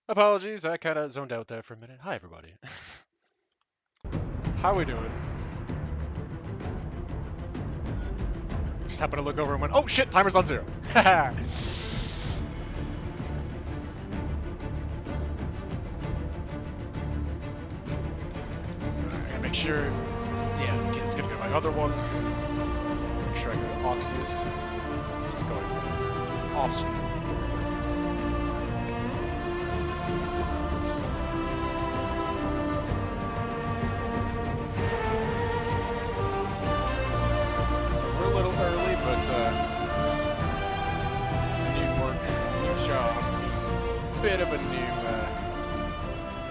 Apologies, I kind of zoned out there for a minute. Hi, everybody. How we doing? Just happened to look over and went, oh shit, timer's on 0. Haha. I gotta make sure. Yeah, okay, it's gonna go to my other one. Make sure I go to Oxys. Going off stream. We're a little early, but new work, new job means a bit of a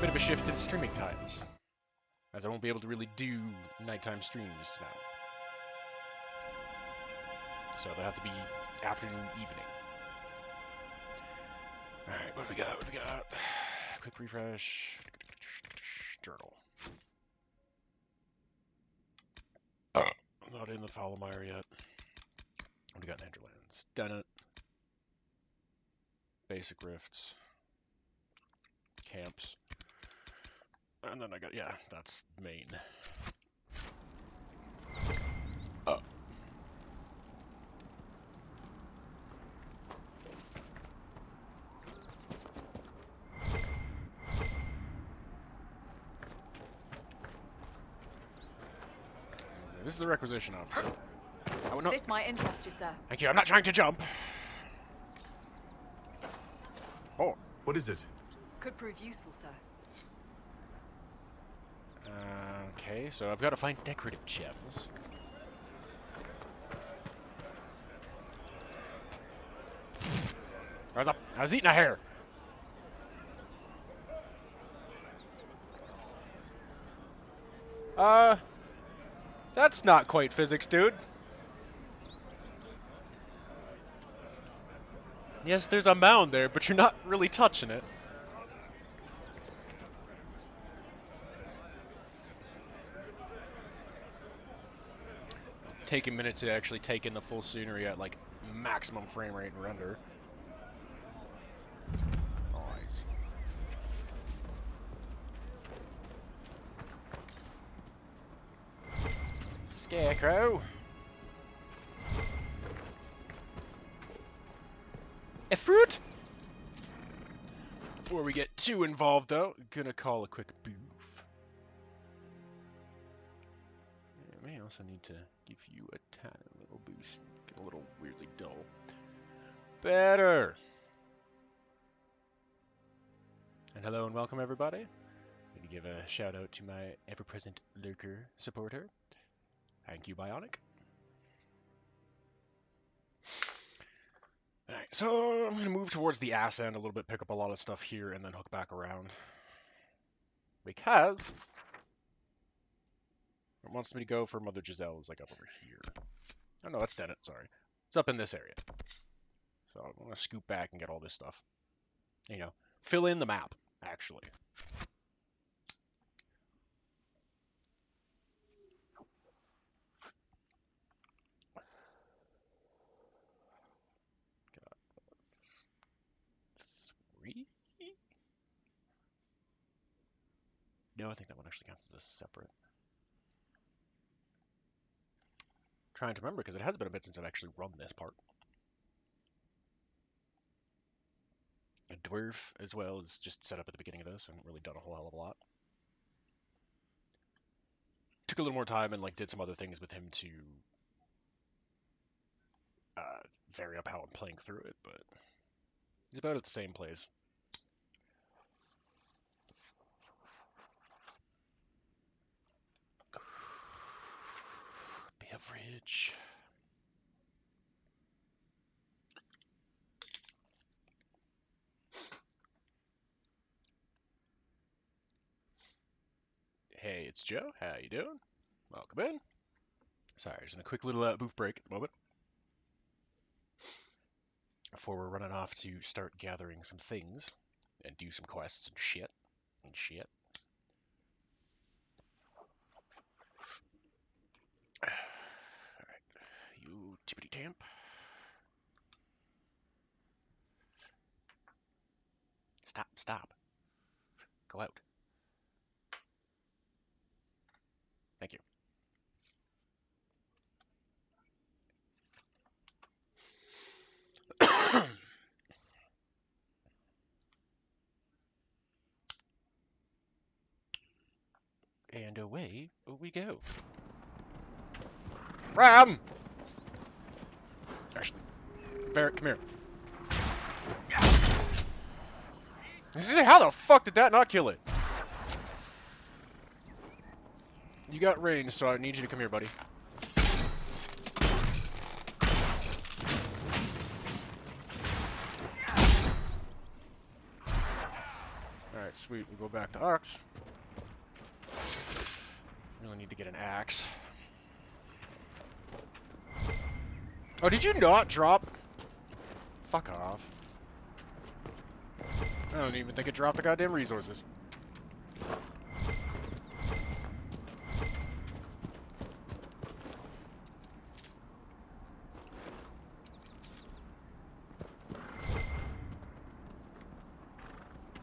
bit of a shift in streaming times, as I won't be able to really do nighttime streams now. So they'll have to be afternoon, evening. Alright, what do we got? What do we got? Quick refresh. Journal. Not in the Foulmire yet. What do we got in HinterLands? Dennett. Basic rifts. Camps. And then I got, yeah, that's main. Oh. This is the requisition officer. Oh, no. This might interest you, sir. Thank you, I'm not trying to jump. Oh. What is it? Could prove useful, sir. Okay, so I've got to find decorative gems. I was eating a hair. That's not quite physics, dude. Yes, there's a mound there, but you're not really touching it. Taking minutes to actually take in the full scenery at like maximum frame rate and render. Nice. Scarecrow. A fruit? Before we get too involved, though, gonna call a quick boof. I may also need to give you a tiny little boost. Get a little weirdly dull. Better. And hello and welcome, everybody. I'm gonna give a shout out to my ever-present lurker supporter. Thank you, Bionic. Alright, so I'm going to move towards the ass end a little bit, pick up a lot of stuff here, and then hook back around. Because it wants me to go for Mother Giselle is like up over here. Oh no, that's Dennett, sorry. It's up in this area. So I'm going to scoop back and get all this stuff. You know, fill in the map, actually. No, I think that one actually counts as a separate. Trying to remember, because it has been a bit since I've actually run this part. A dwarf, as well, is just set up at the beginning of this. I haven't really done a whole hell of a lot. Took a little more time and like did some other things with him to vary up how I'm playing through it, but he's about at the same place. Beverage. Hey, it's Joe. How you doing? Welcome in. Sorry, just in a quick little booth break at the moment. Before we're running off to start gathering some things and do some quests and shit. Alright, you tippity tamp. Stop. Go out. Thank you. And away we go. Ram! Actually, Barrett, come here. How the fuck did that not kill it? You got range, so I need you to come here, buddy. Alright, sweet. We'll go back to Ox. Really need to get an axe. Oh, did you not drop? Fuck off. I don't even think it dropped the goddamn resources.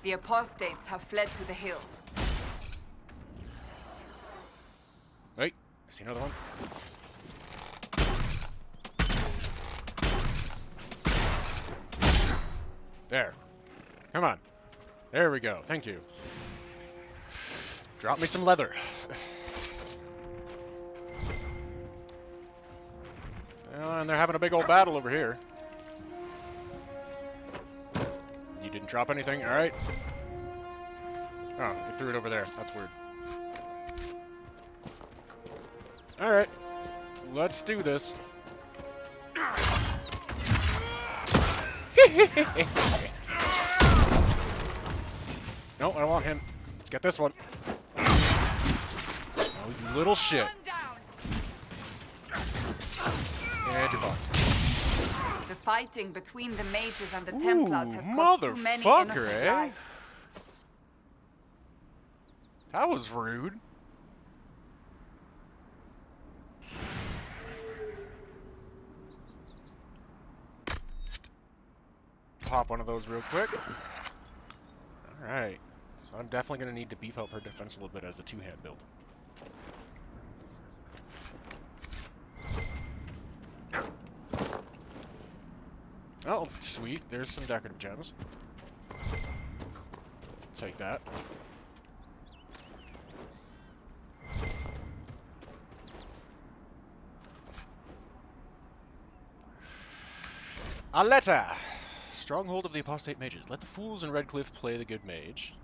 The apostates have fled to the hills. Wait, I see another one. There. Come on. There we go. Thank you. Drop me some leather. And they're having a big old battle over here. You didn't drop anything? Alright. Oh, they threw it over there. That's weird. Alright. Let's do this. No, I want him. Let's get this one. Oh, you little shit. And you're fucked. The fighting between the mages and the Templars has cost too many motherfucker, innocent eh? lives. That was rude. Pop one of those real quick. Alright. So I'm definitely going to need to beef up her defense a little bit as a two-hand build. Oh, sweet. There's some decorative gems. Take that. A letter! Stronghold of the Apostate Mages. Let the fools in Redcliffe play the good mage.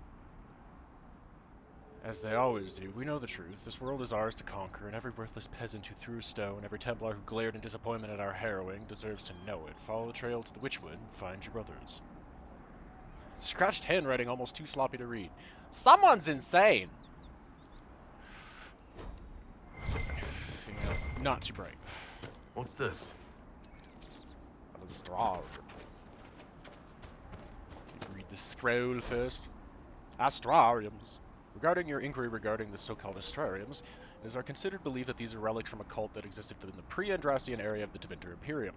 As they always do, we know the truth. This world is ours to conquer, and every worthless peasant who threw a stone, every Templar who glared in disappointment at our harrowing, deserves to know it. Follow the trail to the Witchwood and find your brothers. Scratched handwriting almost too sloppy to read. Someone's insane! Yeah, not too bright. What's this? A straw. Read the scroll first. Astrariums. Regarding your inquiry regarding the so-called Astrariums, it is our considered belief that these are relics from a cult that existed within the pre-Andrastian area of the Tevinter Imperium.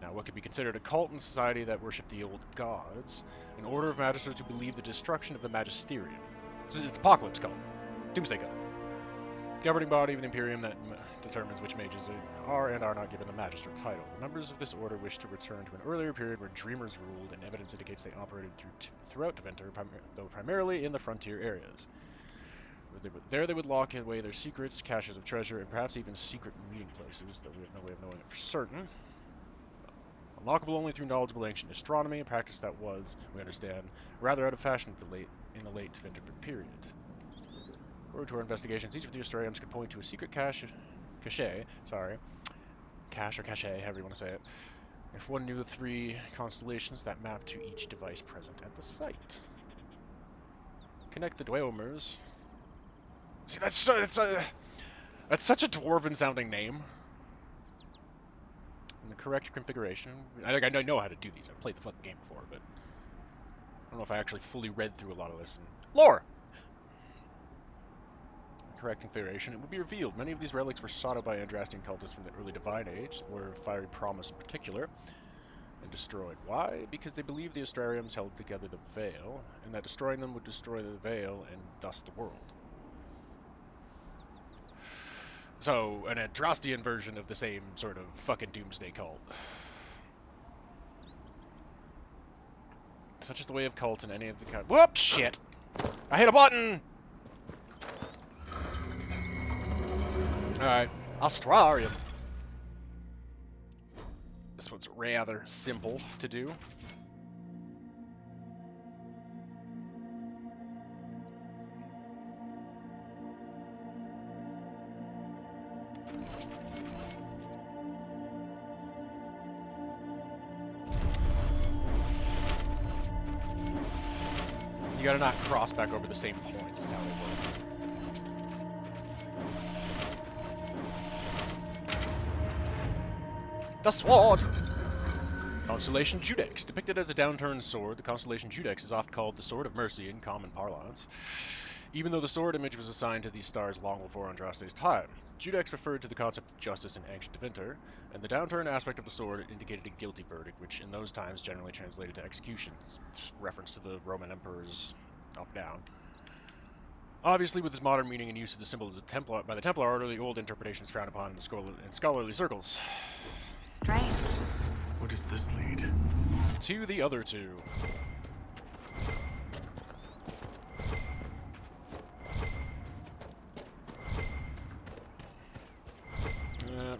Now, what could be considered a cult in society that worshipped the old gods? An order of magistrates who believe the destruction of the Magisterium. It's Apocalypse cult. Doomsday cult. Governing body of the Imperium that determines which mages are and are not given the Magister title. Members of this order wish to return to an earlier period where dreamers ruled, and evidence indicates they operated throughout Tevinter, though primarily in the frontier areas. There they would lock away their secrets, caches of treasure, and perhaps even secret meeting places, though we have no way of knowing it for certain. Unlockable only through knowledgeable ancient astronomy, a practice that was, we understand, rather out of fashion in the late Tevinter period. According to our investigations, each of the Astrariums could point to a secret cache, however you want to say it, if one knew the 3 constellations that map to each device present at the site. Connect the Dweomers. See, that's such a dwarven-sounding name. In the correct configuration. I know how to do these. I've played the fucking game before, but I don't know if I actually fully read through a lot of this. Lore! Correct configuration, it would be revealed. Many of these relics were sought out by Andrastian cultists from the early Divine Age, or Fiery Promise in particular. and destroyed. Why? Because they believed the Astrariums held together the Veil, and that destroying them would destroy the Veil and thus the world. So, an Andrastian version of the same sort of fucking doomsday cult. Such is the way of cult in any of the kind. Whoop! Shit! I hit a button! Alright. Astrarium. This one's rather simple to do. You gotta not cross back over the same points, is how they work. The sword! Constellation Judex. Depicted as a downturned sword, the Constellation Judex is often called the Sword of Mercy in common parlance, even though the sword image was assigned to these stars long before Andraste's time. Judex referred to the concept of justice in ancient Tevinter, and the downturned aspect of the sword indicated a guilty verdict, which in those times generally translated to execution. It's reference to the Roman emperors up-down. Obviously, with its modern meaning and use of the symbol as a Templar by the Templar Order, the old interpretation is frowned upon in scholarly circles. Strange. Where does this lead? To the other two.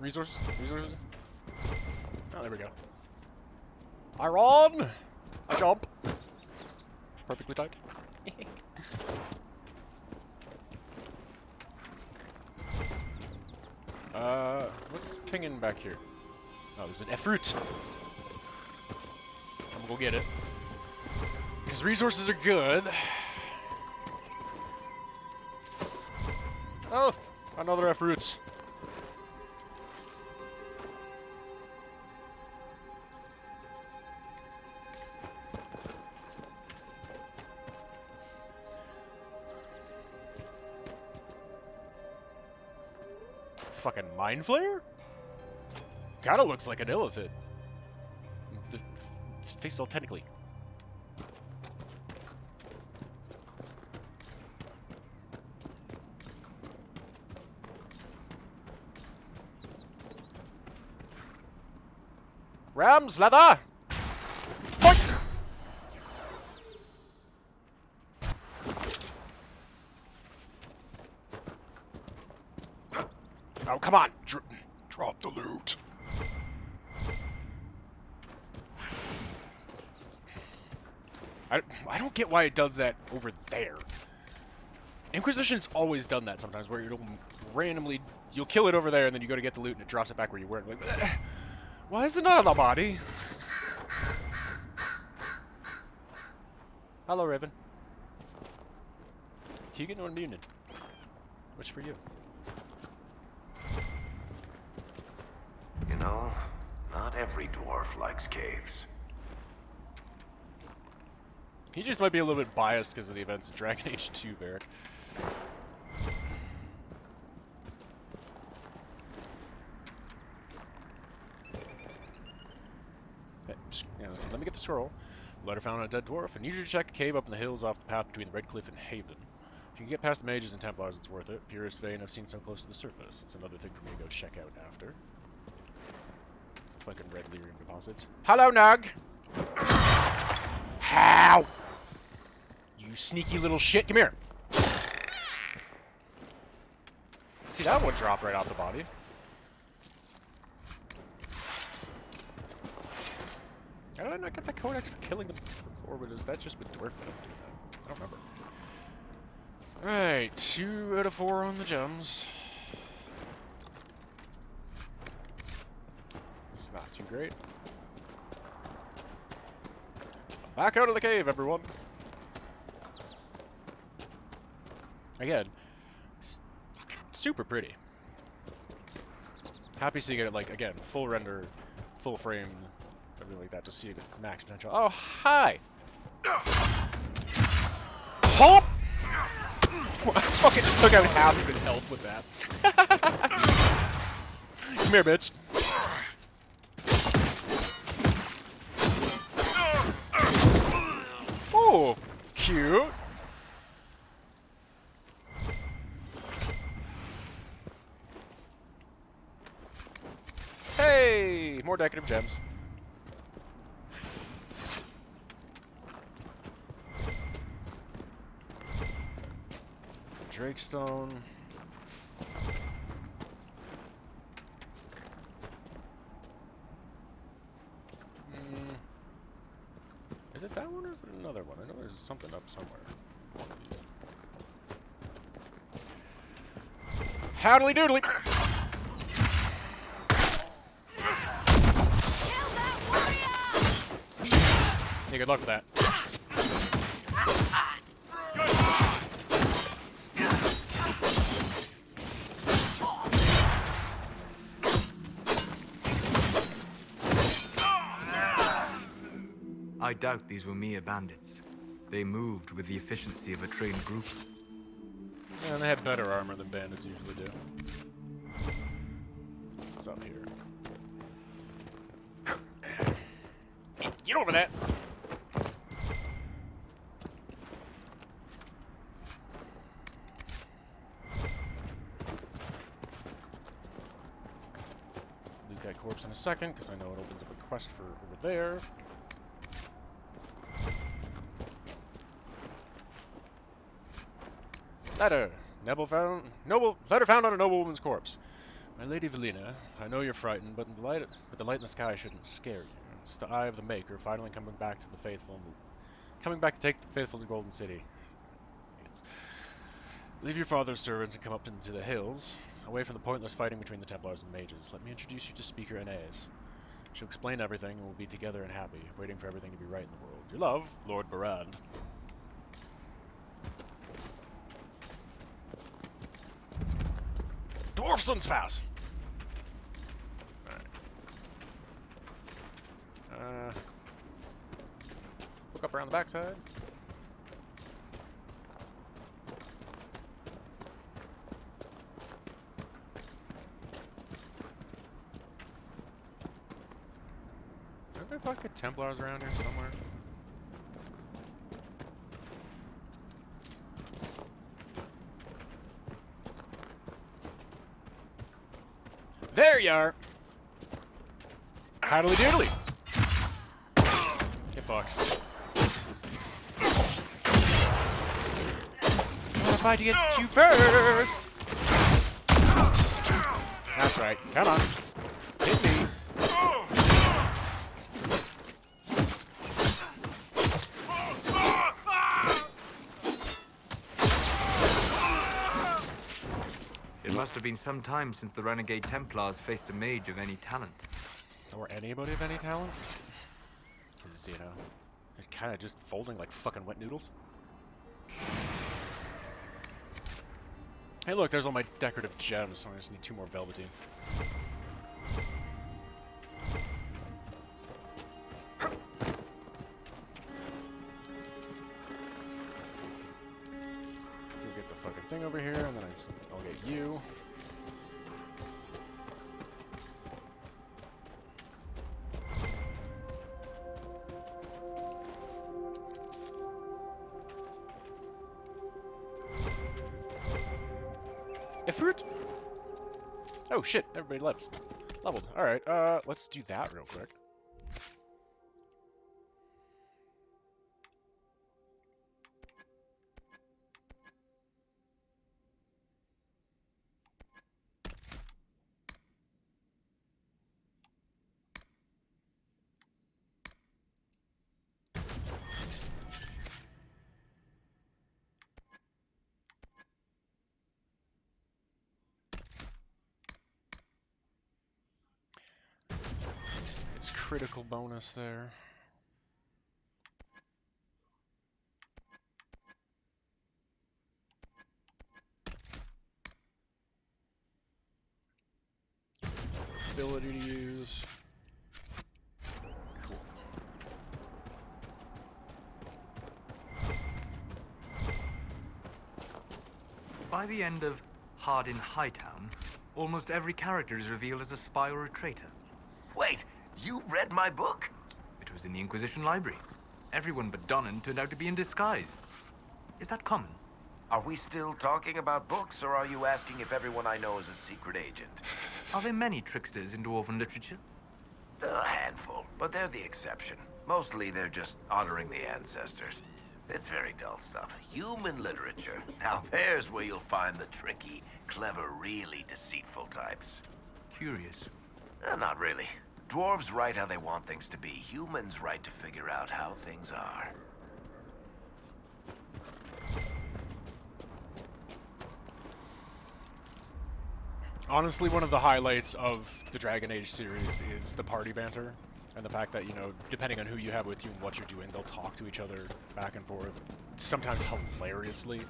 Resources? Resources? Oh, there we go. Iron! I jump! Perfectly timed. What's pinging back here? Oh, there's an F-fruit. I'm gonna go get it. Because resources are good. Oh, another F-fruits. Fucking Mind Flayer? Kinda looks like an illithid. Its face all technically. Ram's leather! Fight! Oh, come on! Drop the loot. I don't get why it does that over there. Inquisition's always done that sometimes, where it'll randomly, you'll kill it over there, and then you go to get the loot, and it drops it back where you were. Like, why is it not on the body? Hello, Raven. Keegan or Noonan? Which for you? You know, not every dwarf likes caves. He just might be a little bit biased because of the events of Dragon Age 2, Varric. So let me get the scroll. Letter found on a dead dwarf. I need you to check a cave up in the hills off the path between Red Cliff and Haven. If you can get past the mages and Templars, it's worth it. Purest vein I've seen so close to the surface. It's another thing for me to go check out after. It's the fucking red lyrium deposits. Hello, Nug! How? You sneaky little shit. Come here. See, that one dropped right off the body. How did I not get that codex for killing them before? But is that just with dwarf that I was doing that? I don't remember. Alright, 2 out of 4 on the gems. It's not too great. Back out of the cave, everyone! Again, it's fucking super pretty. Happy seeing it, like, again, full render, full frame, everything like that, to see its max potential. Oh, hi! Hop! I fucking just took out half of his health with that. Come here, bitch. Oh, cute. Hey, more decorative gems. Some Drakestone. Is it that one or is it another one? I know there's something up somewhere. One of these. Howdly doodly! Yeah, good luck with that. I doubt these were mere bandits. They moved with the efficiency of a trained group. Yeah, and they had better armor than bandits usually do. What's up here? Get over that! Loot that corpse in a second, because I know it opens up a quest for over there. Letter letter found on a noblewoman's corpse. My lady Velina, I know you're frightened, but the light in the sky shouldn't scare you. It's the eye of the Maker finally coming back to the faithful, coming back to take the faithful to Golden City. Leave your father's servants and come up into the hills, away from the pointless fighting between the Templars and Mages. Let me introduce you to Speaker Aeneas. She'll explain everything, and we'll be together and happy, waiting for everything to be right in the world. Your love, Lord Barand. Dwarf Sun's Pass! Alright. Look up around the backside. Aren't there fucking Templars around here somewhere? There you are! Howdly doodly! Get boxed. If I get you first! That's right. Come on. Hit me. It must have been some time since the renegade Templars faced a mage of any talent. Or anybody of any talent? Because, you know, they're kind of just folding like fucking wet noodles. Hey look, there's all my decorative gems, so I just need 2 more velveteen. You'll get the fucking thing over here, and then I'll get you. A fruit! Oh shit, everybody leveled. Alright, let's do that real quick. It's critical bonus there. Ability to use. Cool. By the end of Hard in Hightown, almost every character is revealed as a spy or a traitor. Wait, you read my book? It was in the Inquisition library. everyone but Donnan turned out to be in disguise. Is that common? Are we still talking about books, or are you asking if everyone I know is a secret agent? Are there many tricksters in dwarven literature? A handful, but they're the exception. Mostly they're just honoring the ancestors. It's very dull stuff. Human literature. Now there's where you'll find the tricky, clever, really deceitful types. Curious. Not really. Dwarves write how they want things to be. Humans write to figure out how things are. Honestly, one of the highlights of the Dragon Age series is the party banter. And the fact that, you know, depending on who you have with you and what you're doing, they'll talk to each other back and forth. Sometimes hilariously.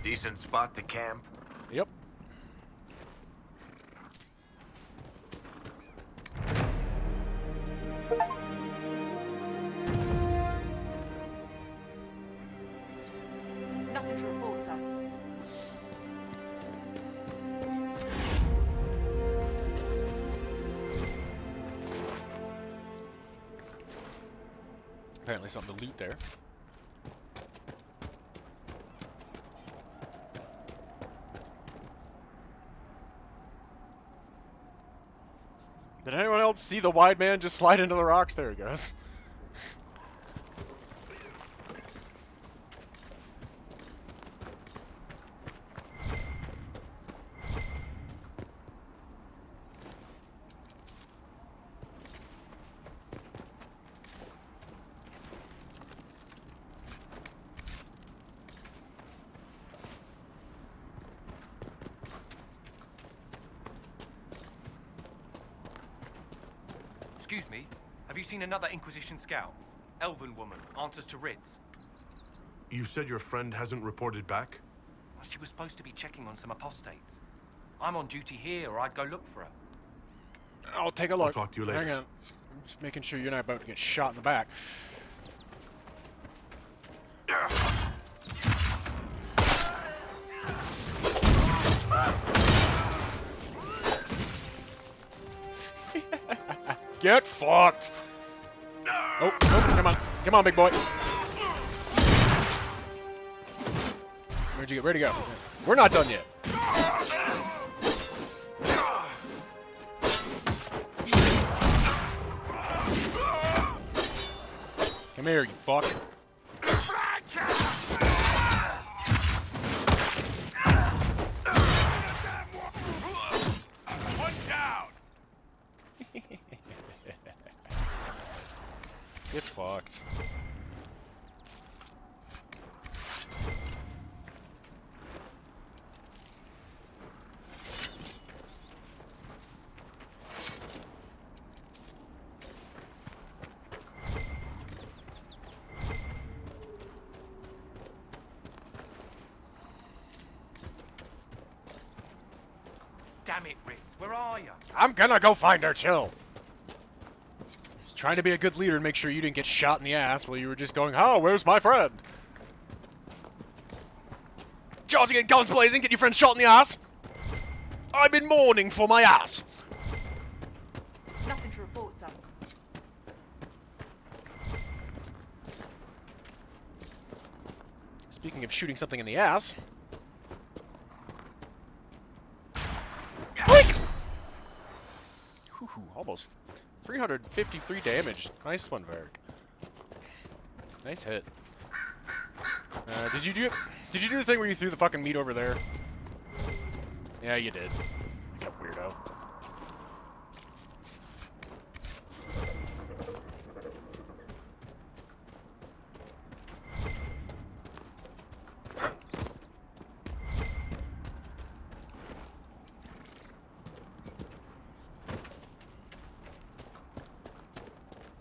Decent spot to camp. Yep. Nothing to report, sir. Apparently something to loot there. Did anyone else see the wide man just slide into the rocks? There he goes. Excuse me, have you seen another Inquisition scout? Elven woman, answers to writs. You said your friend hasn't reported back? Well, she was supposed to be checking on some apostates. I'm on duty here, or I'd go look for her. I'll take a look. talk to you later. Hang on. I'm just making sure you're not about to get shot in the back. Get fucked! Oh, oh, come on. Come on, big boy. Where'd you go? Where'd he go? We're not done yet. Come here, you fuck. One down! Get fucked. Damn it, Ritz, where are you? I'm gonna go find her, chill. Just trying to be a good leader and make sure you didn't get shot in the ass while you were just going, oh, where's my friend? Charging and guns blazing, get your friend shot in the ass. I'm in mourning for my ass. Nothing to report, sir. Speaking of shooting something in the ass. Whew, almost 353 damage. Nice one, Varric. Nice hit. Did you do the thing where you threw the fucking meat over there? Yeah, you did. Like a weirdo.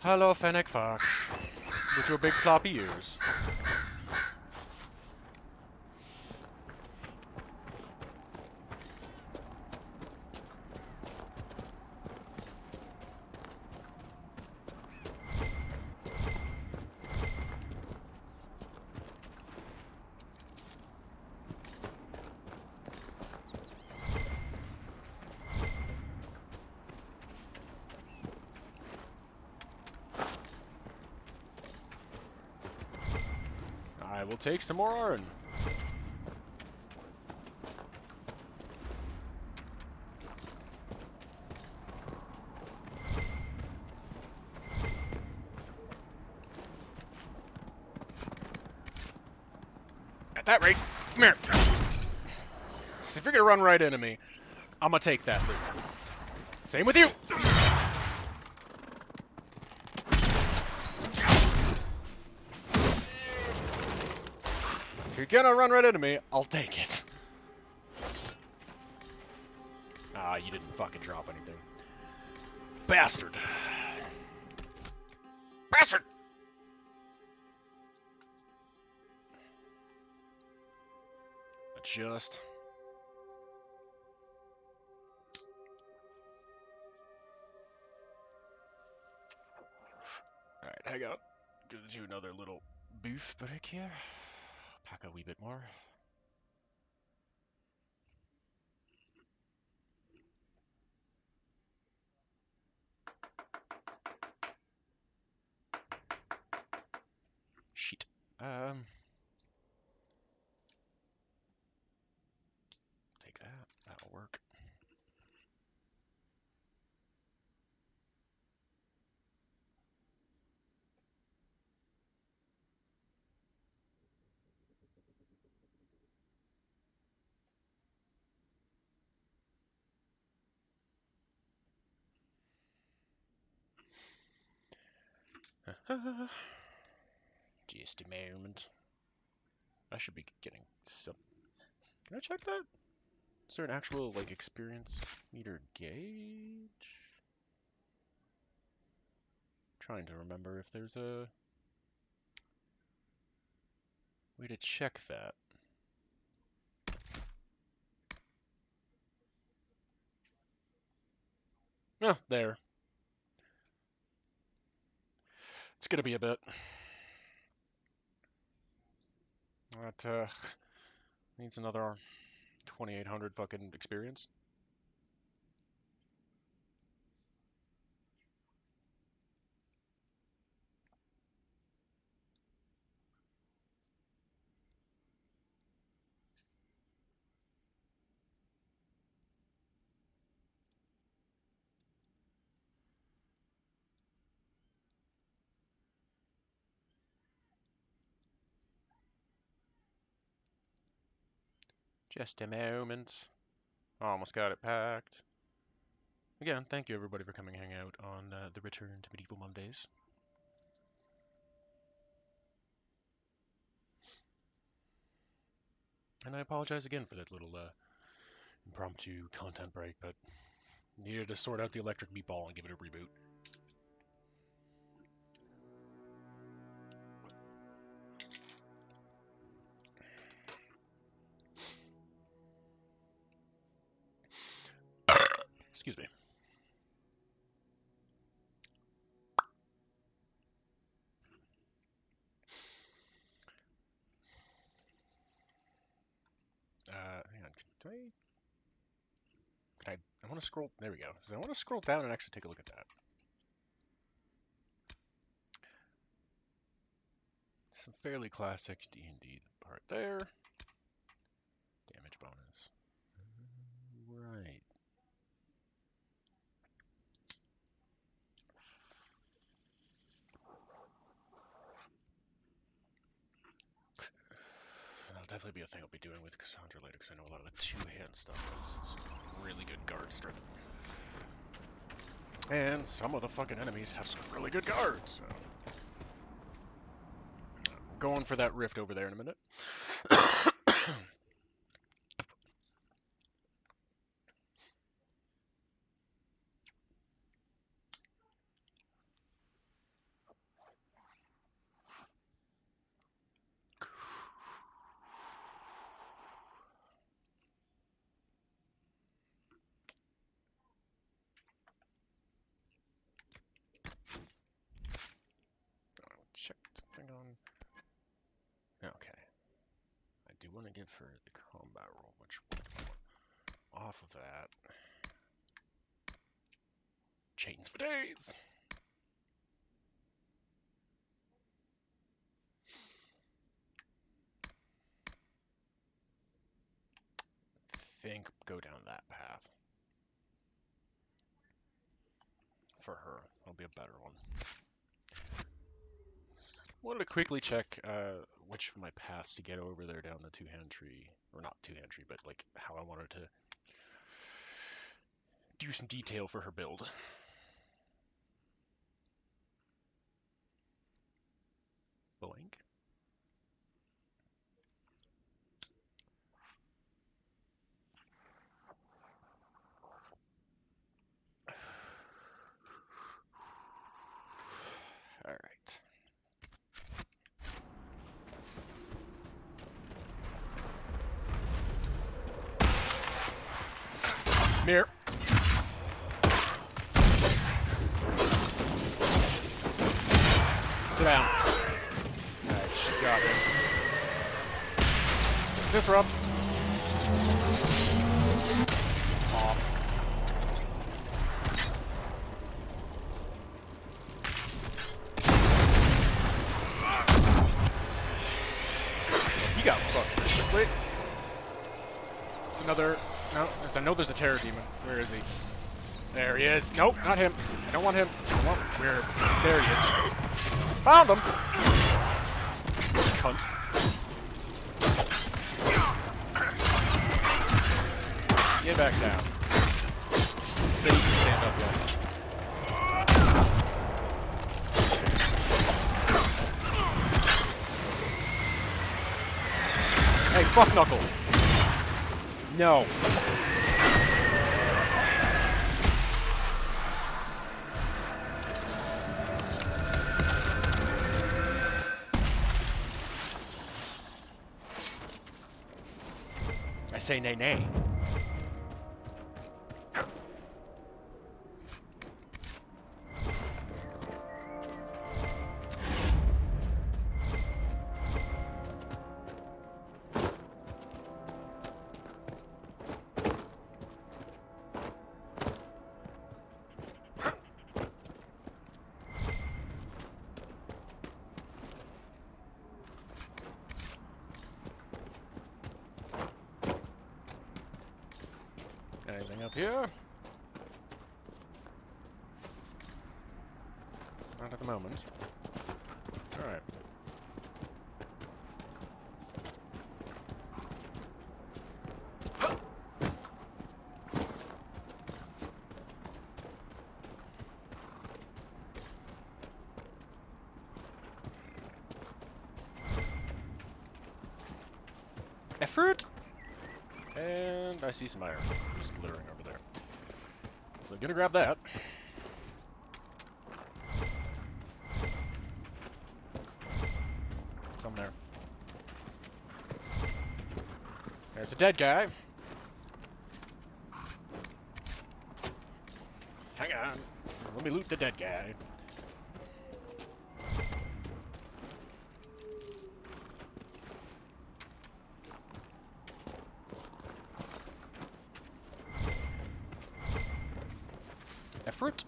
Hello, Fennec Fox. With your big floppy ears. I will take some more iron. At that rate, come here. So if you're gonna run right into me, I'm gonna take that loot. Same with you. If you're gonna run right into me, I'll take it. Ah, you didn't fucking drop anything. Bastard. Bastard! Adjust. Alright, hang on. Gonna do another little boof break here. Pack a wee bit more. Shit. Take that. That'll work. Just a moment. I should be getting some. Can I check that? Is there an actual, like, experience meter gauge? Trying to remember if there's a way to check that. Oh, there. It's gonna be a bit. That, needs another 2,800 fucking experience. Just a moment. Almost got it packed. Again, thank you everybody for coming hang out on the Return to Medieval Mondays. And I apologize again for that little impromptu content break, but needed to sort out the electric meatball and give it a reboot. Excuse me. Hang on. I want to scroll. There we go. So I want to scroll down and actually take a look at that. Some fairly classic D&D part there. Damage bonus. Right. That'll definitely be a thing I'll be doing with Cassandra later, because I know a lot of the two-hand stuff has some really good guard strength. And some of the fucking enemies have some really good guards, so... We're going for that rift over there in a minute. Check something on... Okay. I do want to give her the combat roll, which off of that. Chains for days! think go down that path. For her. That'll be a better one. Wanted to quickly check which of my paths to get over there down the two-hand tree. Or not two-hand tree, but like how I wanted to do some detail for her build. Boink. All right. Mirror. Sit down. Alright, she's got it. Disrupt. Off. He got fucked. Wait. Another. No, I know there's a terror demon. Where is he? There he is. Nope, not him. I don't want him. I want where? There he is. Found him. Cunt. Get back down. Say you can stand up yet. Hey, fuck Knuckle. No. I say nay nay. Anything up here? Not at the moment. Alright. Effort! And I see some iron just glittering over there. So I'm gonna grab that. Some there. There's a dead guy. Hang on. Let me loot the dead guy. Effort.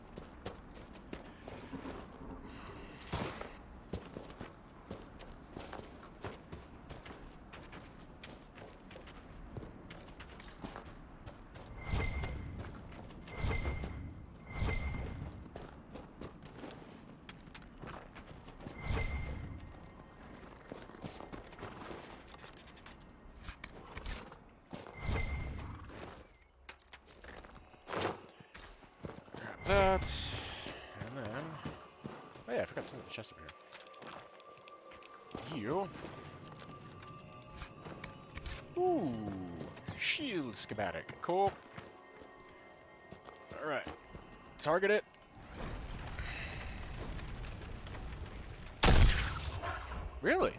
That, and then, oh yeah, I forgot to send the chest over here. You. Ooh, shield schematic, cool. All right, target it. Really?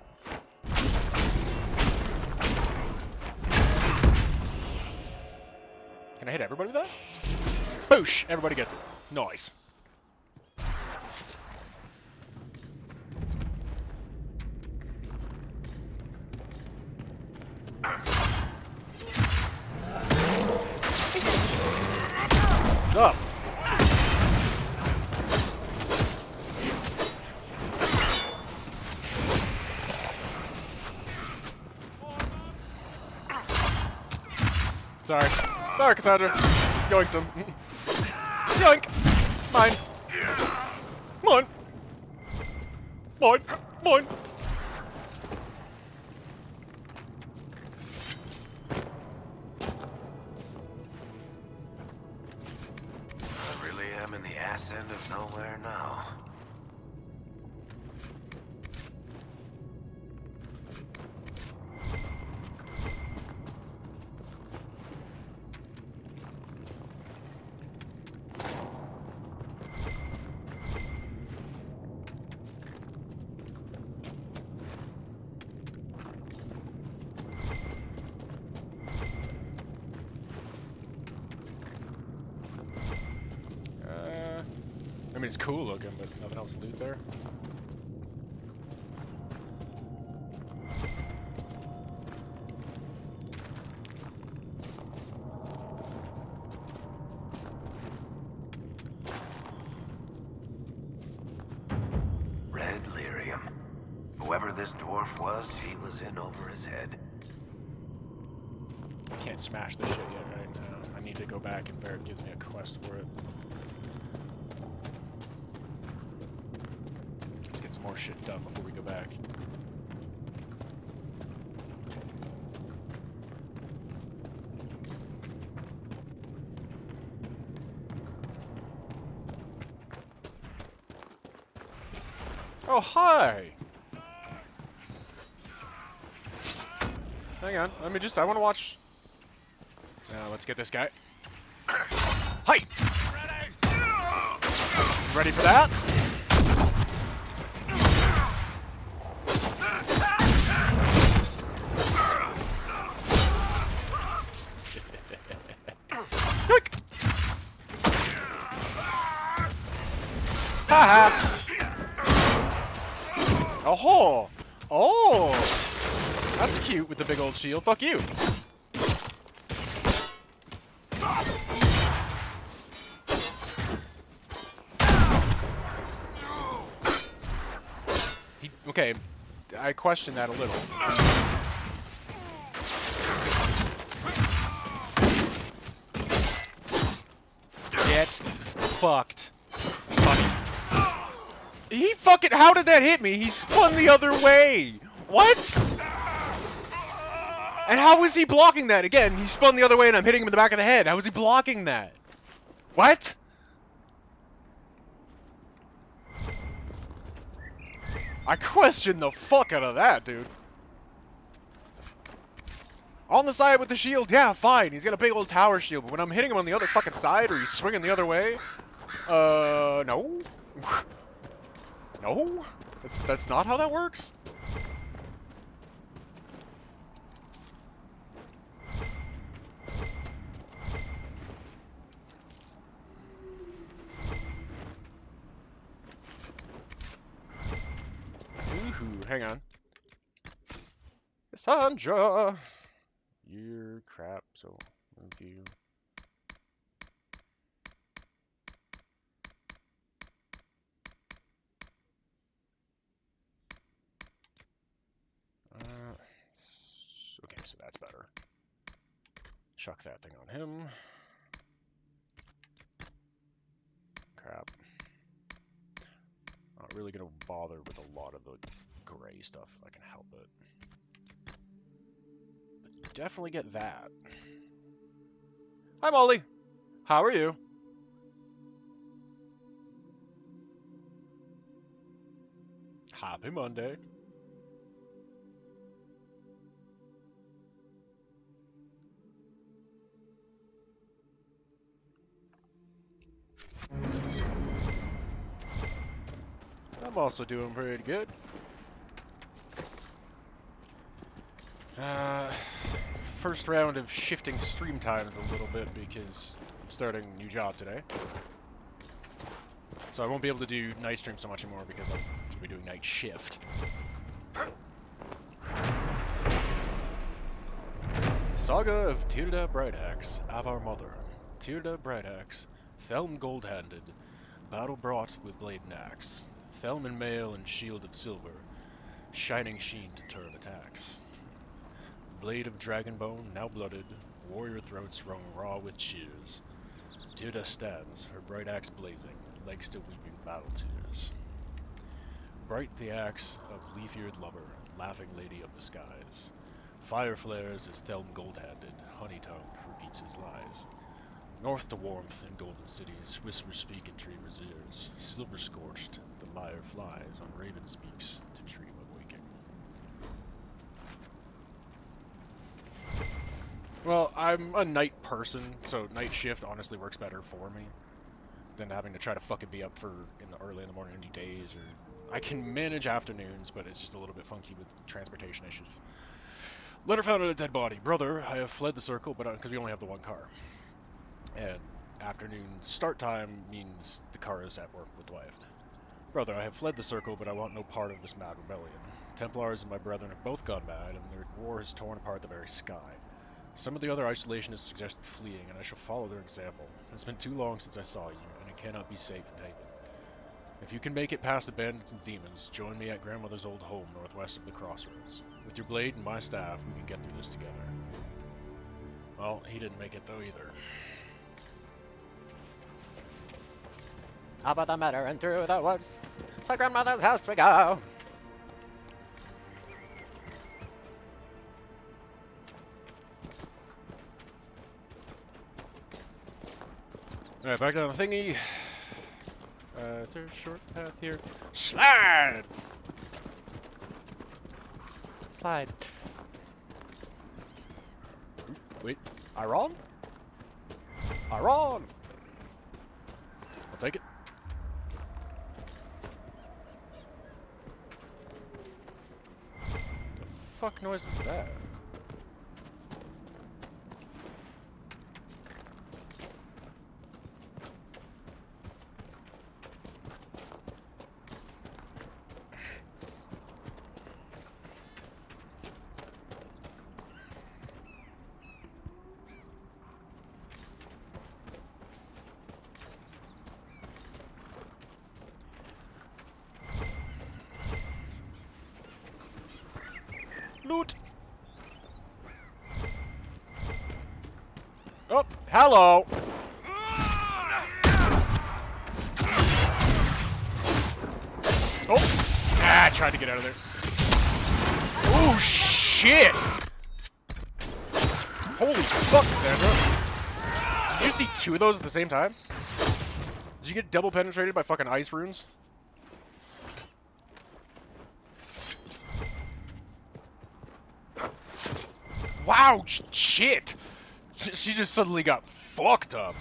Can I hit everybody with that? Boosh! Everybody gets it. Nice. What's up? Sorry. Sorry, Cassandra. Yoinked him. Yoink! Mine. Mine. Mine. Mine. I really am in the ass end of nowhere now. I mean, it's cool looking, but nothing else to loot there. Red lyrium. Whoever this dwarf was, he was in over his head. I can't smash this shit yet, right? I need to go back and Barrett gives me a quest for it. Let's get some more shit done before we go back. Oh, hi! Hang on, I want to watch. Let's get this guy. Hi! Ready for that? Yoink! Haha! Oh! Oh! That's cute with the big old shield. Fuck you! Okay, I question that a little. Get fucked, buddy. He fucking... How did that hit me? He spun the other way. What? And how was he blocking that? Again, he spun the other way and I'm hitting him in the back of the head. How was he blocking that? What? I question the fuck out of that, dude. On the side with the shield, yeah, fine. He's got a big old tower shield, but when I'm hitting him on the other fucking side or he's swinging the other way, no. No? That's not how that works? Ooh, hang on. Cassandra! You're crap, so move you. Okay, so that's better. Chuck that thing on him. Crap. Not really gonna bother with a lot of the gray stuff if I can help it. But definitely get that. Hi, Molly. How are you? Happy Monday. I'm also doing pretty good. First round of shifting stream times a little bit because I'm starting a new job today. So I won't be able to do night stream so much anymore because I'll be doing night shift. Saga of Tilda Brightaxe, of our mother. Tilda Brightaxe, Thelm gold-handed, battle brought with blade and axe. Thelm in mail and shield of silver, shining sheen to turn attacks. Blade of dragon bone, now blooded, warrior throats wrung raw with cheers. Tirda stands, her bright axe blazing, legs still weeping battle tears. Bright the axe of leaf-eared lover, laughing lady of the skies. Fire flares as Thelm gold-handed, honey-tongued, repeats his lies. North to warmth in golden cities, whispers speak in dreamers' ears. Silver-scorched, the lyre flies, on raven speaks, to dream of waking. Well, I'm a night person, so night shift honestly works better for me than having to try to fucking be up for early in the morning any days, or I can manage afternoons, but it's just a little bit funky with transportation issues. Letter found on a dead body. Brother, I have fled the circle, but because we only have the one car. And afternoon start time means the car is at work with wife. Brother, I have fled the circle, but I want no part of this mad rebellion. Templars and my brethren have both gone mad, and their war has torn apart the very sky. Some of the other isolationists suggested fleeing, and I shall follow their example. It's been too long since I saw you, and it cannot be safe in Haven. If you can make it past the bandits and demons, join me at grandmother's old home northwest of the crossroads. With your blade and my staff, we can get through this together. Well, he didn't make it though either. How about the matter and through the woods? To grandmother's house we go! Alright, back down the thingy. Is there a short path here? Slide! Slide. Wait, Iron? Iron! I'll take it. The fuck noise was that? Loot! Oh, hello! Oh! Ah, I tried to get out of there. Oh, shit! Holy fuck, Sandra! Did you see two of those at the same time? Did you get double penetrated by fucking ice runes? Wow, shit! She just suddenly got fucked up.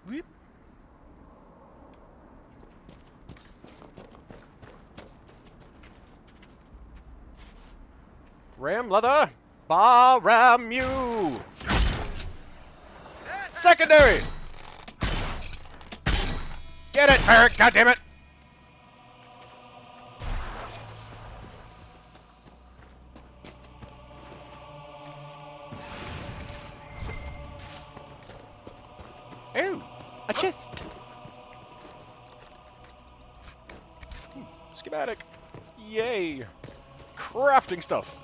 Weep. Ram leather! Ram you! Secondary! Get it, parrot! Goddammit! Oh! A chest! Schematic! Yay! Crafting stuff!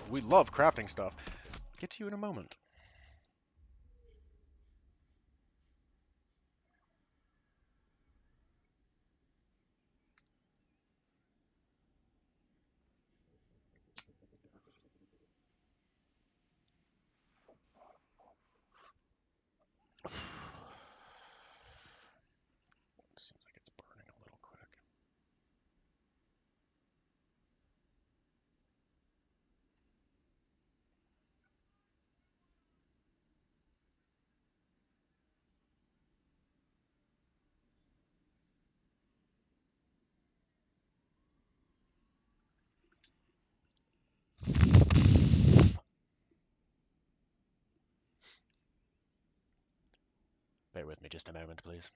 We love crafting stuff. Get to you in a moment. Seems like it's burning a little quick. Bear with me just a moment, please.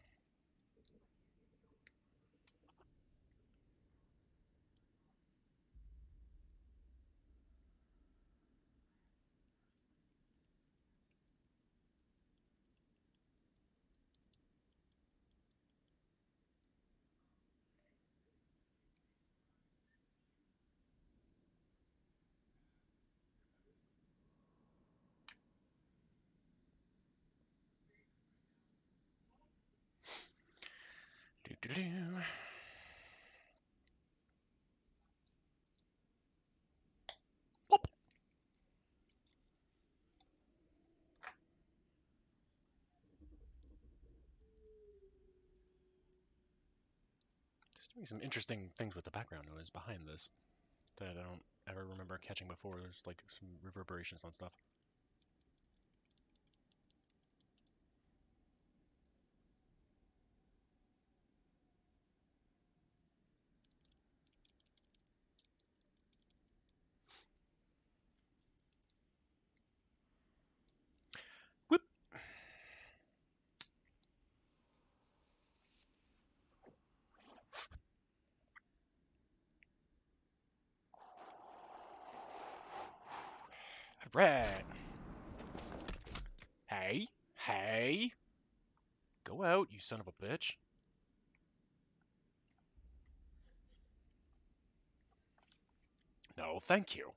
Do-do-do. Pop. There's doing some interesting things with the background noise behind this that I don't ever remember catching before. There's like some reverberations on stuff. Whoop. Alright. Hey. Hey. Go out, you son of a bitch. No, thank you.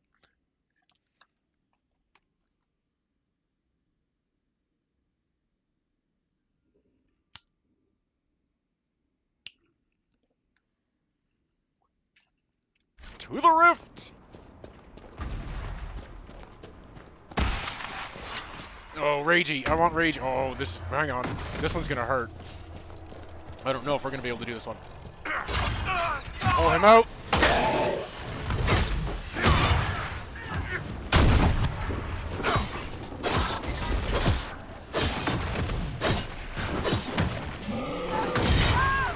To the rift! Oh, ragey. I want rage. Oh, this. Hang on. This one's gonna hurt. I don't know if we're gonna be able to do this one. Pull him out.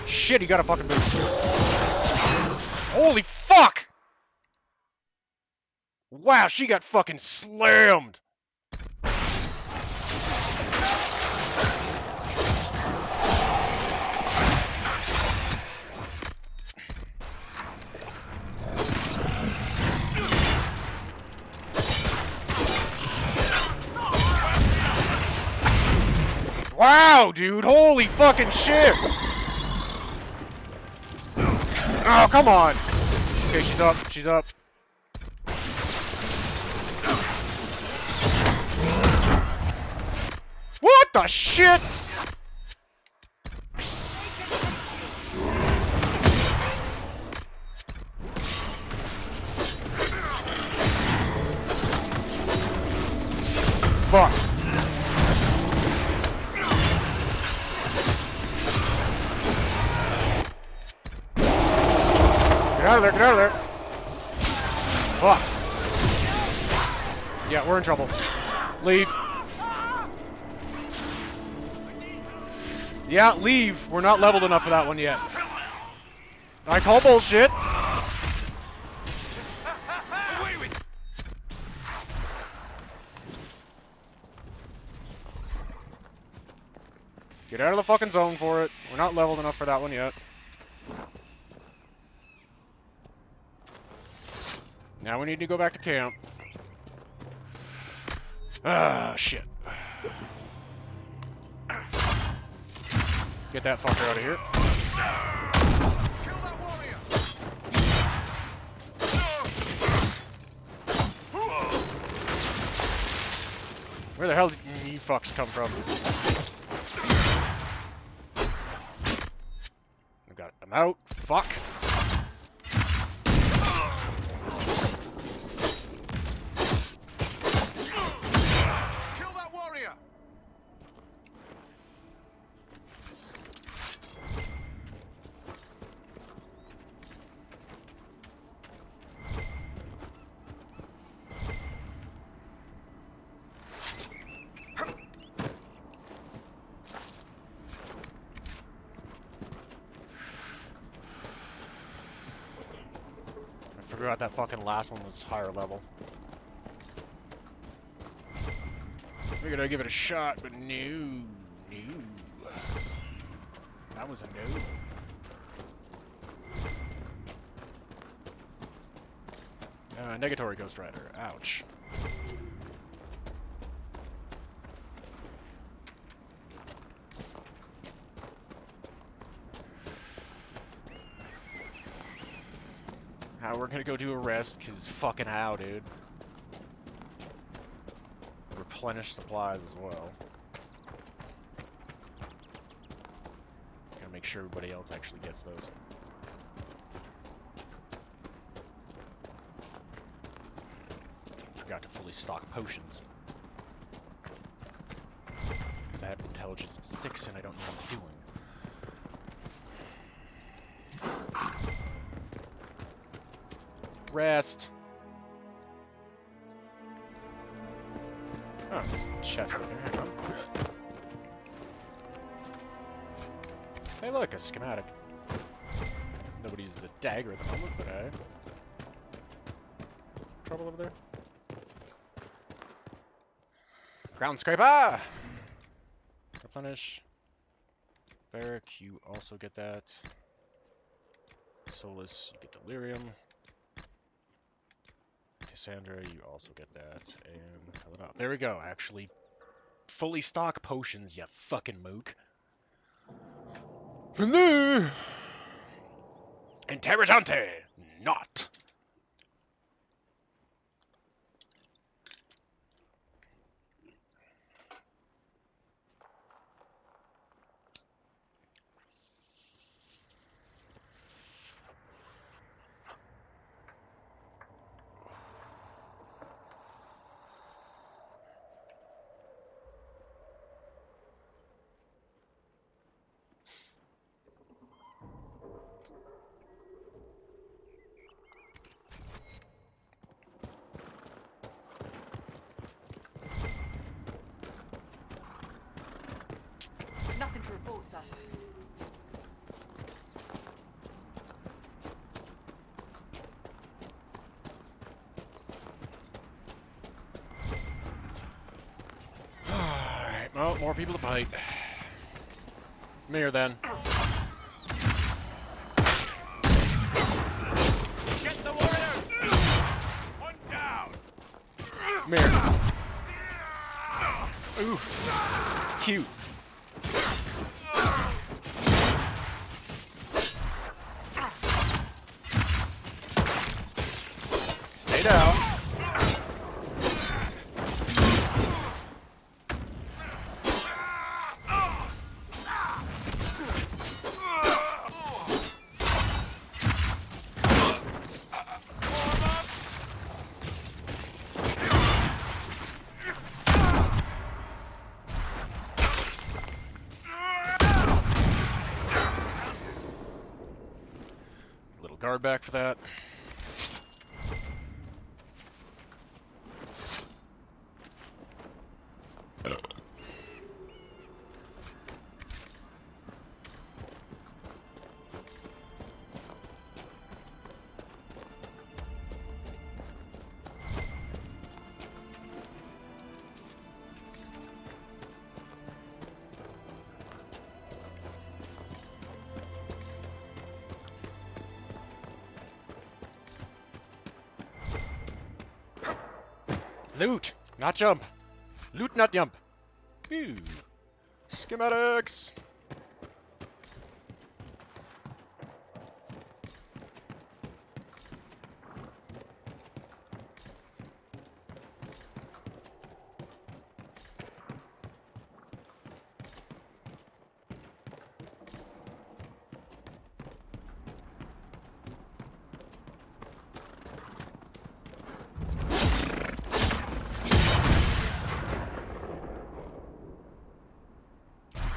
Shit, he got a fucking boost. Holy fuck! Wow, she got fucking slammed. Wow, dude, holy fucking shit! Oh, come on! Okay, she's up, she's up. What the shit? Fuck. Get out of there, get out of there. Fuck. Yeah, we're in trouble. Leave. Yeah, leave. We're not leveled enough for that one yet. I call bullshit. Get out of the fucking zone for it. We're not leveled enough for that one yet. Now we need to go back to camp. Ah, shit. Get that fucker out of here. Kill that warrior. Where the hell did you fucks come from? I got them out. Fuck. Kill that warrior. I forgot that fucking last one was higher level. Figured I'd give it a shot, but no. No. That was a no. Negatory Ghost Rider. Ouch. How we're gonna go do a rest, cause fucking how, dude. Replenish supplies as well. Gonna make make sure everybody else actually gets those. Forgot to fully stock potions. Because I have an intelligence of 6 and I don't know what I'm doing. Rest. Oh, there's a chest in here. Hang on. Hey, look, a schematic. Nobody uses a dagger at the moment, but hey. Trouble over there? Ground scraper! Replenish. Varric, you also get that. Solus, you get delirium. Cassandra, you also get that. And fill it up. There we go, actually. Fully stock potions, you fucking mook. Interrogante! Not! Nothing to report, sir. Alright, well, more people to fight. Come here, then. Get the warrior! One down! Come here. Oof. Cute. Stay down. Little guard back for that. Loot, not jump. Loot, not jump. Ooh. Schematics.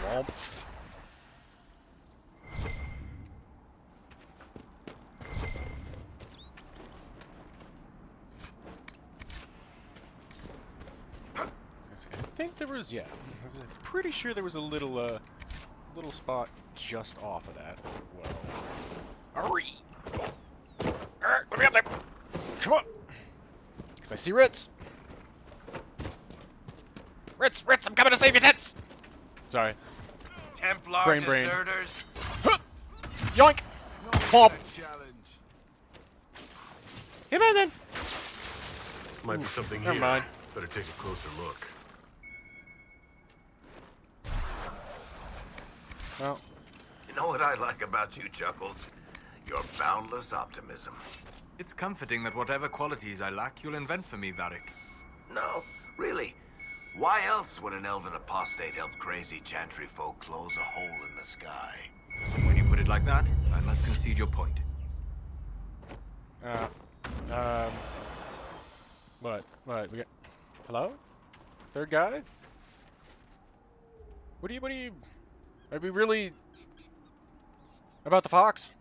Womp. I think there was, yeah. I'm pretty sure there was a little, little spot just off of that. Well, hurry! Alright, let me up there! Come on! Because I see Ritz! Ritz! I'm coming to save your tits! Sorry. Templar Brain. deserters. Huh! Yoink! Pop! Challenge. Hey, man, then! Might be something Never here. mind. Better take a closer look. Well, You know what I like about you, Chuckles? Your boundless optimism. It's comforting that whatever qualities I lack, you'll invent for me, Varric. No, really. Why else would an elven apostate help crazy chantry folk close a hole in the sky? When you put it like that, I must concede your point. Um, what, we got, hello? Third guy? What do you, are we really, about the fox?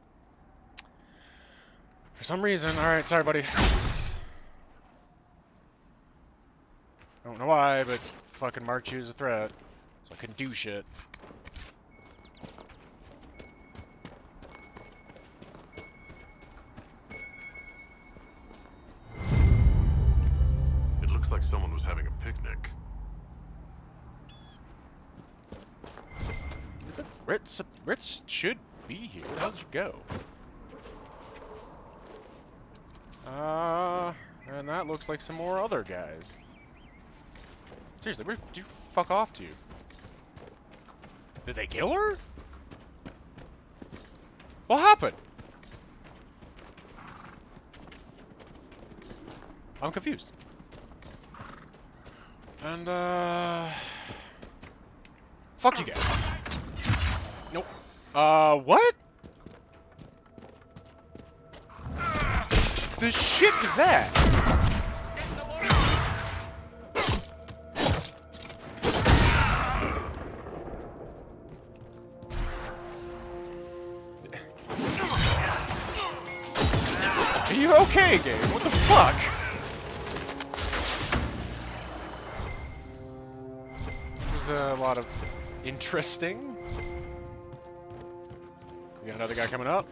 For some reason, alright, sorry buddy. I don't know why, but fucking marked you as a threat, so I couldn't do shit. It looks like someone was having a picnic. Is it Ritz? Ritz should be here. Where the hell did you go? And that looks like some more other guys. Seriously, where did you fuck off to? Did they kill her? What happened? I'm confused. And, fuck you guys. Nope. What? The shit is that? Are you okay, Gabe? What the fuck? There's a lot of interesting. We got another guy coming up.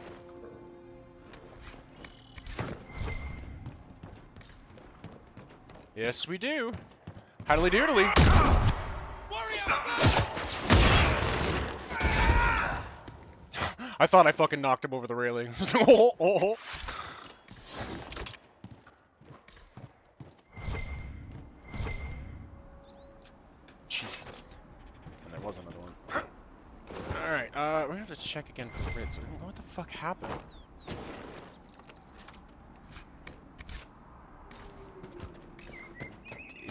Yes, we do. Howdly doodly. I thought I fucking knocked him over the railing. Oh. Jeez. And there was another one. Alright, we're gonna have to check again for Ritz. I don't know what the fuck happened.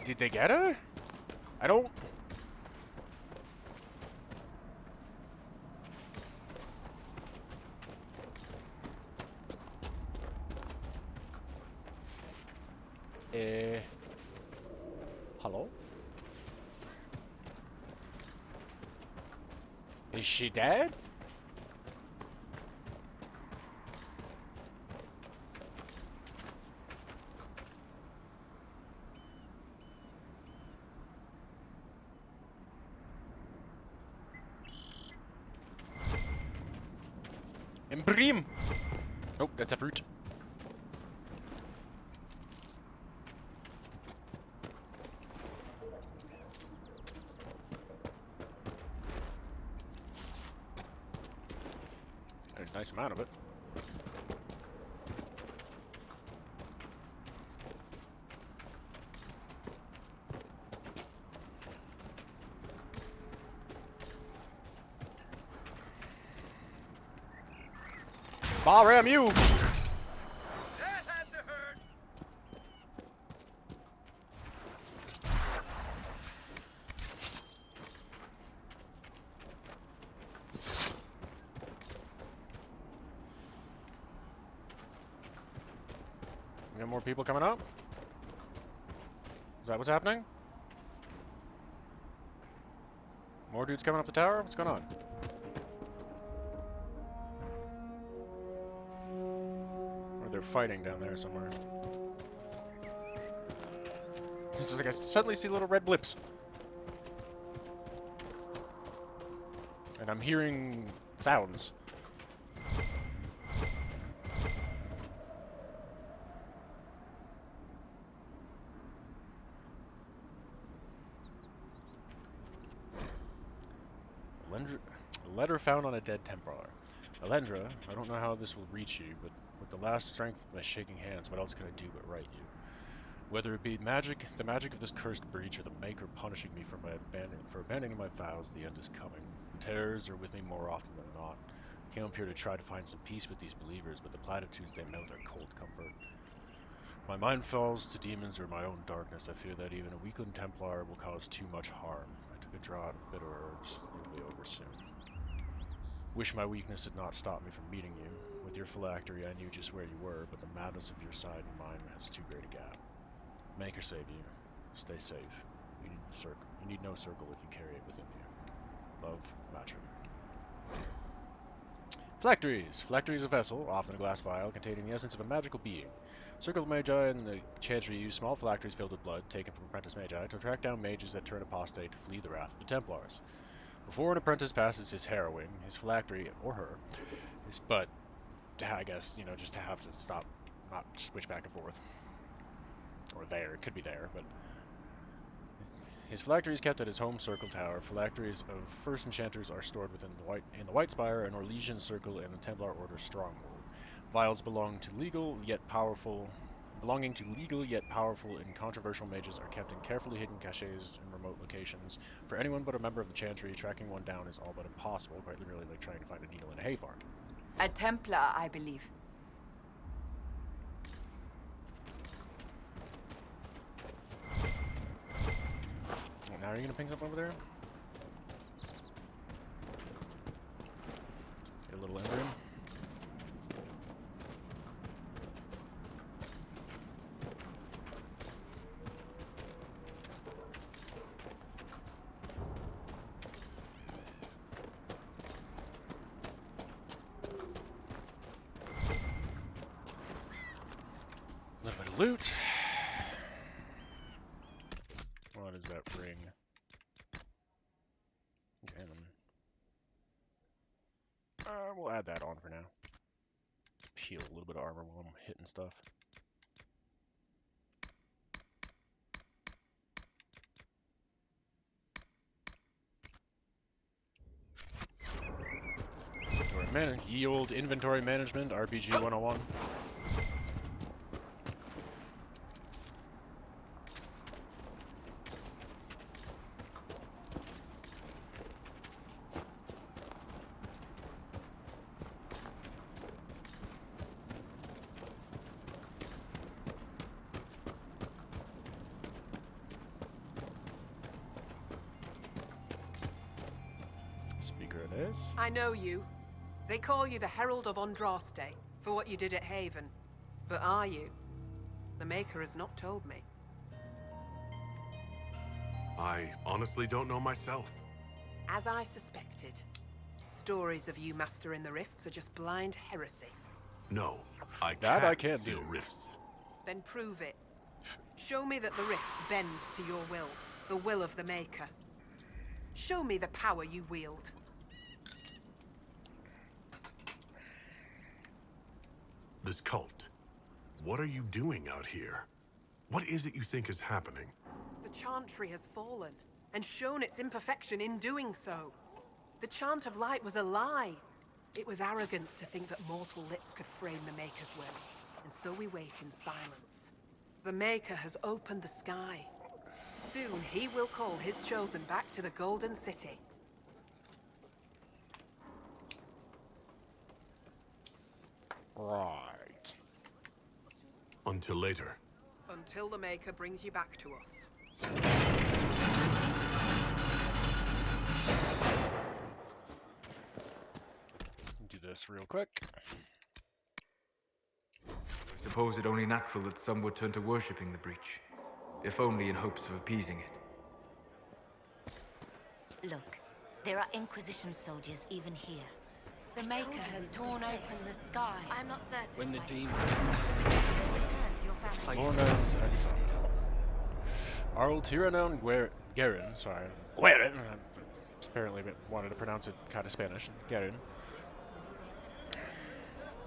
Did they get her? I don't... Hello? Is she dead? Embrim! Oh, that's a fruit. A nice amount of it. Ball ram you! That had to hurt. We got more people coming up? Is that what's happening? More dudes coming up the tower? What's going on? Or they're fighting down there somewhere. This is like I suddenly see little red blips. And I'm hearing sounds. A letter found on a dead Templar. Alendra, I don't know how this will reach you, but with the last strength of my shaking hands, what else could I do but write you? Whether it be magic, the magic of this cursed breach, or the Maker punishing me for abandoning my vows, the end is coming. The terrors are with me more often than not. I came up here to try to find some peace with these believers, but the platitudes they mouth are cold comfort. My mind falls to demons or my own darkness. I fear that even a weakling Templar will cause too much harm. I took a draught of bitter herbs. It will be over soon. Wish my weakness had not stopped me from meeting you. With your phylactery, I knew just where you were, but the madness of your side and mine has too great a gap. Make her save you. Stay safe. You need the circle. You need no circle if you carry it within you. Love, Matrim. Phylacteries. Phylactery is a vessel, often a glass vial, containing the essence of a magical being. Circle of Magi and the Chantry use small phylacteries filled with blood, taken from apprentice Magi, to track down mages that turn apostate to flee the wrath of the Templars. Before an apprentice passes his harrowing, his phylactery, or her, is but, I guess, just to have to stop, not switch back and forth. Or there, it could be there, but his phylactery is kept at his home circle tower. Phylacteries of first enchanters are stored within the White Spire, an Orlesian circle, and the Templar Order stronghold. Vials belonging to legal yet powerful and controversial mages are kept in carefully hidden caches in remote locations. For anyone but a member of the Chantry, tracking one down is all but impossible, quite literally like trying to find a needle in a hay farm. A Templar, I believe. Now are you gonna ping something over there? Get a little ender in. A little bit of loot. What is that ring? Examine. We'll add that on for now. Peel a little bit of armor while I'm hitting stuff. Ye old inventory management, RPG 101. Speaker it is. I know you. They call you the Herald of Andraste for what you did at Haven. But are you? The Maker has not told me. I honestly don't know myself. As I suspected, stories of you mastering the rifts are just blind heresy. No, I That I can't can't seal do. rifts. Then prove it. Show me that the rifts bend to your will, the will of the Maker. Show me the power you wield. This cult. What are you doing out here? What is it you think is happening? The Chantry has fallen, and shown its imperfection in doing so. The Chant of Light was a lie. It was arrogance to think that mortal lips could frame the Maker's will, and so we wait in silence. The Maker has opened the sky. Soon he will call his chosen back to the Golden City. Right. Until later. Until the Maker brings you back to us. Do this real quick. Suppose it only natural that some would turn to worshipping the breach, if only in hopes of appeasing it. Look, there are Inquisition soldiers even here. The Maker has torn open the sky. I'm not certain. When the demon... Return to your family. Lornan's exile. Arl Tiranon Garen, sorry. Guerin! Apparently wanted to pronounce it kind of Spanish. Garen.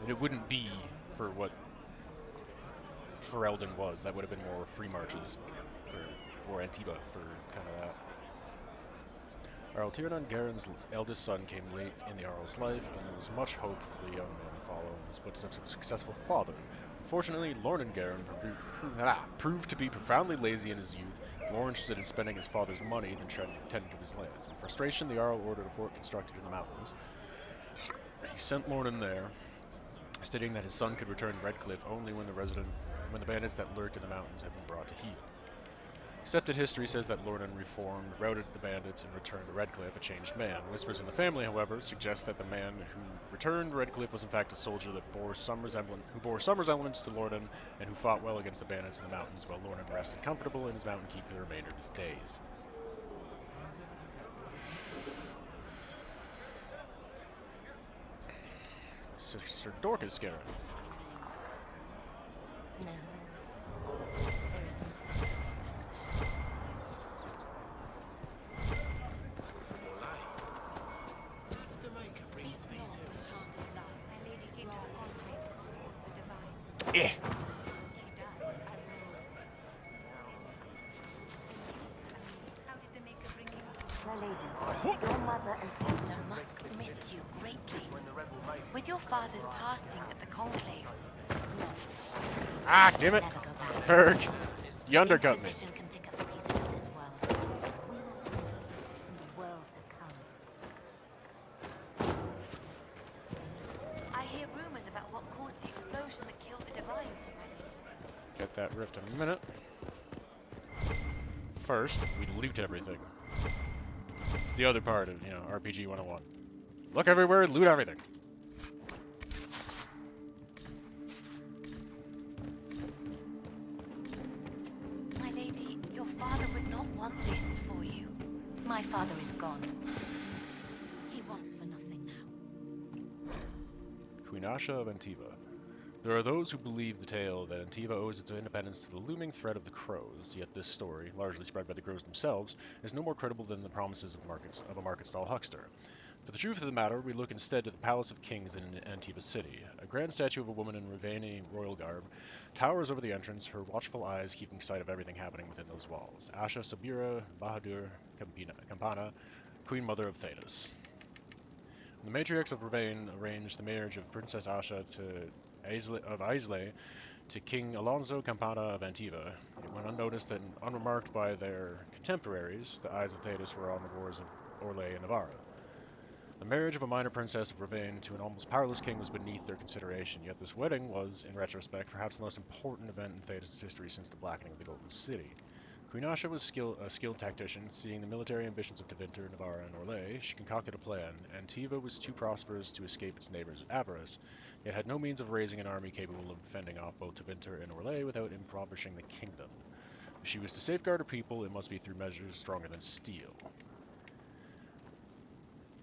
And it wouldn't be for what Ferelden was. That would have been more free marches. Or Antiba for kind of that. Arl Tiranon Garen's eldest son came late in the Arl's life, and there was much hope for the young man to follow in his footsteps of a successful father. Unfortunately, Lornan Garen proved to be profoundly lazy in his youth, more interested in spending his father's money than tending to his lands. In frustration, the Arl ordered a fort constructed in the mountains. He sent Lornan there, stating that his son could return Redcliffe only when the bandits that lurked in the mountains had been brought to heel. Accepted history says that Lordan reformed, routed the bandits, and returned to Redcliffe a changed man. Whispers in the family, however, suggest that the man who returned to Redcliffe was in fact a soldier that bore some resemblance to Lordan and who fought well against the bandits in the mountains while Lordan rested comfortable in his mountain keep for the remainder of his days. Sister Dorcas, Scarron. No. There is nothing back there. Eh. Your mother and sister must miss you greatly. With your father's passing at the conclave, Ah, damn it. never go back. Ferg. You undercut me. Inquisition can pick up the pieces of this world. I hear rumors about what caused the explosion that killed the Divine. Get that rift in a minute. First, we loot everything. It's the other part of, RPG 101. Look everywhere, loot everything. My lady, your father would not want this for you. My father is gone. He wants for nothing now. Queen Asha of Antiva. There are those who believe the tale that Antiva owes its independence to the looming threat of the Crows, yet this story, largely spread by the Crows themselves, is no more credible than the promises of a market-stall huckster. For the truth of the matter, we look instead to the Palace of Kings in Antiva City. A grand statue of a woman in Ravani royal garb towers over the entrance, her watchful eyes keeping sight of everything happening within those walls. Asha Sabira Bahadur Campana, Queen Mother of Thedas. The matriarchs of Ravane arranged the marriage of Princess Asha of Aislay to King Alonso Campana of Antiva. It went unnoticed and unremarked by their contemporaries. The eyes of Thedas were on the wars of Orlais and Navarra. The marriage of a minor princess of Ravane to an almost powerless king was beneath their consideration, yet this wedding was, in retrospect, perhaps the most important event in Thedas' history since the blackening of the Golden City. Queen Asha was a skilled tactician. Seeing the military ambitions of Tevinter, Navarra, and Orlais, she concocted a plan. Antiva was too prosperous to escape its neighbors' avarice, yet had no means of raising an army capable of fending off both Tevinter and Orlais without impoverishing the kingdom. If she was to safeguard her people, it must be through measures stronger than steel.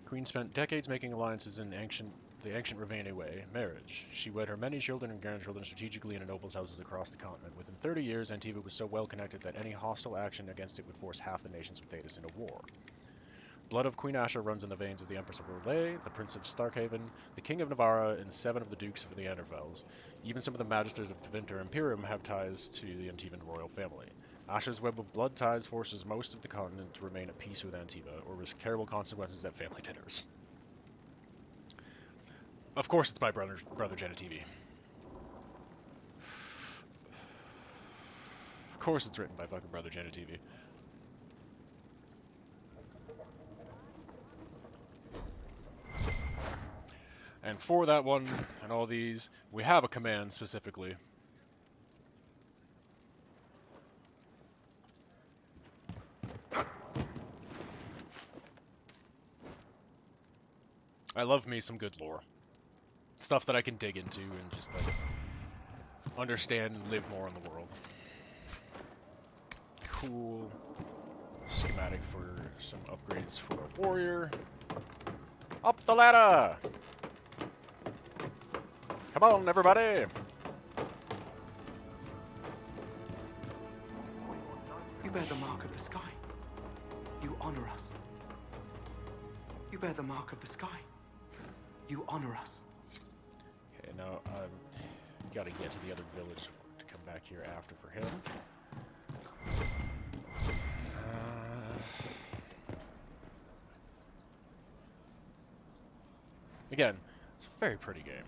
Queen spent decades making alliances in the ancient Ravane way, marriage. She wed her many children and grandchildren strategically in nobles' houses across the continent. Within 30 years, Antiva was so well connected that any hostile action against it would force half the nations of Thedas into war. Blood of Queen Asha runs in the veins of the Empress of Orlais, the Prince of Starkhaven, the King of Navarra, and 7 of the Dukes of the Anderfels. Even some of the Magisters of Tevinter Imperium have ties to the Antivan royal family. Asha's web of blood ties forces most of the continent to remain at peace with Antiva, or risk terrible consequences at family dinners. Of course it's by brother Genitivi. Of course it's written by fucking brother Genitivi. And for that one, and all these, we have a command specifically. I love me some good lore. Stuff that I can dig into and just, like, understand and live more in the world. Cool schematic for some upgrades for a warrior. Up the ladder! Come on, everybody! You bear the mark of the sky. You honor us. You bear the mark of the sky. You honor us. Okay, now, we gotta get to the other village to come back here after for him. Again, it's a very pretty game.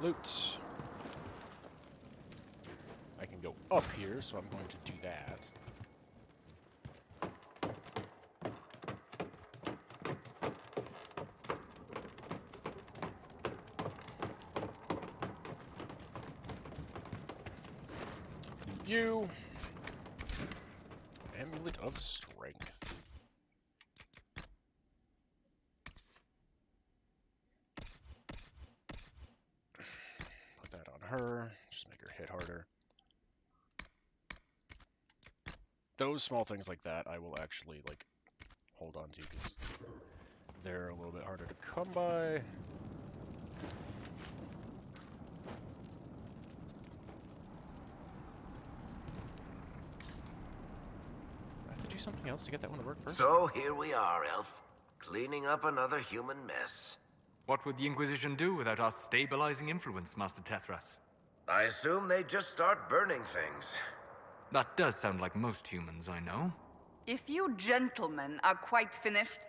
Loot. I can go up here, so I'm going to do that. You. Amulet of Strength. Put that on her. Just make her hit harder. Those small things like that I will actually, like, hold on to because they're a little bit harder to come by. I have to do something else to get that one to work first. So here we are, Elf. Cleaning up another human mess. What would the Inquisition do without our stabilizing influence, Master Tethras? I assume they just start burning things. That does sound like most humans I know. If you gentlemen are quite finished,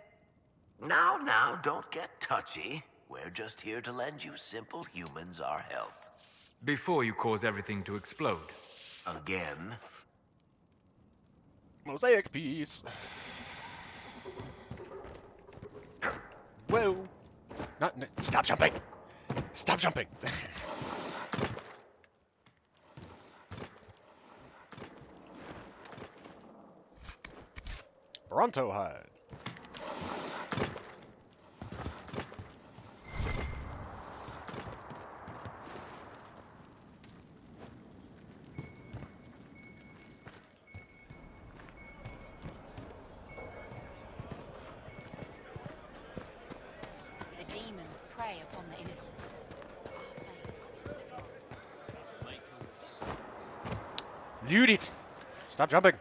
Now, don't get touchy. We're just here to lend you simple humans our help. Before you cause everything to explode. Again. Mosaic piece. Whoa. Stop jumping. Stop jumping. Bronto hide. The demons prey upon the innocent. Loot it. Stop jumping.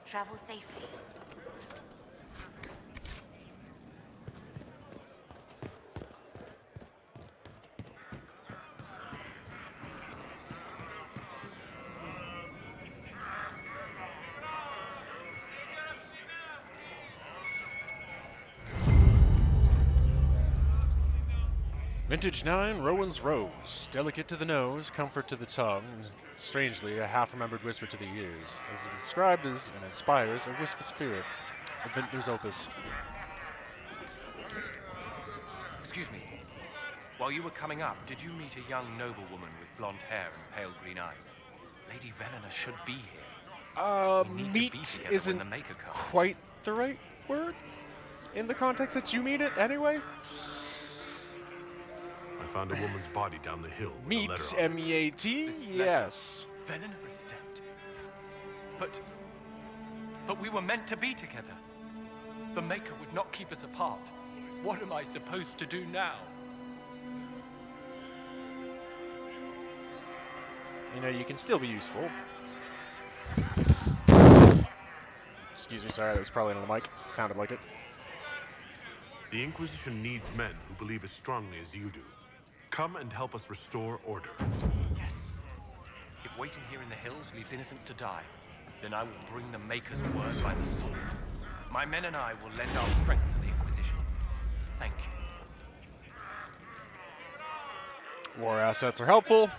Travel safely. Vintage 9, Rowan's Rose. Delicate to the nose, comfort to the tongue, and strangely, a half-remembered whisper to the ears. As it is described as, and inspires, a wistful spirit. A vintner's opus. Excuse me. While you were coming up, did you meet a young noblewoman with blonde hair and pale green eyes? Lady Velena should be here. We need to be Meet together isn't when the Maker comes. quite the right word in the context that you mean it anyway. I found a woman's body down the hill with a Meet, letter on it. M-E-A-T, This letter. yes. Velena is dead. But we were meant to be together. The Maker would not keep us apart. What am I supposed to do now? You know, you can still be useful. Excuse me, sorry, that was probably on the mic. Sounded like it. The Inquisition needs men who believe as strongly as you do. Come and help us restore order. Yes. If waiting here in the hills leaves innocents to die, then I will bring the Maker's word by the sword. My men and I will lend our strength to the Inquisition. Thank you. War assets are helpful.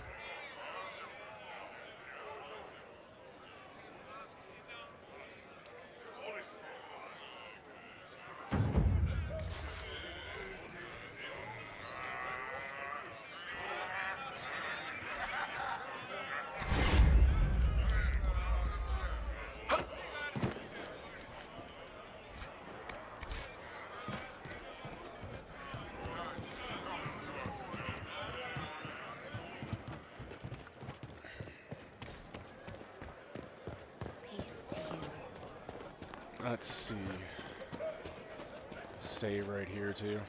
Peace to you. Let's see. Save right here, too.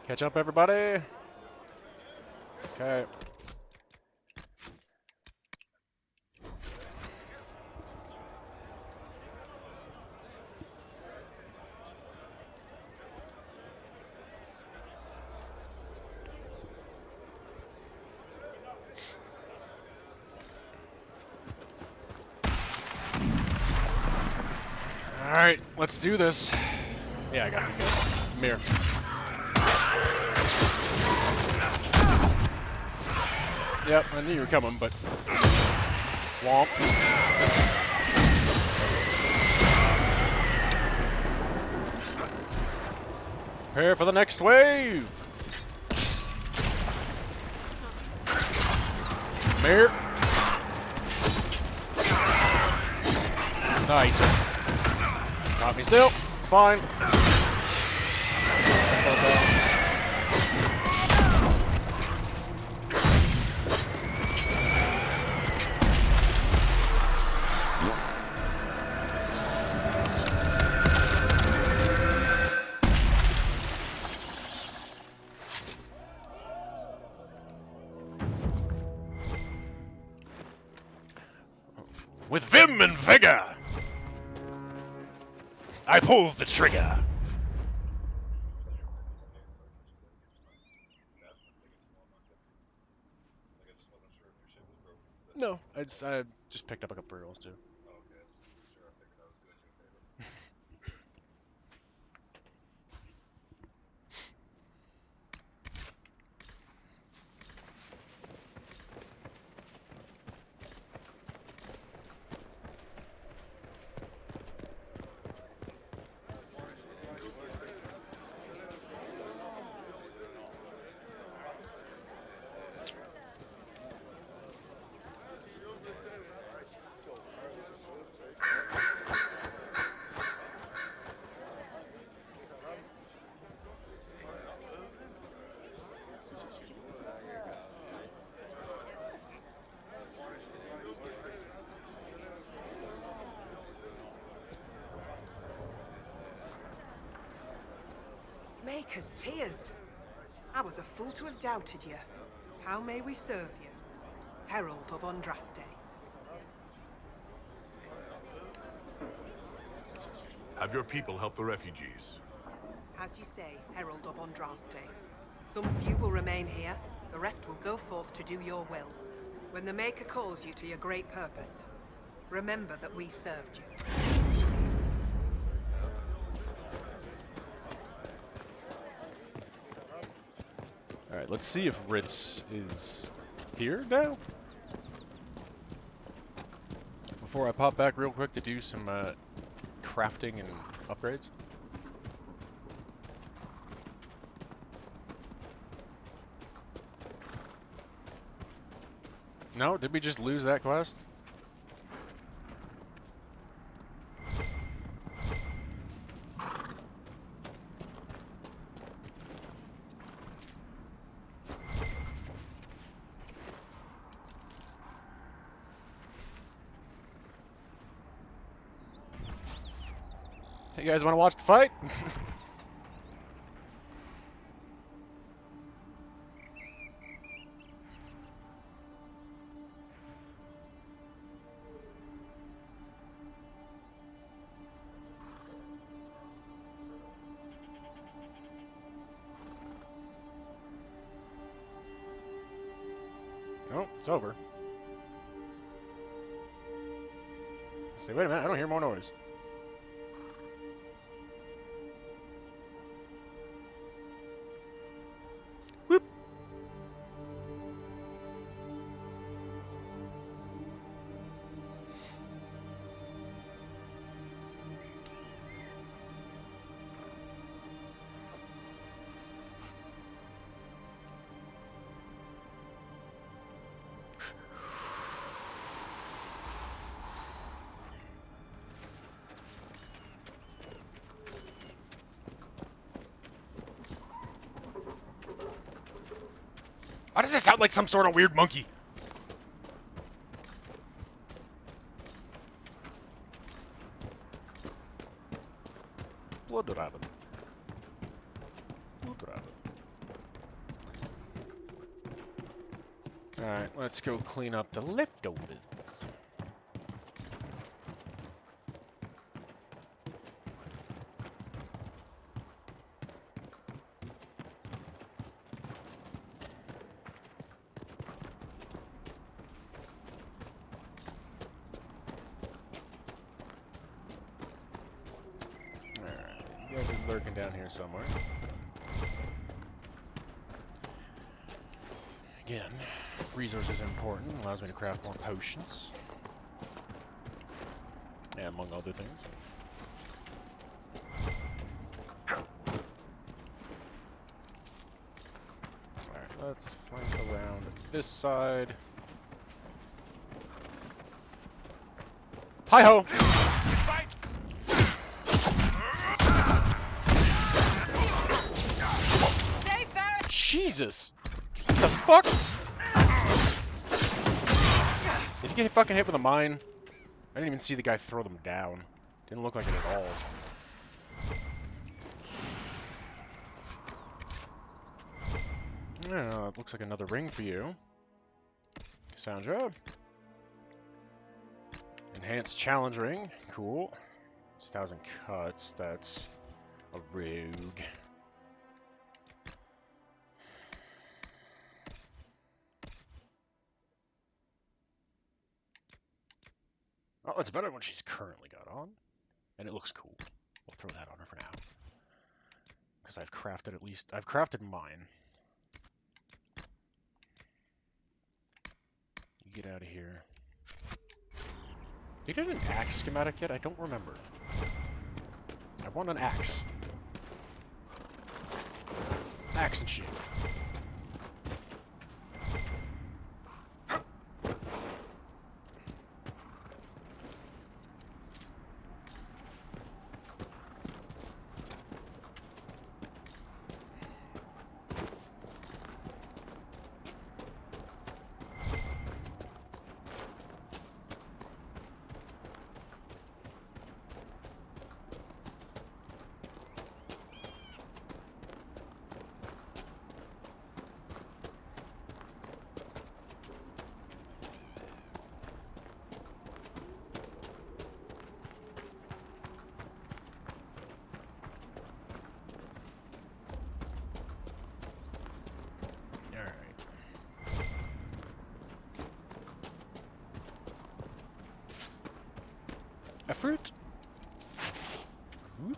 Catch up, everybody. Okay. Alright, let's do this. Yeah, I got these guys. Come here. Yep, I knew you were coming, but... Womp. Prepare for the next wave! Come here. Nice. Got me still. It's fine. With vim and vigor, I pull the trigger. No, I just picked up a couple girls too. Maker's tears. I was a fool to have doubted you. How may we serve you? Herald of Andraste. Have your people help the refugees. As you say, Herald of Andraste. Some few will remain here, the rest will go forth to do your will. When the Maker calls you to your great purpose, remember that we served you. Alright, let's see if Ritz is here now. Before I pop back real quick to do some crafting and upgrades. No, did we just lose that quest? You guys want to watch the fight? Oh, it's over. Say, wait a minute, I don't hear more noise. Whoop. Why does it sound like some sort of weird monkey? Blood rabbit. Blood rabbit. Alright, let's go clean up the leftovers. You guys are lurking down here somewhere. Again, resources are important. Allows me to craft more potions. And among other things. Let's flank around this side. Hi-ho! Jesus! What the fuck? Did he get fucking hit with a mine? I didn't even see the guy throw them down. Didn't look like it at all. Yeah, it looks like another ring for you. Cassandra. Enhanced challenge ring. Cool. It's 1,000 cuts. That's a rogue. Oh, it's better than what she's currently got on. And it looks cool. We'll throw that on her for now. Because I've crafted mine. You get out of here. You did an axe schematic yet? I don't remember. I want an axe. Axe and shield. A fruit. Ooh.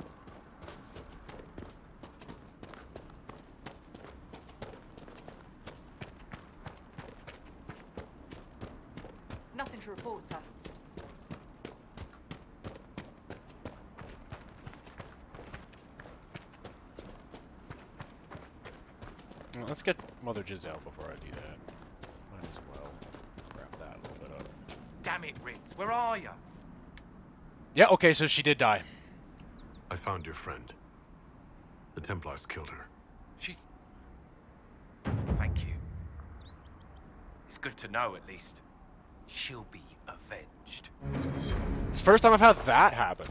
Nothing to report, sir. Well, let's get Mother Giselle before I do that. Might as well wrap that a little bit up. Damn it, Ritz. Where are you? Yeah, okay, so she did die. I found your friend. The Templars killed her. She's... Thank you. It's good to know, at least. She'll be avenged. It's the first time I've had that happen.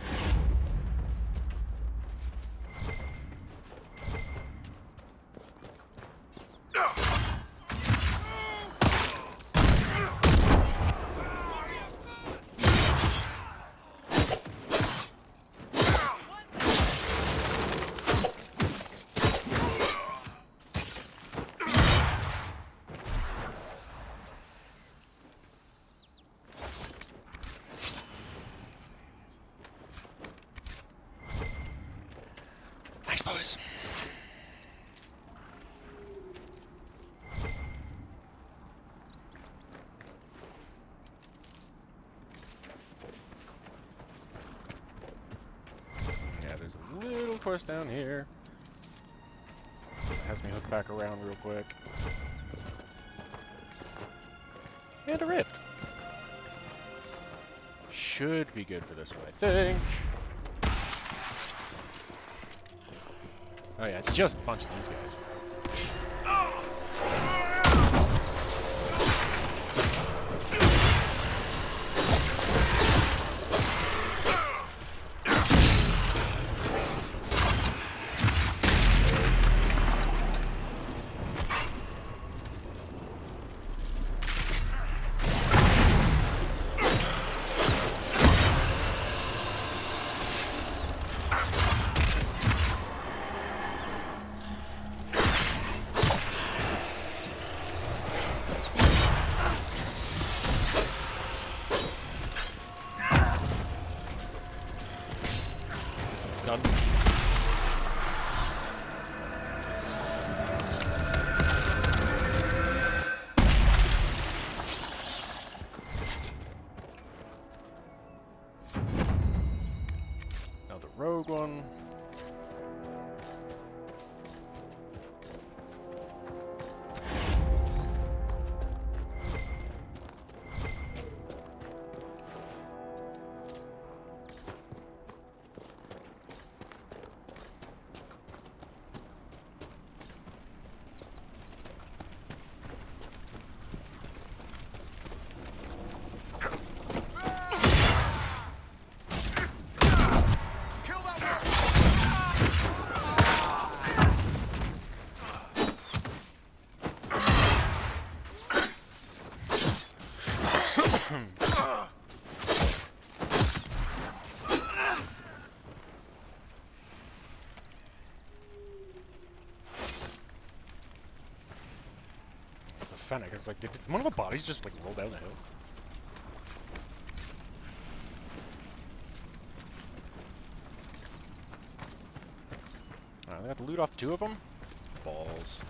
Boys. Yeah, there's a little quest down here. It has me hook back around real quick. And a rift. Should be good for this one, I think. Oh yeah, it's just a bunch of these guys. Done. Now the rogue one. Fennec. I was like, did one of the bodies just like roll down the hill? Alright, I got the loot off the two of them. Balls.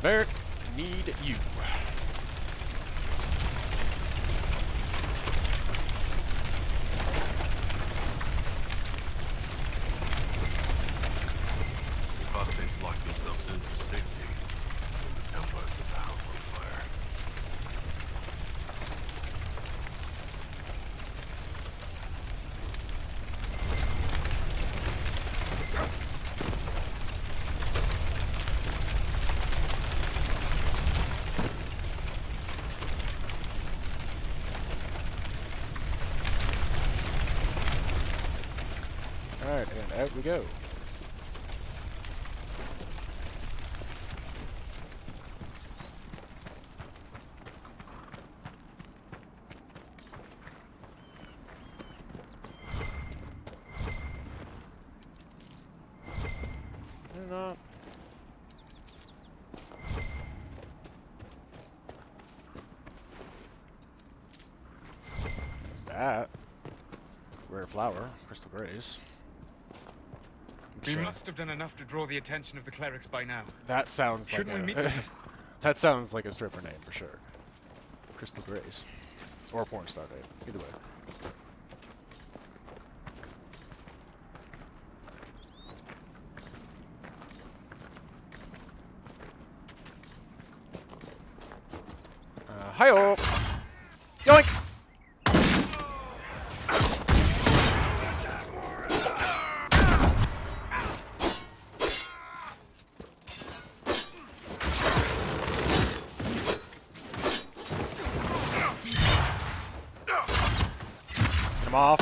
Barrett, need you. Apostates locked themselves in for safety. The Templars set the house on fire. Alright, and out we go. They're not. What's that? Rare flower, crystal grace. We must have done enough to draw the attention of the clerics by now. That sounds Shouldn't like we meet a with them? that sounds like a stripper name for sure. Crystal Grace, or a porn star name. Either way. Hi-oh! Yoink! Get him off.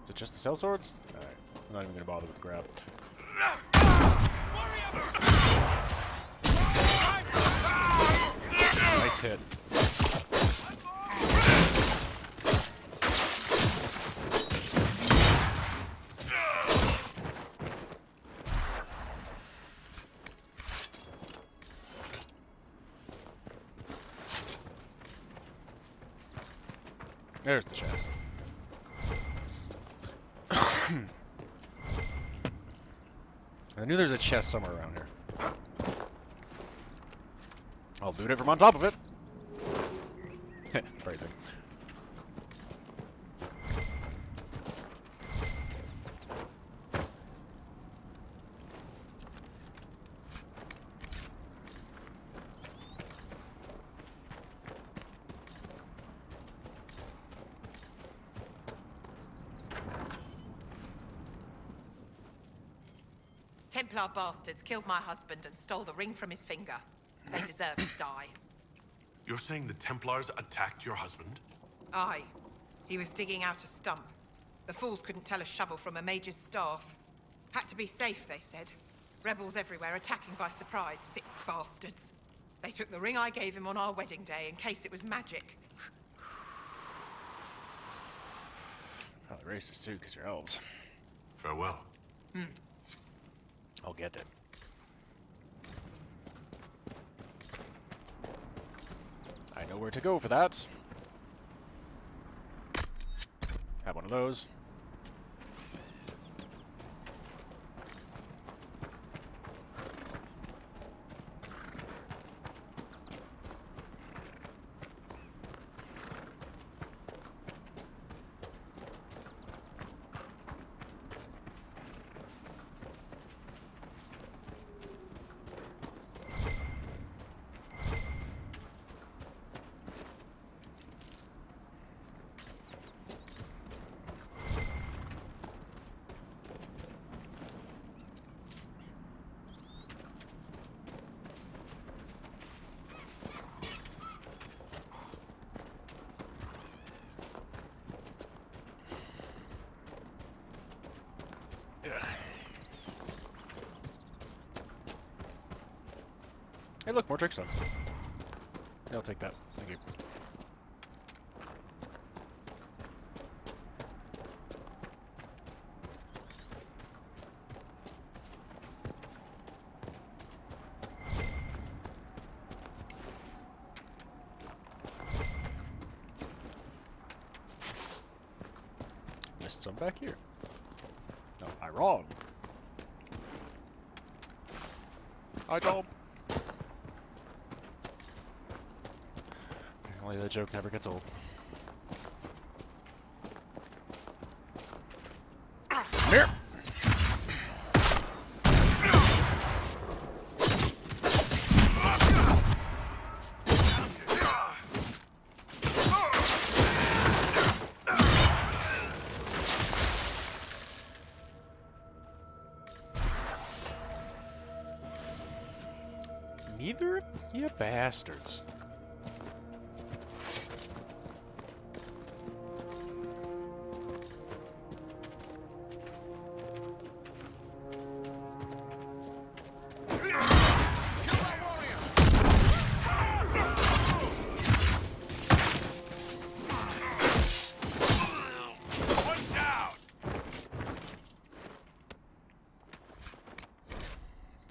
Is it just the cell swords? Alright, I'm not even gonna bother with the grab. Nice hit. There's the chest. I knew there's a chest somewhere around here. I'll loot it from on top of it. Phrasing. Templar bastards killed my husband and stole the ring from his finger. They deserve to die. You're saying the Templars attacked your husband? Aye. He was digging out a stump. The fools couldn't tell a shovel from a mage's staff. Had to be safe, they said. Rebels everywhere attacking by surprise, sick bastards. They took the ring I gave him on our wedding day in case it was magic. Probably racist too, because you're elves. Farewell. I'll get it. I know where to go for that. Have one of those. Hey, look, more trickstone. Yeah, I'll take that. Thank you. Missed some back here. No, I wrong. I don't. Apparently that joke never gets old. Come here. Neither of you bastards.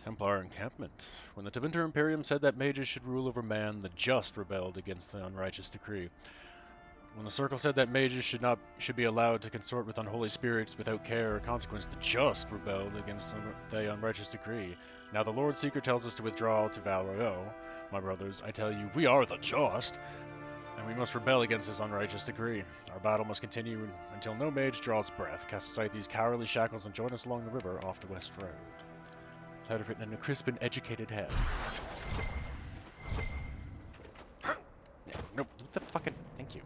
Templar encampment. When the Tevinter Imperium said that mages should rule over man, the just rebelled against the unrighteous decree. When the Circle said that mages should be allowed to consort with unholy spirits without care or consequence, the just rebelled against the unrighteous decree. Now the Lord Seeker tells us to withdraw to Valrio. My brothers, I tell you, we are the just, and we must rebel against this unrighteous decree. Our battle must continue until no mage draws breath. Cast aside these cowardly shackles and join us along the river off the West Road. Letter written in a crisp and educated hand. Nope, what the fucking... Thank you.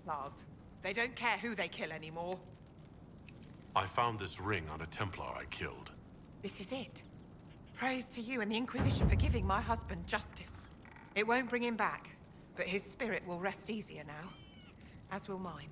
Templars. They don't care who they kill anymore. I found this ring on a Templar I killed. This is it. Praise to you and the Inquisition for giving my husband justice. It won't bring him back, but his spirit will rest easier now. As will mine.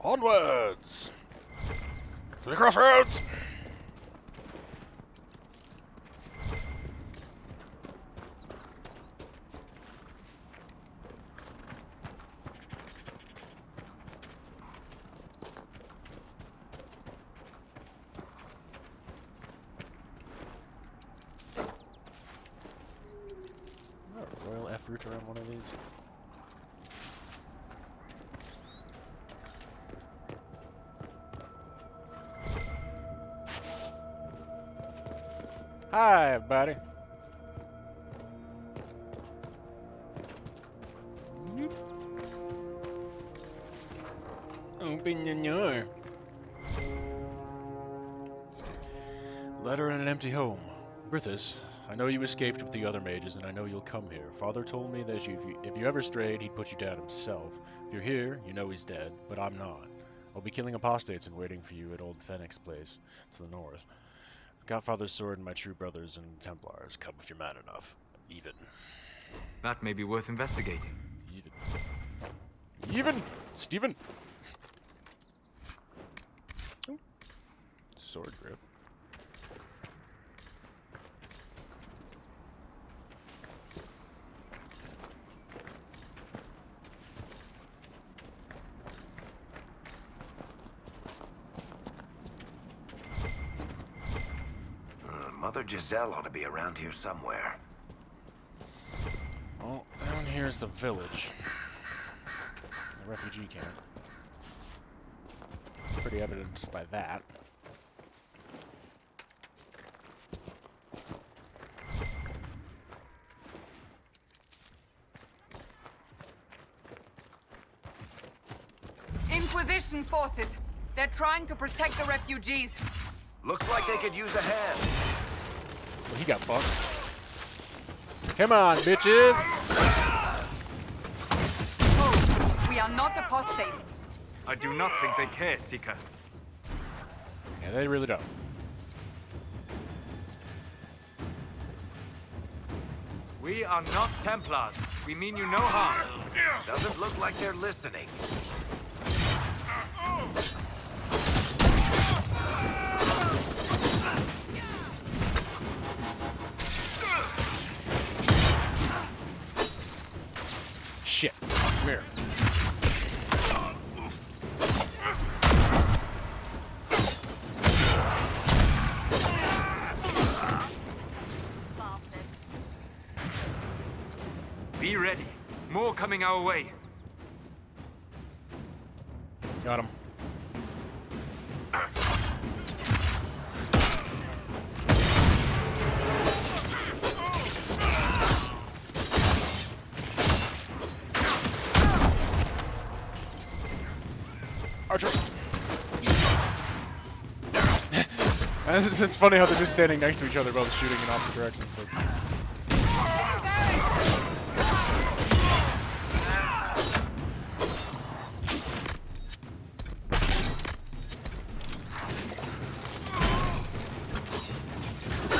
Onwards! To the crossroads! fruit around one of these? Hi, everybody. Open your door. Letter in an empty home. Brithis, I know you escaped with the other mages, and I know you'll come here. Father told me that if you ever strayed, he'd put you down himself. If you're here, you know he's dead, but I'm not. I'll be killing apostates and waiting for you at Old Fenix's place to the north. I've got Father's sword and my true brothers and Templars. Come if you're man enough. Even. That may be worth investigating. Even? Stephen? Oh. Sword grip. Mother Giselle ought to be around here somewhere. Well, down here's the village. The refugee camp. Pretty evident by that. Inquisition forces. They're trying to protect the refugees. Looks like they could use a hand. Well, he got bucked. Come on, bitches! Oh, we are not apostates. I do not think they care, Seeker. Yeah, they really don't. We are not Templars. We mean you no harm. Doesn't look like they're listening. Shit. Come here. Be ready. More coming our way. Got him. Archer. It's funny how they're just standing next to each other both shooting in opposite directions. Like...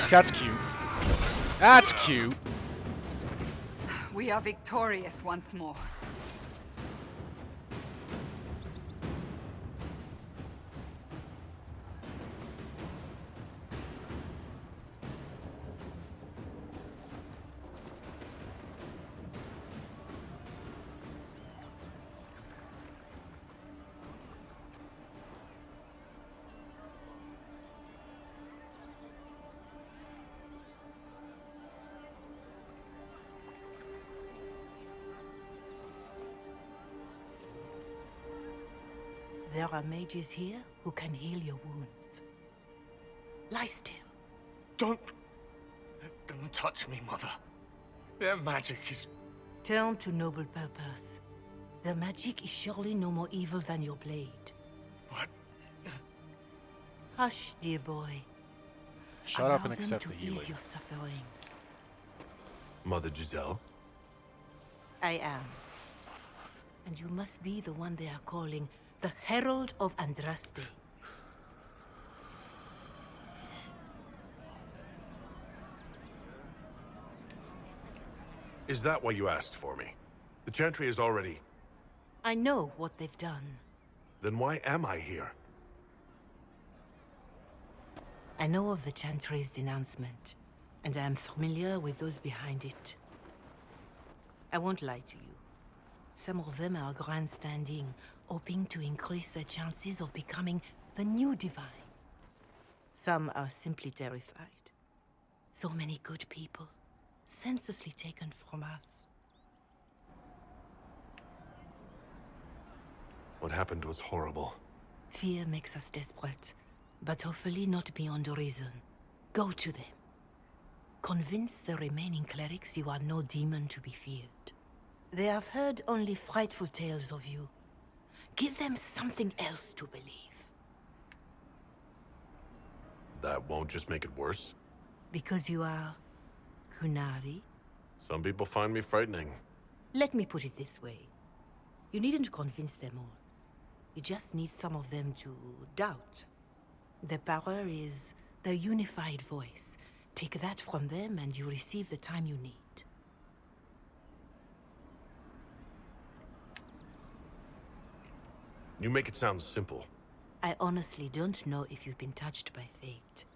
That's cute. That's cute. We are victorious once more. There are mages here who can heal your wounds. Lie still. Don't touch me, Mother. Their magic is... Turn to noble purpose. Their magic is surely no more evil than your blade. What? Hush, dear boy. Shut up and Allow them accept to the ease healing. your suffering. Mother Giselle? I am. And you must be the one they are calling the Herald of Andraste. Is that why you asked for me? The Chantry is already... I know what they've done. Then why am I here? I know of the Chantry's denouncement, and I am familiar with those behind it. I won't lie to you. Some of them are grandstanding, hoping to increase their chances of becoming the new divine. Some are simply terrified. So many good people, senselessly taken from us. What happened was horrible. Fear makes us desperate, but hopefully not beyond reason. Go to them. Convince the remaining clerics you are no demon to be feared. They have heard only frightful tales of you. Give them something else to believe. That won't just make it worse? Because you are... Kunari? Some people find me frightening. Let me put it this way. You needn't convince them all. You just need some of them to doubt. The power is the unified voice. Take that from them and you receive the time you need. You make it sound simple. I honestly don't know if you've been touched by fate,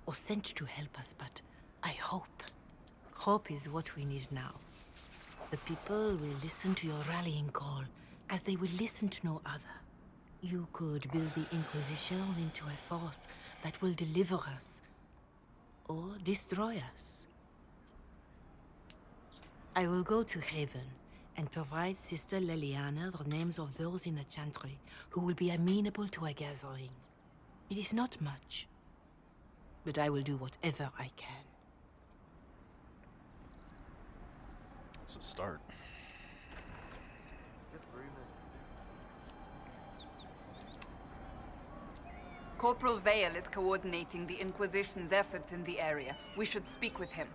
or sent to help us, but I hope. Hope is what we need now. The people will listen to your rallying call, as they will listen to no other. You could build the Inquisition into a force that will deliver us, or destroy us. I will go to Haven, and provide Sister Leliana the names of those in the Chantry who will be amenable to a gathering. It is not much, but I will do whatever I can. It's a start. Corporal Vale is coordinating the Inquisition's efforts in the area. We should speak with him.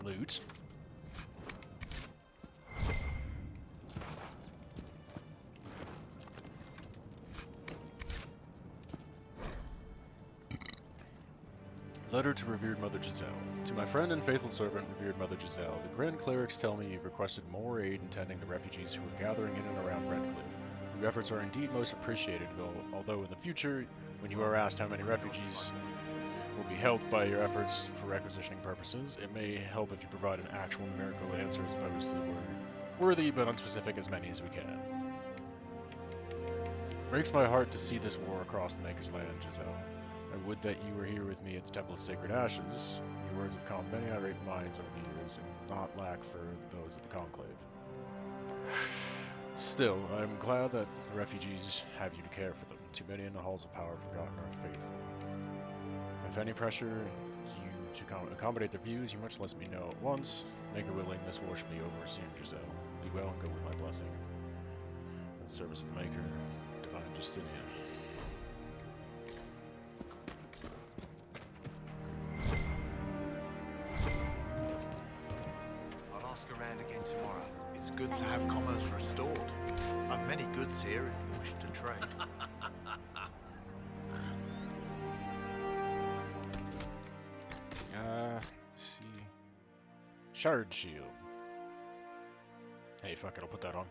Loot. Letter to revered Mother Giselle. To my friend and faithful servant, revered Mother Giselle, the Grand Clerics tell me you've requested more aid in tending the refugees who are gathering in and around Redcliffe. Your efforts are indeed most appreciated, although in the future, when you are asked how many refugees will be helped by your efforts for requisitioning purposes, it may help if you provide an actual numerical answer as opposed to the worthy but unspecific as many as we can. Breaks my heart to see this war across the Maker's Land, Giselle. I would that you were here with me at the Temple of Sacred Ashes. Your words have calmed many irate minds over the years, and not lack for those at the Conclave. Still, I'm glad that the refugees have you to care for them. Too many in the halls of power forgotten are faithful. If any pressure you to accommodate their views, you must let me know at once. Maker willing, this war should be over soon, Giselle. Be well and go with my blessing. In the service of the Maker, Divine Justinian. I'll ask around again tomorrow. It's good to have commerce restored. I've many goods here if you wish to trade. Let's see. Shard shield. Hey, fuck it, I'll put that on.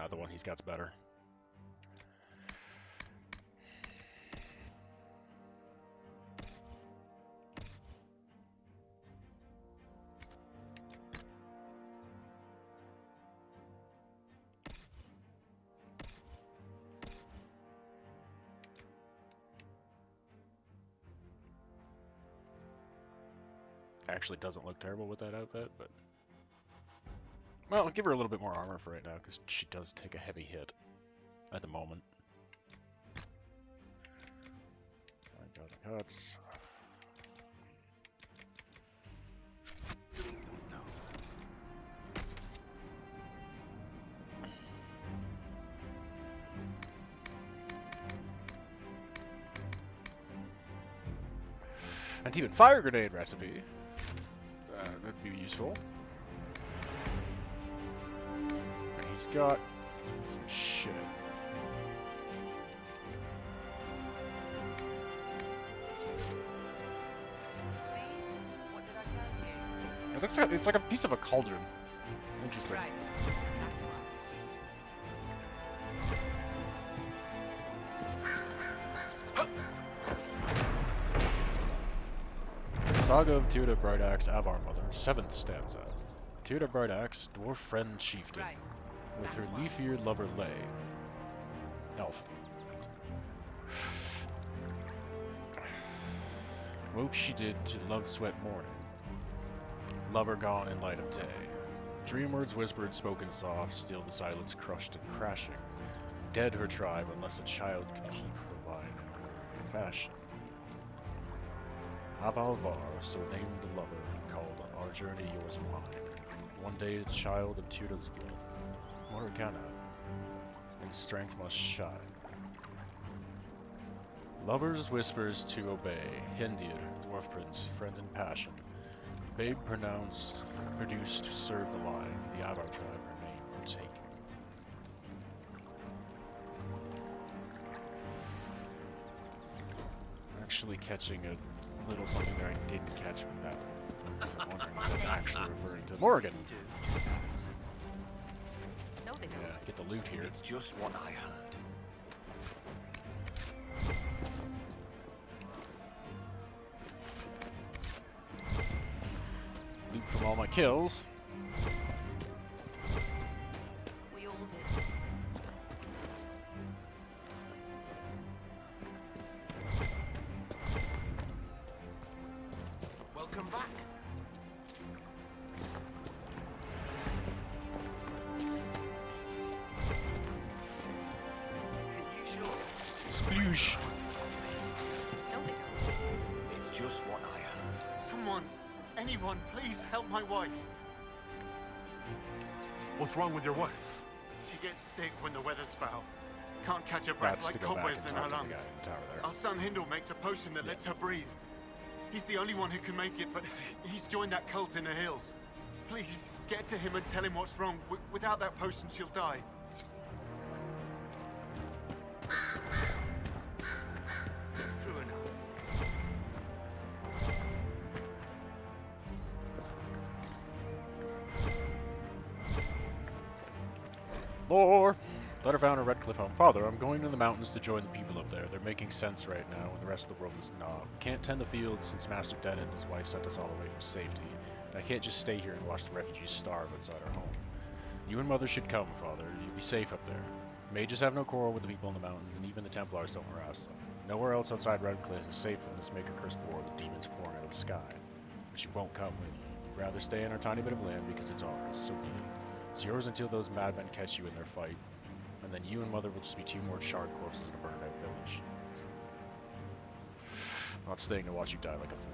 The one he's got's better. Actually doesn't look terrible with that outfit, but... Well, I'll give her a little bit more armor for right now, because she does take a heavy hit at the moment. I got the cuts. And even fire grenade recipe. That'd be useful. And he's got some shit. What did I tell you? It looks like it's like a piece of a cauldron. Interesting. Right. Saga of Teoda Brightaxe, Avar Mother, 7th stanza. Teoda Brightaxe, dwarf friend chieftain. Right. with her leaf-eared lover Lay. Elf. Woke she did to love sweat morning. Lover gone in light of day. Dream words whispered, spoken soft, still the silence crushed and crashing. Dead her tribe, unless a child could keep her line in fashion. Avalvar, so named the lover, called our journey yours and mine. One day a child of Tyrda's blood, Morgana, in strength must shine. Lovers whispers to obey, Hindir, dwarf prince, friend in passion. Babe pronounced, produced, serve the line, the Avar tribe remain untaken. I'm actually catching a little something that I didn't catch from that one. So I'm wondering if that's actually referring to Morgan. Yeah, get the loot here. It's just what I heard. Loot from all my kills. We all did. Welcome back. Sploosh. It's just what I heard. Someone, anyone, please help my wife. What's wrong with your wife? She gets sick when the weather's foul. Can't catch a breath That's to like go back cobwebs and in talk her to the lungs. guy in the tower there. Our son Hindle makes a potion that lets her breathe. He's the only one who can make it, but he's joined that cult in the hills. Please, get to him and tell him what's wrong. Without that potion, she'll die. True enough. Lore! Letter found in Redcliffe home. Father, I'm going to the mountains to join the people up there. They're making sense right now, and the rest of the world is not. Can't tend the fields since Master Den and his wife sent us all away for safety. And I can't just stay here and watch the refugees starve outside our home. You and Mother should come, Father. You'll be safe up there. Mages have no quarrel with the people in the mountains, and even the Templars don't harass them. Nowhere else outside Redcliffe is safe from this maker-cursed war the demons pouring out of the sky. But you won't come with you. You'd rather stay in our tiny bit of land because it's ours, so be it. It's yours until those madmen catch you in their fight. And then you and Mother will just be two more charred corpses in a burned out village. I'm not staying to watch you die like a fool.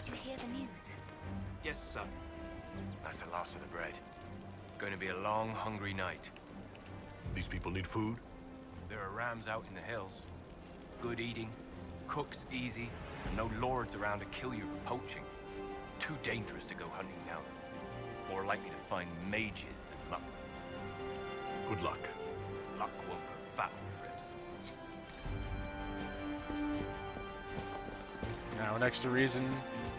Did you hear the news? Yes, son. That's the last of the bread. Going to be a long, hungry night. These people need food? There are rams out in the hills. Good eating, cooks easy, and no lords around to kill you for poaching. Too dangerous to go hunting now. More likely to find mages than luck. Good luck. Luck won't put fat on your ribs. Now an extra reason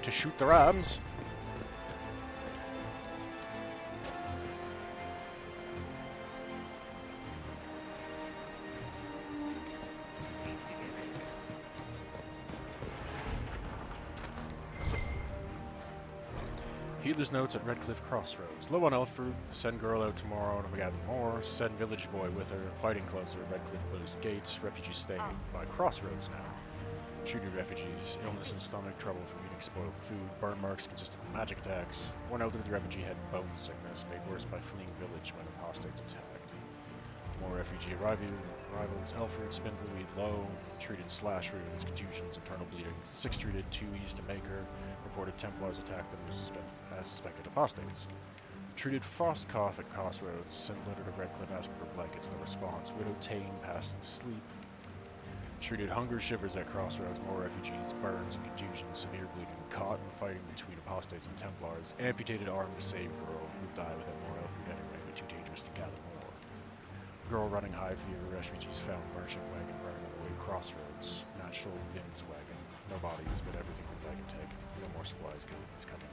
to shoot the rams. Healer's notes at Redcliffe Crossroads. Low on elf fruit. Send girl out tomorrow to gather more. Send village boy with her. Fighting closer. Redcliffe closed gates. Refugees staying by Crossroads now. Treated refugees. Illness and stomach trouble from eating spoiled food. Burn marks consistent of magic attacks. One elderly refugee had bone sickness made worse by fleeing village when apostates attacked. More refugee arrivals. Elfred, spindleweed low. Treated slash wounds, contusions, internal bleeding. 6 treated, 2 eased to maker. Reported Templars attacked them as suspected apostates. Treated frost cough at Crossroads. Sent letter to Redcliffe asking for blankets. No response. Widow Tane passed in sleep. Treated hunger shivers at Crossroads. More refugees. Burns and contusions. Severe bleeding. Caught in fighting between apostates and Templars. Amputated arm to save girl who died without more elf food anyway, but too dangerous to gather more. Girl running high fever. Refugees found merchant wagon running on the way Crossroads. Natural Vin's wagon. No bodies, but everything the wagon take. No more supplies coming. He's coming.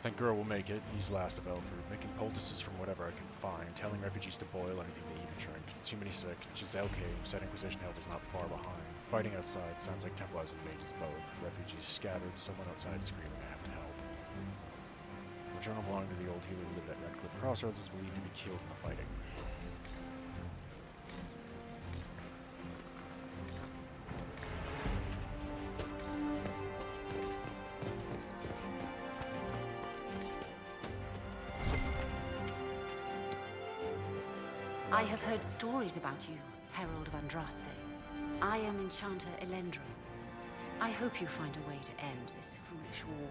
Think girl will make it. Use last of Elford. Making poultices from whatever I can find. Telling refugees to boil anything they eat and drink. Too many sick. Giselle came. Said Inquisition help is not far behind. Fighting outside. Sounds like Templars and Mages both. Refugees scattered. Someone outside screaming I have to help. A journal belonging to the old healer who lived at Redcliffe Crossroads was believed to be killed in the fighting. I have heard stories about you, Herald of Andraste. I am Enchanter Elendra. I hope you find a way to end this foolish war.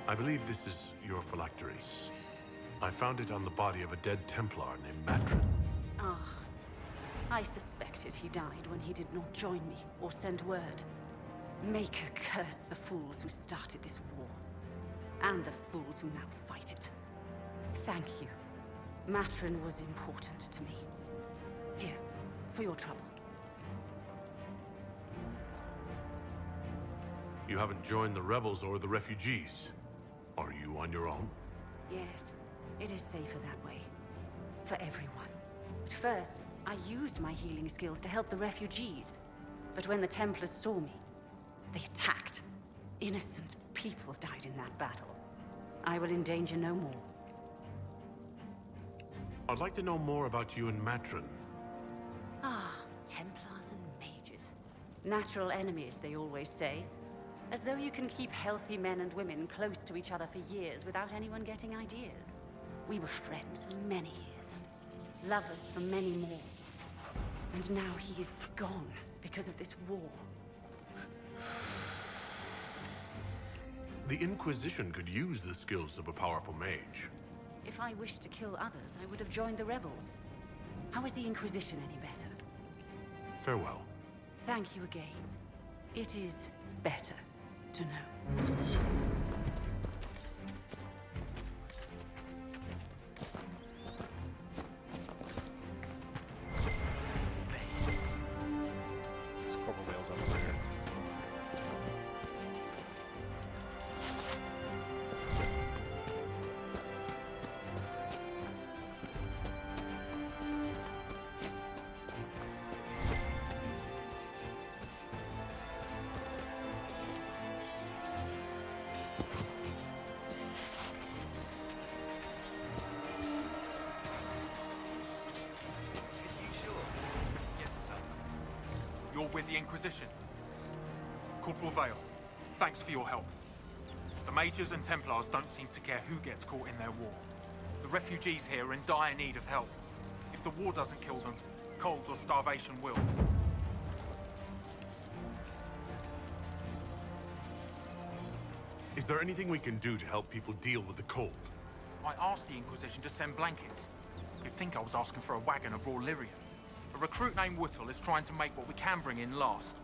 I believe this is your phylactery. I found it on the body of a dead Templar named Matrin. Ah, I suspected he died when he did not join me or send word. Maker curse the fools who started this war, and the fools who now fight it. Thank you. Matrin was important to me. Here, for your trouble. You haven't joined the rebels or the refugees. Are you on your own? Yes, it is safer that way. For everyone. But first, I used my healing skills to help the refugees. But when the Templars saw me, they attacked. Innocent people died in that battle. I will endanger no more. I'd like to know more about you and Matrin. Ah, Templars and Mages. Natural enemies, they always say. As though you can keep healthy men and women close to each other for years without anyone getting ideas. We were friends for many years, and lovers for many more. And now he is gone because of this war. The Inquisition could use the skills of a powerful mage. If I wished to kill others, I would have joined the rebels. How is the Inquisition any better? Farewell. Thank you again. It is better to know. There's Corporal Vale's over there. You're with the Inquisition. Corporal Vale, thanks for your help. The Mages and Templars don't seem to care who gets caught in their war. The refugees here are in dire need of help. If the war doesn't kill them, cold or starvation will. Is there anything we can do to help people deal with the cold? I asked the Inquisition to send blankets. You'd think I was asking for a wagon of raw lyrium. A recruit named Whittle is trying to make what we can bring in last.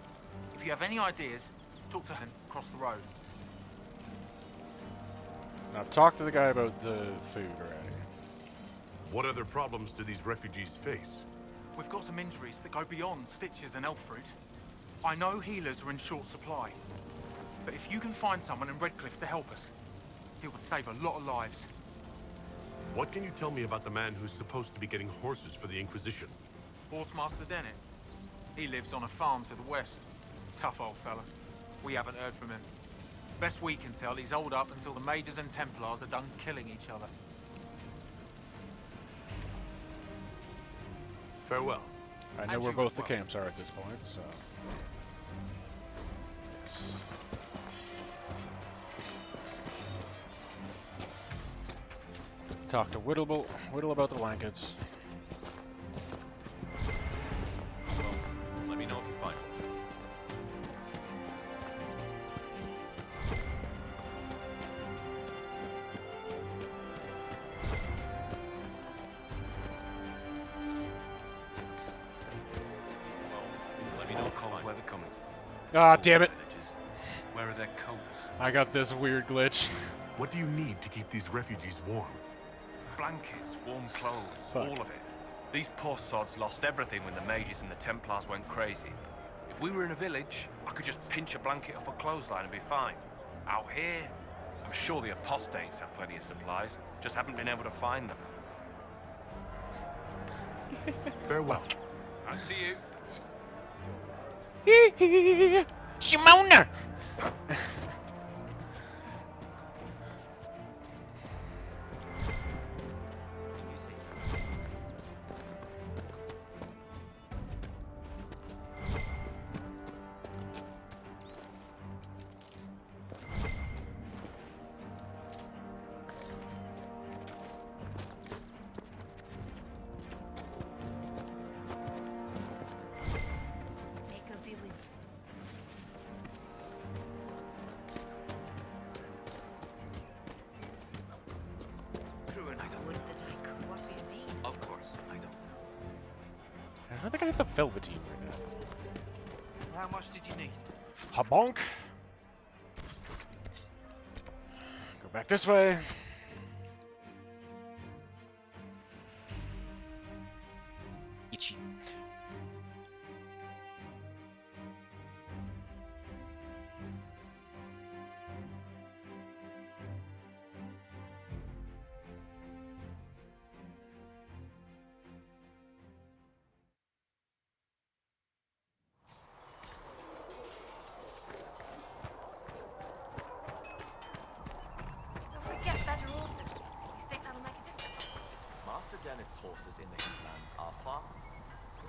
If you have any ideas, talk to him across the road. Now talk to the guy about the food already. What other problems do these refugees face? We've got some injuries that go beyond stitches and elf fruit. I know healers are in short supply, but if you can find someone in Redcliffe to help us, it would save a lot of lives. What can you tell me about the man who's supposed to be getting horses for the Inquisition? Horsemaster Dennett. He lives on a farm to the west. Tough old fella. We haven't heard from him. Best we can tell, he's holed up until the Mages and Templars are done killing each other. Farewell. I know And where you both as the well. camps are at this point, so... Yes. Talk to Whittle about the blankets. Let me know if you find one. Well, let me know if cold weather coming. Ah, damn it! Where are their coats? I got this weird glitch. What do you need to keep these refugees warm? Blankets, warm clothes, Fuck. all of it. These poor sods lost everything when the mages and the Templars went crazy. If we were in a village, I could just pinch a blanket off a clothesline and be fine. Out here, I'm sure the apostates have plenty of supplies, just haven't been able to find them. Farewell. I'll see you. Shimona! I don't think I have the Velveteen right now. How much did you need? Habonk. Go back this way. Itchy. So if we get better horses, you think that'll make a difference? Master Dennett's horses in the hinterlands are far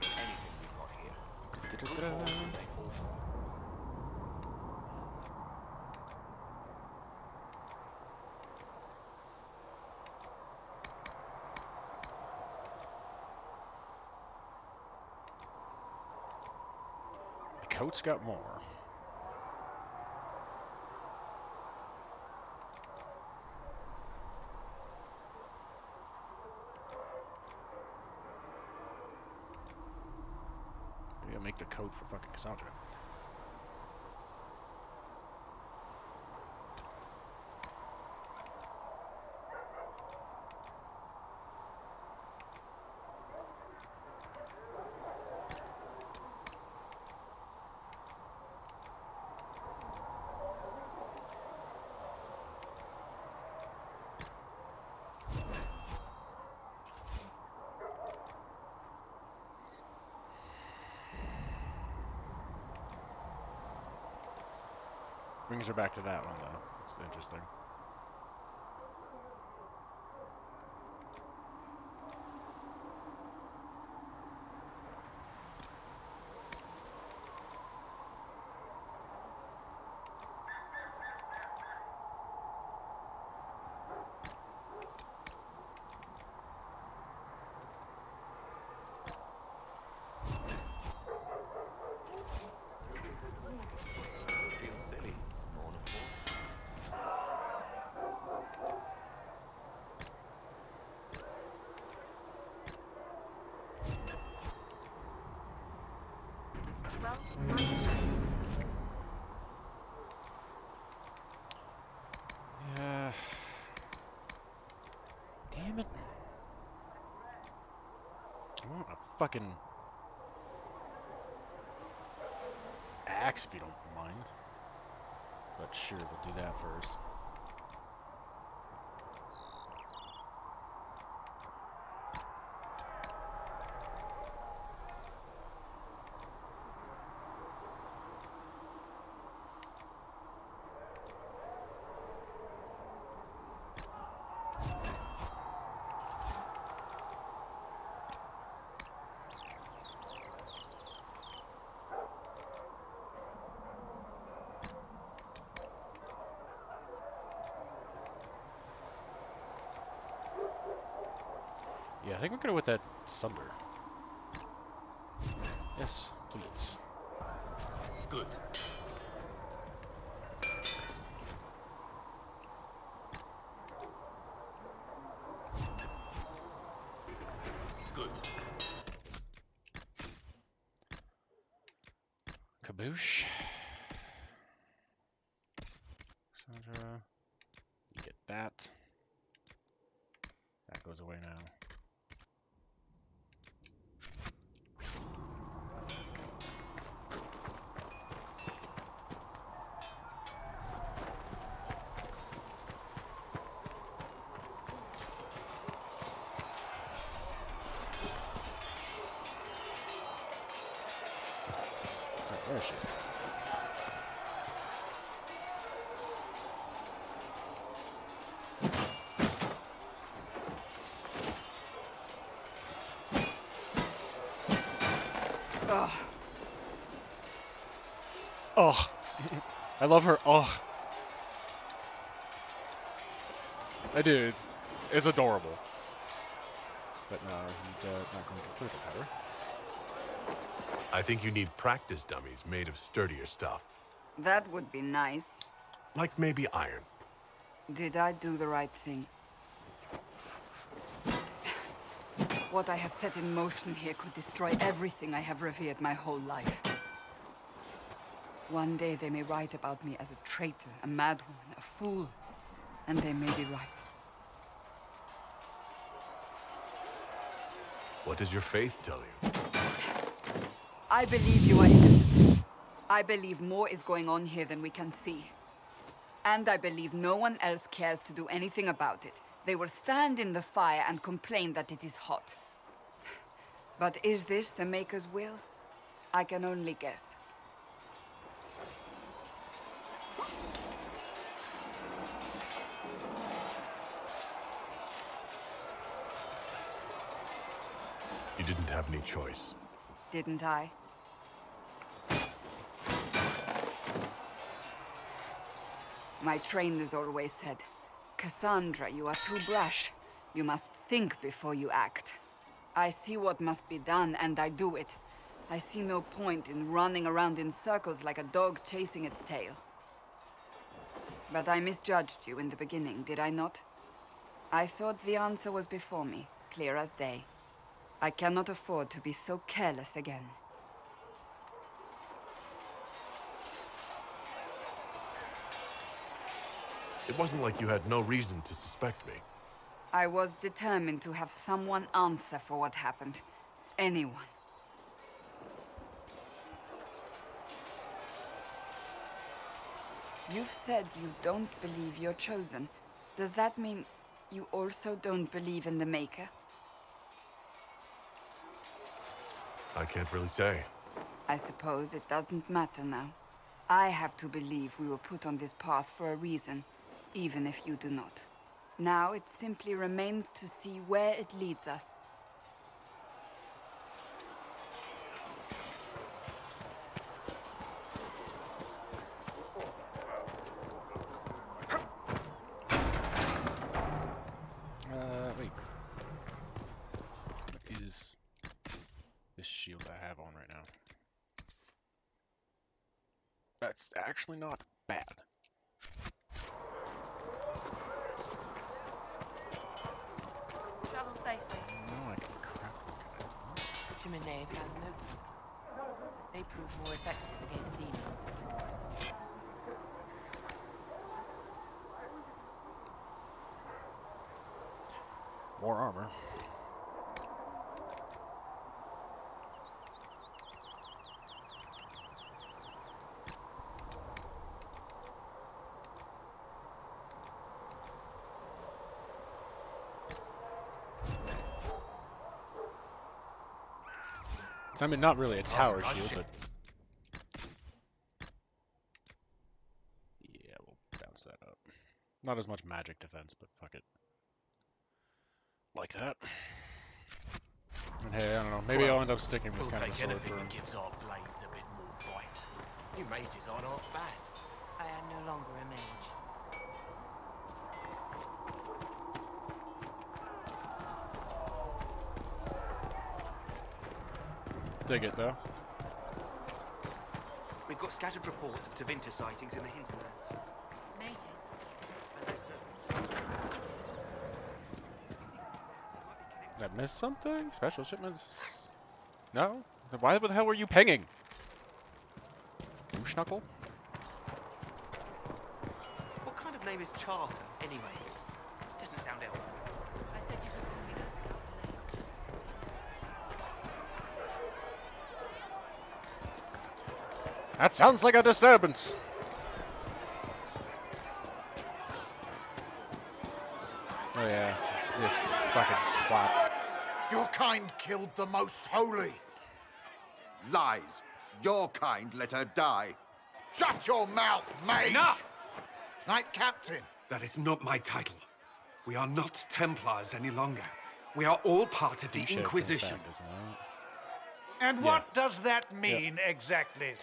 from anything we've got here. Good horses, they call them. The coat's got more. Maybe I'll make the coat for fucking Cassandra. Brings her back to that one, though. It's interesting. Feels silly, all of course. Well, mind you. Yeah. Damn it. I want a fucking axe if you don't mind. But sure, we'll do that first. Yeah, I think we're gonna with that Sunder. Yes, please. Good. Good. Kaboosh. Sandra. You get that. That goes away now. There she is. Ugh. Oh, I love her. Oh, I do. It's adorable. But no, he's not going to flirt at her. I think you need practice dummies made of sturdier stuff. That would be nice. Like maybe iron. Did I do the right thing? What I have set in motion here could destroy everything I have revered my whole life. One day they may write about me as a traitor, a madwoman, a fool. And they may be right. What does your faith tell you? I believe you are innocent. I believe more is going on here than we can see. And I believe no one else cares to do anything about it. They will stand in the fire and complain that it is hot. But is this the Maker's will? I can only guess. You didn't have any choice. Didn't I? My trainers always said, Cassandra, you are too brash. You must think before you act. I see what must be done, and I do it. I see no point in running around in circles like a dog chasing its tail. But I misjudged you in the beginning, did I not? I thought the answer was before me, clear as day. I cannot afford to be so careless again. It wasn't like you had no reason to suspect me. I was determined to have someone answer for what happened. Anyone. You've said you don't believe you're chosen. Does that mean you also don't believe in the Maker? I can't really say. I suppose it doesn't matter now. I have to believe we were put on this path for a reason, even if you do not. Now it simply remains to see where it leads us. Wait. What is this shield I have on right now? That's actually not bad. Travel safely. No, I can craft one. Chimenea has notes. They prove more effective against demons. More armor. I mean, not really a tower shield, but... Yeah, we'll bounce that up. Not as much magic defense, but fuck it. Like that. And hey, I don't know, maybe I'll end up sticking with kind of a sword for him. Gives our blades a bit more bite. You mages aren't half bad. I am no longer a mage. Dig it, though. We've got scattered reports of Tevinter sightings in the hinterlands. Mages. Did I miss something? Special shipments? No? Then why the hell were you pinging? Schnuckle? What kind of name is Charter, anyway? Doesn't sound elf. I said you could call me Earth Cavalry. That sounds like a disturbance. Oh yeah, it's this fucking twat. Your kind killed the most holy. Lies. Your kind let her die. Shut your mouth, mate! Enough! Knight Captain. That is not my title. We are not Templars any longer. We are all part of the Inquisition. And what does that mean exactly?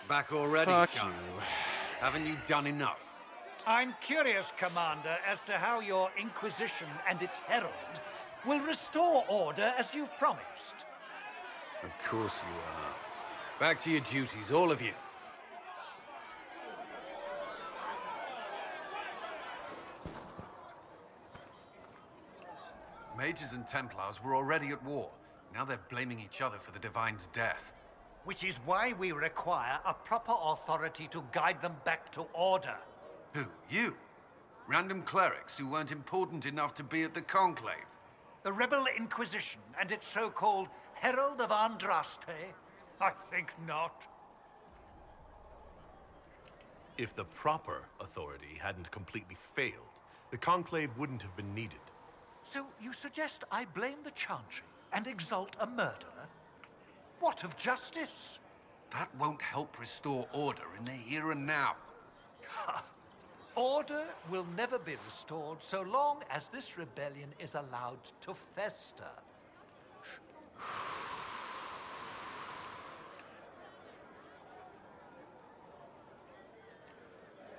Back already, Fuck Chancellor. Haven't you done enough? I'm curious, Commander, as to how your Inquisition and its herald will restore order as you've promised. Of course you are. Back to your duties, all of you. Mages and Templars were already at war. Now they're blaming each other for the Divine's death. Which is why we require a proper authority to guide them back to order. Who? You? Random clerics who weren't important enough to be at the Conclave? The Rebel Inquisition and its so-called Herald of Andraste? I think not. If the proper authority hadn't completely failed, the Conclave wouldn't have been needed. So you suggest I blame the Chantry and exalt a murderer? What of justice? That won't help restore order in the here and now. Order will never be restored so long as this rebellion is allowed to fester.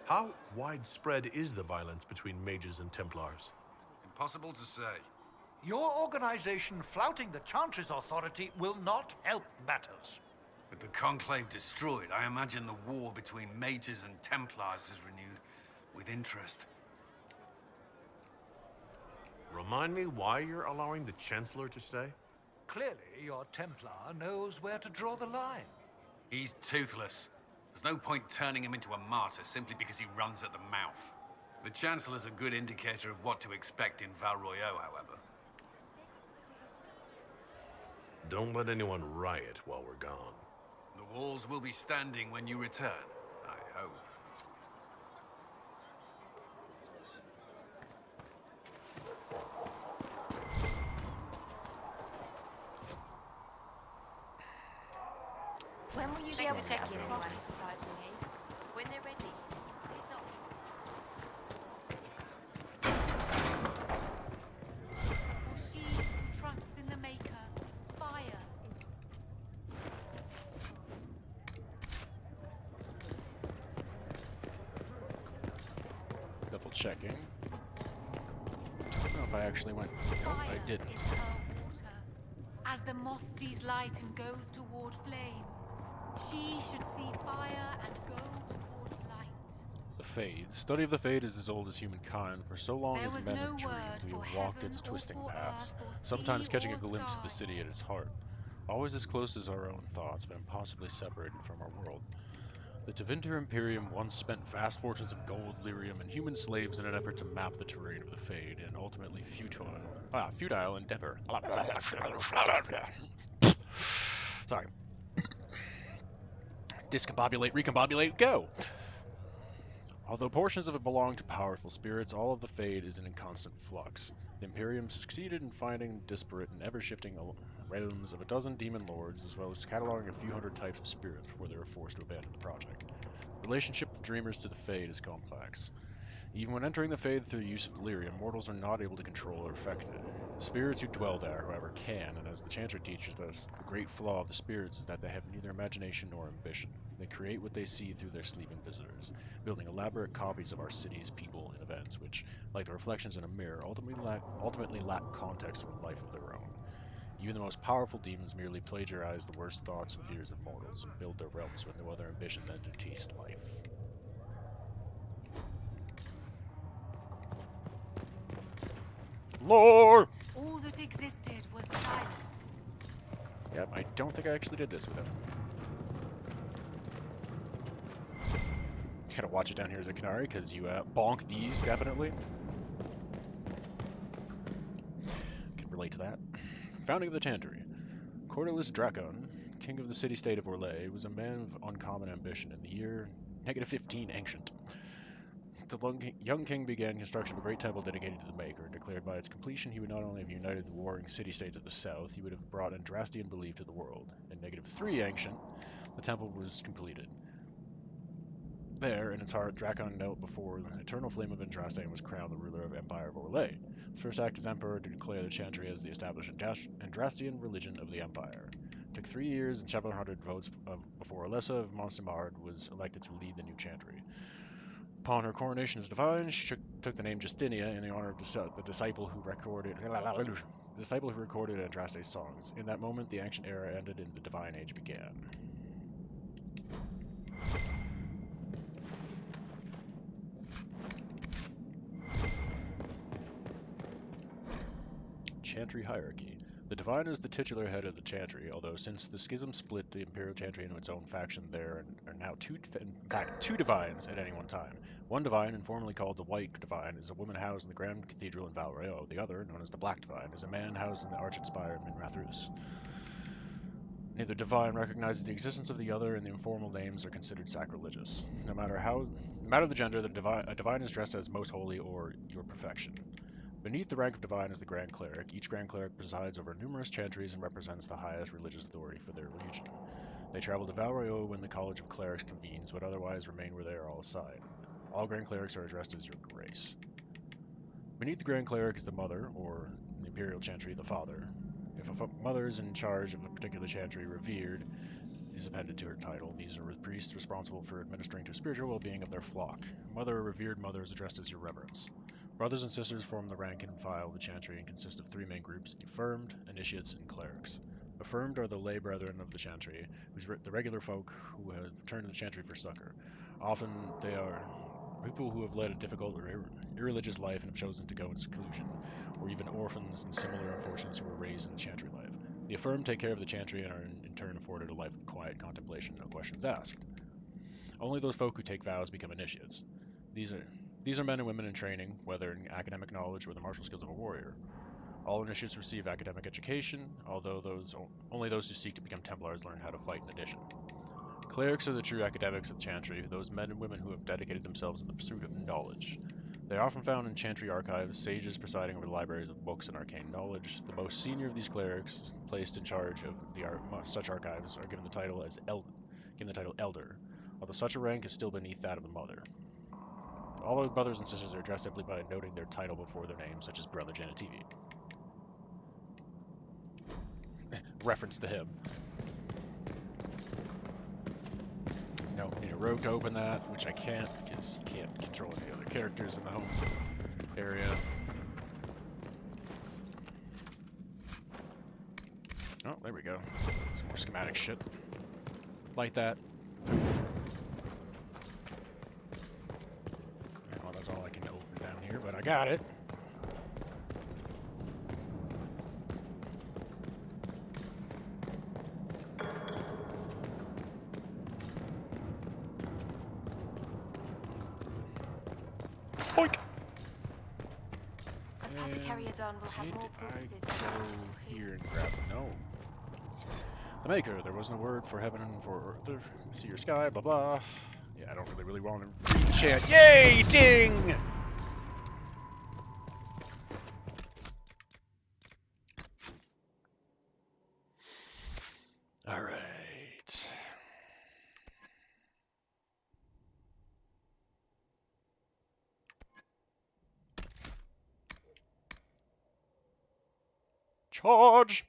How widespread is the violence between mages and Templars? Impossible to say. Your organization flouting the Chantry's authority will not help matters. With the Conclave destroyed, I imagine the war between mages and Templars is renewed with interest. Remind me why you're allowing the Chancellor to stay? Clearly, your Templar knows where to draw the line. He's toothless. There's no point turning him into a martyr simply because he runs at the mouth. The Chancellor's a good indicator of what to expect in Val Royeaux, however. Don't let anyone riot while we're gone. The walls will be standing when you return, I hope. When will you be able to check in anyway? When they're ready. She trusts in the Maker. Fire. Double checking. Don't know if I actually went. Oh, I didn't. Is her water. As the moth sees light and goes toward flame, she should see fire and go toward light. The Fade. Study of the Fade is as old as humankind. For so long as men have dreamed, we have walked its twisting paths, sometimes catching a glimpse of the city at its heart. Always as close as our own thoughts, but impossibly separated from our world. The Tevinter Imperium once spent vast fortunes of gold, lyrium, and human slaves in an effort to map the terrain of the Fade, an ultimately futile endeavor. Sorry. Discombobulate, recombobulate, go! Although portions of it belong to powerful spirits, all of the Fade is in constant flux. The Imperium succeeded in finding disparate and ever-shifting realms of a dozen demon lords, as well as cataloging a few hundred types of spirits before they were forced to abandon the project. The relationship of dreamers to the Fade is complex. Even when entering the Fade through the use of lyrium, mortals are not able to control or affect it. The spirits who dwell there, however, can, and as the Chanter teaches us, the great flaw of the spirits is that they have neither imagination nor ambition. They create what they see through their sleeping visitors, building elaborate copies of our cities, people, and events, which, like the reflections in a mirror, ultimately lack context or life of their own. Even the most powerful demons merely plagiarize the worst thoughts and fears of mortals, and build their realms with no other ambition than to taste life. Lore! All that existed was silence. Yep, I don't think I actually did this with him. Gotta watch it down here as a Canary, because you bonk these, definitely. Can relate to that. Founding of the Chantry. Cordelis Dracon, king of the city-state of Orlais, was a man of uncommon ambition in the year -15 Ancient. The young king began construction of a great temple dedicated to the Maker, and declared by its completion he would not only have united the warring city-states of the south, he would have brought Andrastian belief to the world. In -3 Ancient, the temple was completed. There, in its heart, Drakon knelt before the eternal flame of Andraste and was crowned the ruler of Empire of Orlais. His first act as emperor to declare the Chantry as the established Andrastian religion of the empire. It took 3 years and several hundred votes before Alessa of Monsimard was elected to lead the new Chantry. Upon her coronation as divine, she took the name Justinia in the honor of the disciple who recorded Andraste's songs. In that moment, the ancient era ended and the divine age began. Chantry hierarchy. The Divine is the titular head of the Chantry, although since the schism split the Imperial Chantry into its own faction, there are now two Divines at any one time. One Divine, informally called the White Divine, is a woman housed in the Grand Cathedral in Val Royeaux. The other, known as the Black Divine, is a man housed in the Arched Spire in Minrathous. Neither Divine recognizes the existence of the other, and the informal names are considered sacrilegious. No matter the gender, a Divine is dressed as Most Holy or Your Perfection. Beneath the rank of Divine is the Grand Cleric. Each Grand Cleric presides over numerous chantries and represents the highest religious authority for their region. They travel to Val Royeaux when the College of Clerics convenes, but otherwise remain where they are all assigned. All Grand Clerics are addressed as Your Grace. Beneath the Grand Cleric is the Mother, or in the Imperial Chantry, the Father. If a mother is in charge of a particular chantry, revered is appended to her title. These are priests responsible for administering to spiritual well-being of their flock. Mother or revered mother is addressed as Your Reverence. Brothers and sisters form the rank and file of the Chantry and consist of 3 main groups: Affirmed, Initiates, and Clerics. Affirmed are the lay brethren of the Chantry, the regular folk who have turned to the Chantry for succor. Often they are people who have led a difficult or irreligious life and have chosen to go in seclusion, or even orphans and similar unfortunates who were raised in the Chantry life. The Affirmed take care of the Chantry and are in turn afforded a life of quiet contemplation, no questions asked. Only those folk who take vows become Initiates. These are men and women in training, whether in academic knowledge or the martial skills of a warrior. All Initiates receive academic education, although only those who seek to become Templars learn how to fight in addition. Clerics are the true academics of the Chantry, those men and women who have dedicated themselves in the pursuit of knowledge. They are often found in Chantry archives, sages presiding over the libraries of books and arcane knowledge. The most senior of these clerics, placed in charge of such archives, are given the title Elder, although such a rank is still beneath that of the Mother. All our brothers and sisters are addressed simply by noting their title before their name, such as Brother Janativi. Reference to him. No, need a rogue to open that, which I can't because you can't control any other characters in the home area. Oh, there we go. Some more schematic shit. Like that. Oof. Well, that's all I can open down here, but I got it. Boink! Apothecary Adon will have more purposes than Go here and grab the gnome. The Maker, there was no word for heaven and for earth, sea or sky, blah blah. Yeah, I don't really want to read the chat. Yay! Ding! Alright. Charge!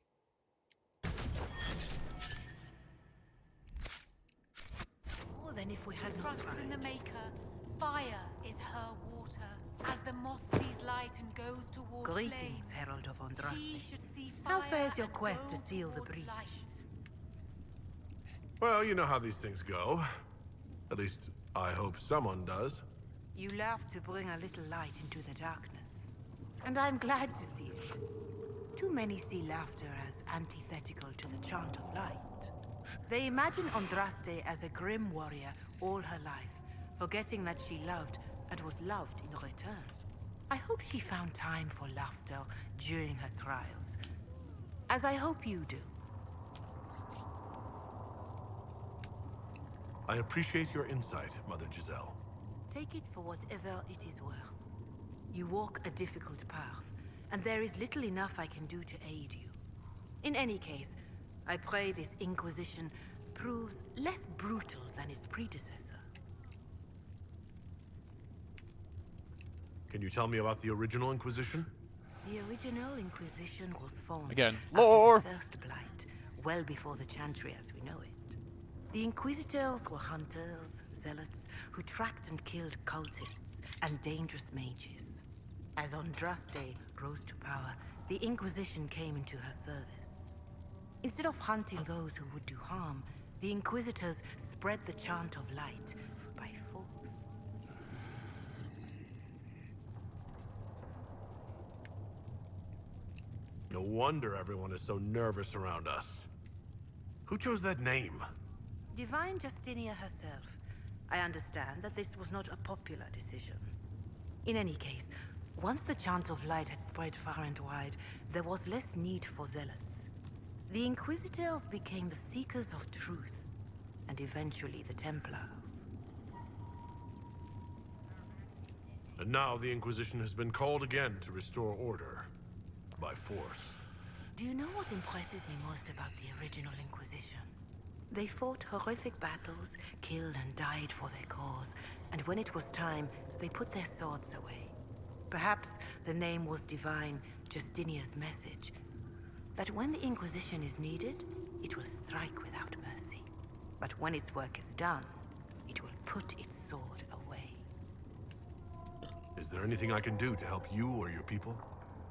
More than if we had not Trust in the tried. Maker. Fire is her water. As the moth sees light and goes toward Greetings, flame, Herald of she Andraste. should see How fire fares your and quest go to seal the towards breach? light. Well, you know how these things go. At least, I hope someone does. You love to bring a little light into the darkness. And I'm glad to see it. Too many see laughter as antithetical to the chant of light. They imagine Andraste as a grim warrior all her life, forgetting that she loved and was loved in return. I hope she found time for laughter during her trials, as I hope you do. I appreciate your insight, Mother Giselle. Take it for whatever it is worth. You walk a difficult path, and there is little enough I can do to aid you. In any case, I pray this Inquisition proves less brutal than its predecessor. Can you tell me about the original Inquisition? The original Inquisition was formed Again, after lore. the First Blight, well before the Chantry as we know it. The Inquisitors were hunters, zealots, who tracked and killed cultists and dangerous mages. As Andraste rose to power, the Inquisition came into her service. Instead of hunting those who would do harm, the Inquisitors spread the chant of light by force. No wonder everyone is so nervous around us. Who chose that name? Divine Justinia herself. I understand that this was not a popular decision. In any case, once the chant of light had spread far and wide, there was less need for zealots. The Inquisitors became the seekers of truth, and eventually the Templars. And now the Inquisition has been called again to restore order. By force. Do you know what impresses me most about the original Inquisition? They fought horrific battles, killed and died for their cause, and when it was time, they put their swords away. Perhaps the name was Divine Justinia's message, that when the Inquisition is needed, it will strike without mercy. But when its work is done, it will put its sword away. Is there anything I can do to help you or your people?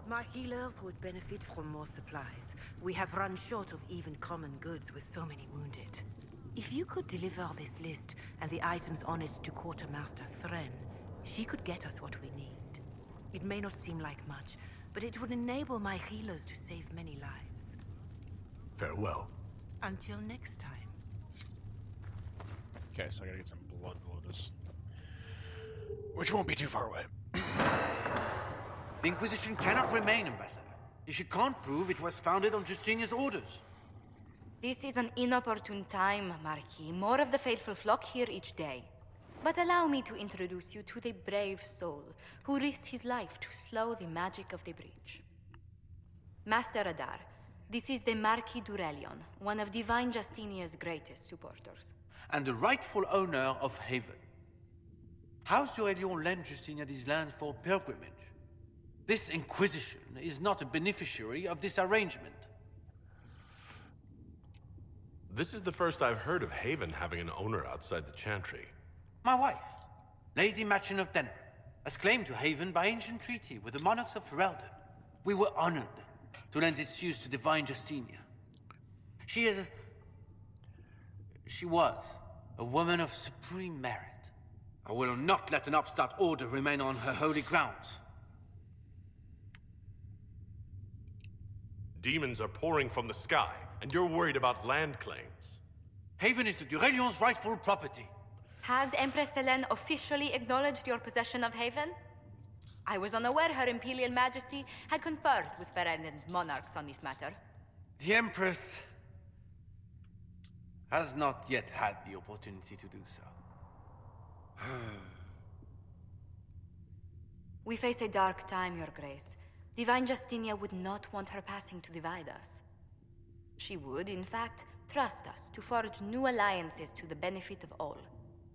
My healers would benefit from more supplies. We have run short of even common goods with so many wounded. If you could deliver this list and the items on it to Quartermaster Thren, she could get us what we need. It may not seem like much, but it would enable my healers to save many lives. Farewell. Until next time. Okay, so I gotta get some blood lotus. Which won't be too far away. The Inquisition cannot remain, Ambassador, if you can't prove it was founded on Justinia's orders. This is an inopportune time, Marquis. More of the faithful flock here each day. But allow me to introduce you to the brave soul who risked his life to slow the magic of the breach. Master Adar, this is the Marquis Durelion, one of Divine Justinia's greatest supporters. And the rightful owner of Haven. House Durelion lent Justinia these lands for pilgrimage. This Inquisition is not a beneficiary of this arrangement. This is the first I've heard of Haven having an owner outside the Chantry. My wife, Lady Machin of Denver, has claimed to Haven by ancient treaty with the monarchs of Ferelden. We were honored to lend its use to Divine Justinia. She was a woman of supreme merit. I will not let an upstart order remain on her holy grounds. Demons are pouring from the sky, and you're worried about land claims. Haven is the Durelion's rightful property. Has Empress Selene officially acknowledged your possession of Haven? I was unaware Her Imperial Majesty had conferred with Ferelden's monarchs on this matter. The Empress has not yet had the opportunity to do so. We face a dark time, Your Grace. Divine Justinia would not want her passing to divide us. She would, in fact, trust us to forge new alliances to the benefit of all,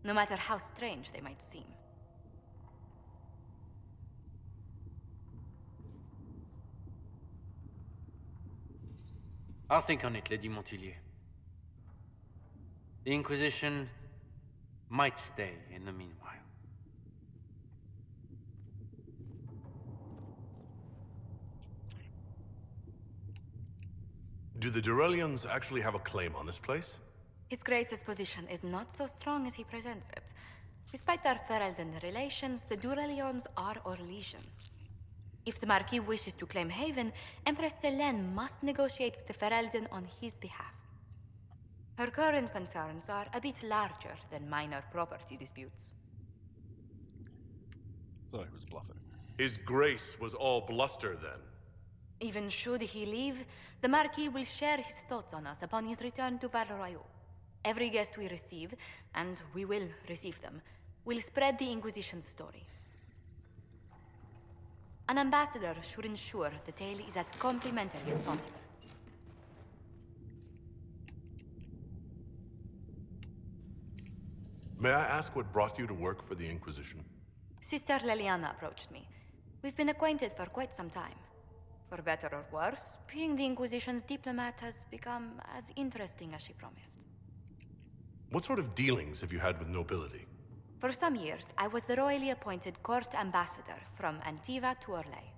no matter how strange they might seem. I'll think on it, Lady Montillier. The Inquisition might stay in the meanwhile. Do the Durelions actually have a claim on this place? His Grace's position is not so strong as he presents it. Despite their Ferelden relations, the Durelions are our legion. If the Marquis wishes to claim Haven, Empress Selene must negotiate with the Ferelden on his behalf. Her current concerns are a bit larger than minor property disputes. So he was bluffing. His Grace was all bluster then. Even should he leave, the Marquis will share his thoughts on us upon his return to Val Royeaux. Every guest we receive, and we will receive them, will spread the Inquisition's story. An ambassador should ensure the tale is as complimentary as possible. May I ask what brought you to work for the Inquisition? Sister Leliana approached me. We've been acquainted for quite some time. For better or worse, being the Inquisition's diplomat has become as interesting as she promised. What sort of dealings have you had with nobility? For some years, I was the royally appointed court ambassador from Antiva to Orlais.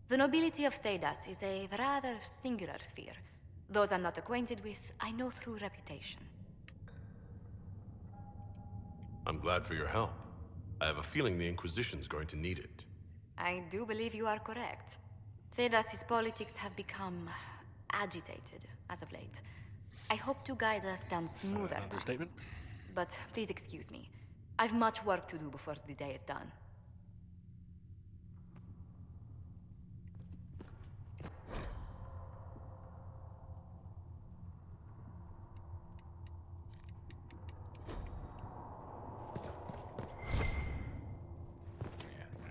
The nobility of Thedas is a rather singular sphere. Those I'm not acquainted with, I know through reputation. I'm glad for your help. I have a feeling the Inquisition's going to need it. I do believe you are correct. Thedas' politics have become agitated as of late. I hope to guide us down smoother paths. Understatement. But please excuse me. I've much work to do before the day is done.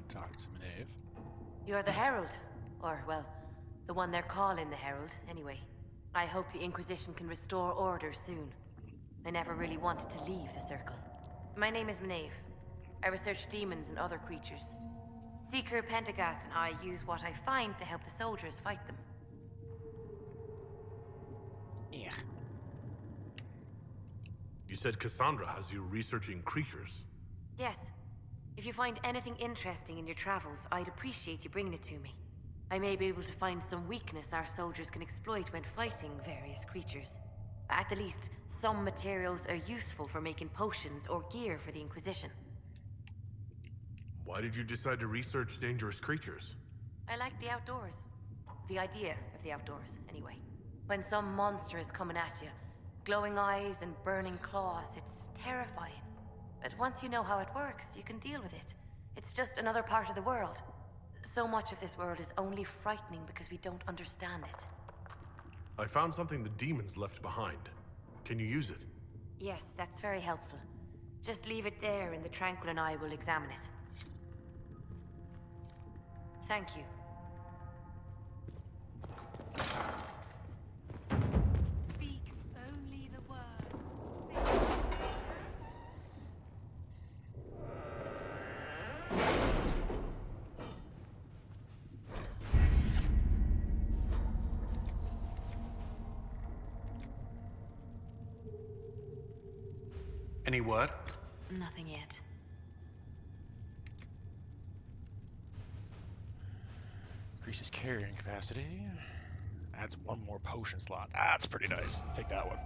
Talk to Maeve. You're the Herald. Or, well, the one they're calling the Herald, anyway. I hope the Inquisition can restore order soon. I never really wanted to leave the Circle. My name is Maeve. I research demons and other creatures. Seeker Pentagast and I use what I find to help the soldiers fight them. Yeah. You said Cassandra has you researching creatures. Yes. If you find anything interesting in your travels, I'd appreciate you bringing it to me. I may be able to find some weakness our soldiers can exploit when fighting various creatures. At the least, some materials are useful for making potions or gear for the Inquisition. Why did you decide to research dangerous creatures? I like the outdoors. The idea of the outdoors, anyway. When some monster is coming at you, glowing eyes and burning claws, it's terrifying. But once you know how it works, you can deal with it. It's just another part of the world. So much of this world is only frightening because we don't understand it. I found something the demons left behind. Can you use it? Yes, that's very helpful. Just leave it there and the Tranquil and I will examine it. Thank you. Speak only the word. Any word? Nothing yet. Increases carrying capacity. Adds one more potion slot. That's pretty nice. Take that one.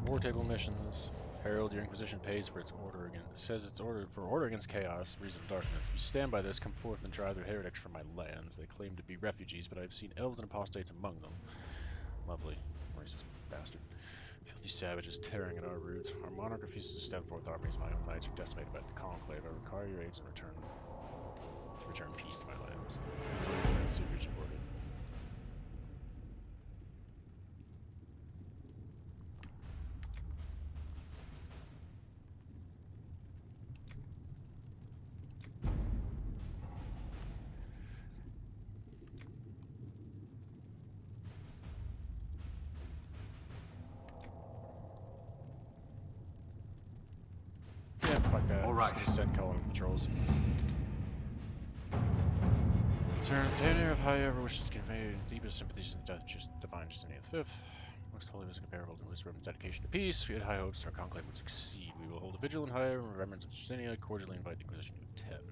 War table missions. Herald, your Inquisition pays for its order against. Says it's ordered for order against chaos, reason of darkness. You stand by this, come forth and drive their heretics from my lands. They claim to be refugees, but I've seen elves and apostates among them. Lovely, racist bastard. Filthy savages tearing at our roots. Our monarch refuses to stand forth armies. My own knights are decimated by the conclave. I require your aids in return to return peace to my lands. Secrets ordered. Yeah, fuck that. All right. Just send calling patrols. Concerns the tenure of however wishes to convey deepest sympathies in the death just divine Justinian V. Most holy was comparable to his Roman's dedication to peace. We had high hopes our conclave would succeed. We will hold a vigil in high remembrance of Justinia, cordially invite the Inquisition to attend.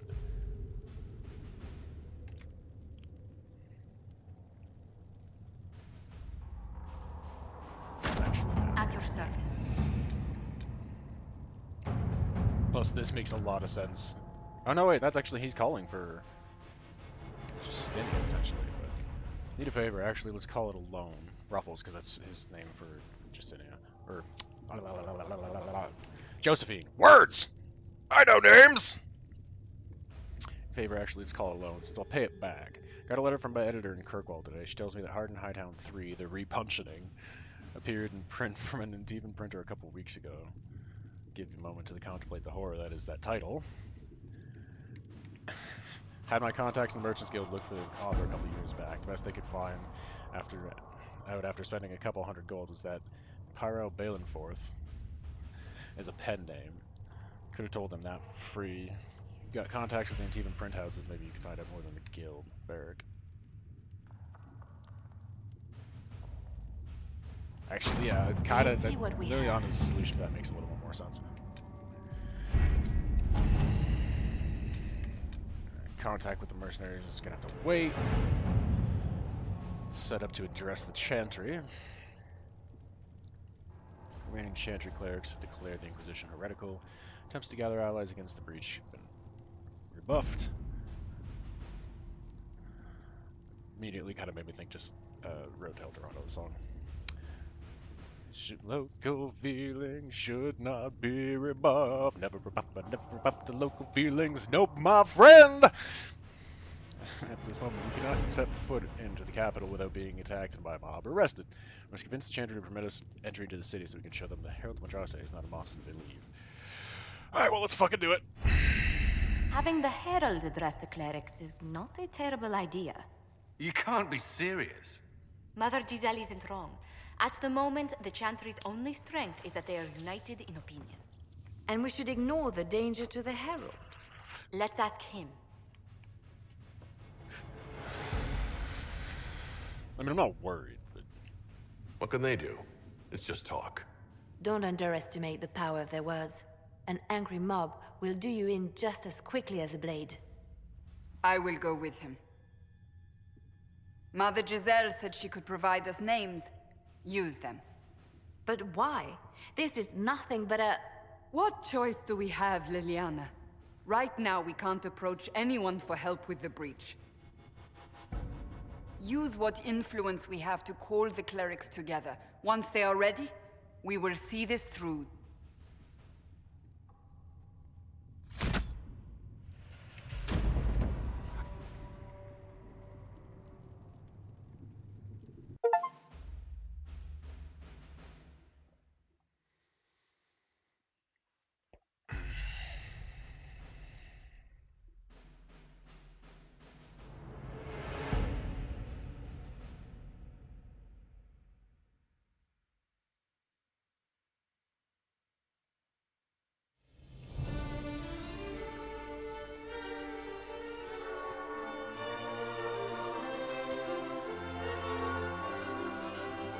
That's actually At your service. Plus, this makes a lot of sense. Oh no, wait, that's actually, he's calling for Justinia, potentially, but need a favor, actually, let's call it a loan. Ruffles, because that's his name for Justinia. Or, Josephine. Words! I know names! Favor, actually, let's call it a loan, since I'll pay it back. Got a letter from my editor in Kirkwall today. She tells me that Hardened Hightown 3, The Repunchening, appeared in print from an Antivan printer a couple weeks ago. Give you a moment to contemplate the horror that is that title. Had my contacts in the Merchants Guild look for the author a couple years back. The best they could find after spending a couple hundred gold was that Pyro Balenforth as a pen name. Could have told them that for free. Got contacts with the Antivan print houses, maybe you can find out more than the guild. Varric. Actually, yeah, kind of. Liliana's solution to that makes a little bit more sense. Contact with the mercenaries is gonna have to wait. Set up to address the chantry. Remaining chantry clerics have declared the Inquisition heretical. Attempts to gather allies against the breach have been rebuffed. Immediately kind of made me think just Road to El Dorado, the song. Local feelings should not be rebuffed. Never rebuff the local feelings. Nope, my friend! At this moment, we cannot set foot into the capital without being attacked and by a mob or arrested. We must convince the chantry to permit us entry into the city so we can show them the Herald Madrasa is not a mosque and they leave. Alright, well, let's fucking do it. Having the Herald address the clerics is not a terrible idea. You can't be serious. Mother Giselle isn't wrong. At the moment, the Chantry's only strength is that they are united in opinion. And we should ignore the danger to the Herald. Let's ask him. I mean, I'm not worried, but... What can they do? It's just talk. Don't underestimate the power of their words. An angry mob will do you in just as quickly as a blade. I will go with him. Mother Giselle said she could provide us names. Use them. But why? This is nothing but a... What choice do we have, Liliana? Right now, we can't approach anyone for help with the breach. Use what influence we have to call the clerics together. Once they are ready, we will see this through.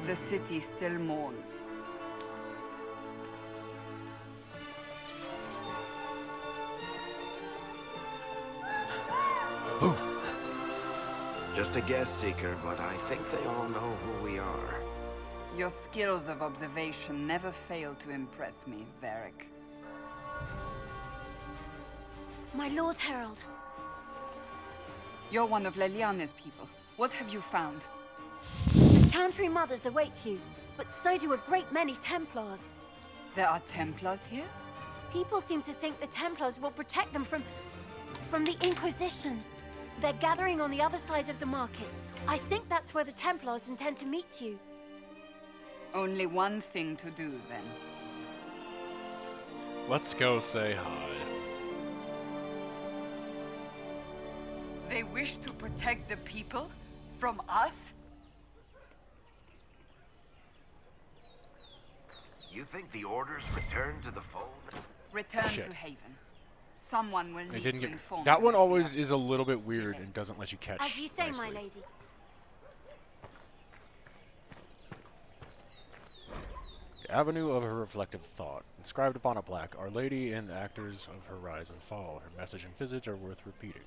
The city still mourns. Just a guest seeker, but I think they all know who we are. Your skills of observation never fail to impress me, Varric. My Lord Herald. You're one of Liliana's people. What have you found? The Chantry mothers await you, but so do a great many Templars. There are Templars here? People seem to think the Templars will protect them from the Inquisition. They're gathering on the other side of the market. I think that's where the Templars intend to meet you. Only one thing to do, then. Let's go say hi. They wish to protect the people? From us? You think the orders return to the fold? Return Shit. to Haven. Someone will They need didn't to get inform that them one. of Always is a little bit weird and doesn't let you catch. As you say, nicely. my lady. The Avenue of her reflective thought. Inscribed upon a plaque, Our Lady and the actors of her rise and fall. Her message and visage are worth repeating.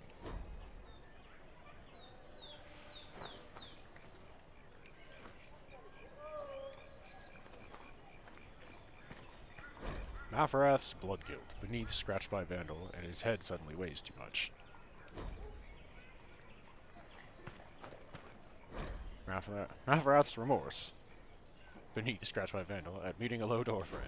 Malfarath's blood guilt, beneath scratched by Vandal, and his head suddenly weighs too much. Malfarath's remorse, beneath scratched by Vandal, at meeting a low door frame.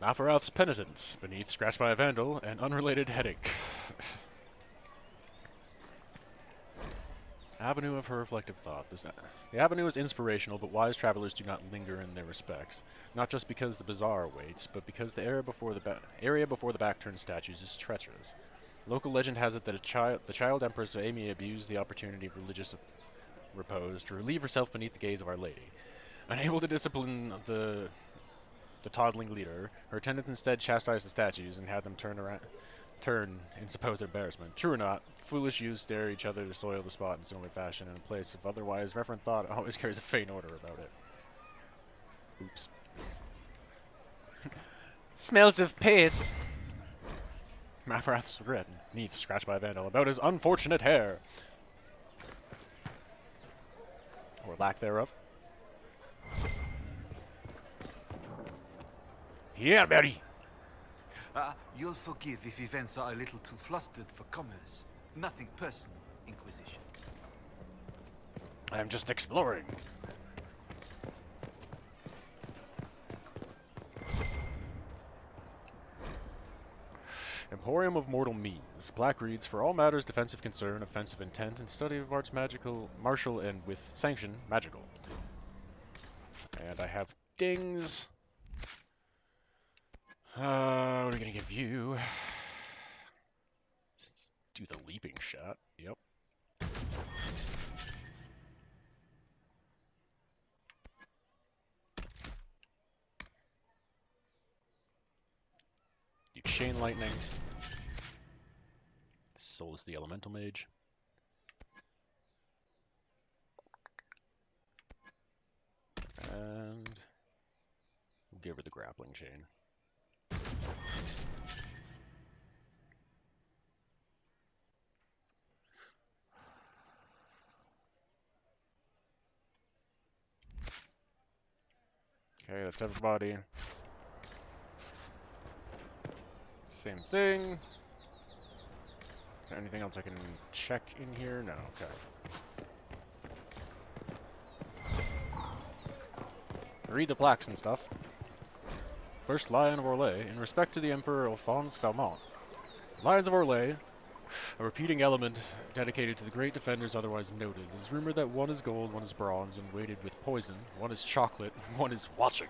Malfarath's penitence, beneath scratched by a vandal, and unrelated headache. Avenue of her reflective thought. The avenue is inspirational, but wise travelers do not linger in their respects. Not just because the bazaar awaits, but because the area before the back-turned statues is treacherous. Local legend has it that the child Empress Amy abused the opportunity of religious repose to relieve herself beneath the gaze of Our Lady. Unable to discipline the toddling leader, her attendants instead chastised the statues and had them turn in supposed embarrassment. True or not, foolish youths dare each other to soil the spot in similar fashion in a place of otherwise reverent thought always carries a faint odor about it. Oops. Smells of piss! Mavrath's regret, Neath scratched by a vandal, about his unfortunate hair. Or lack thereof. Here, Berry! You'll forgive if events are a little too flustered for commerce. Nothing personal, Inquisition. I'm just exploring. Emporium of Mortal Means. Black reads, for all matters defensive concern, offensive intent, and study of arts martial, and with sanction, magical. And I have dings. What are we gonna give you? Let's do the leaping shot. Yep. Do chain lightning. Soul is the elemental mage. And we'll give her the grappling chain. Okay, that's everybody. Same thing. Is there anything else I can check in here? No, okay. Read the plaques and stuff. First Lion of Orlais, in respect to the Emperor Alphonse Falmont. Lions of Orlais, a repeating element dedicated to the great defenders otherwise noted. It is rumored that one is gold, one is bronze, and weighted with poison, one is chocolate, one is watching.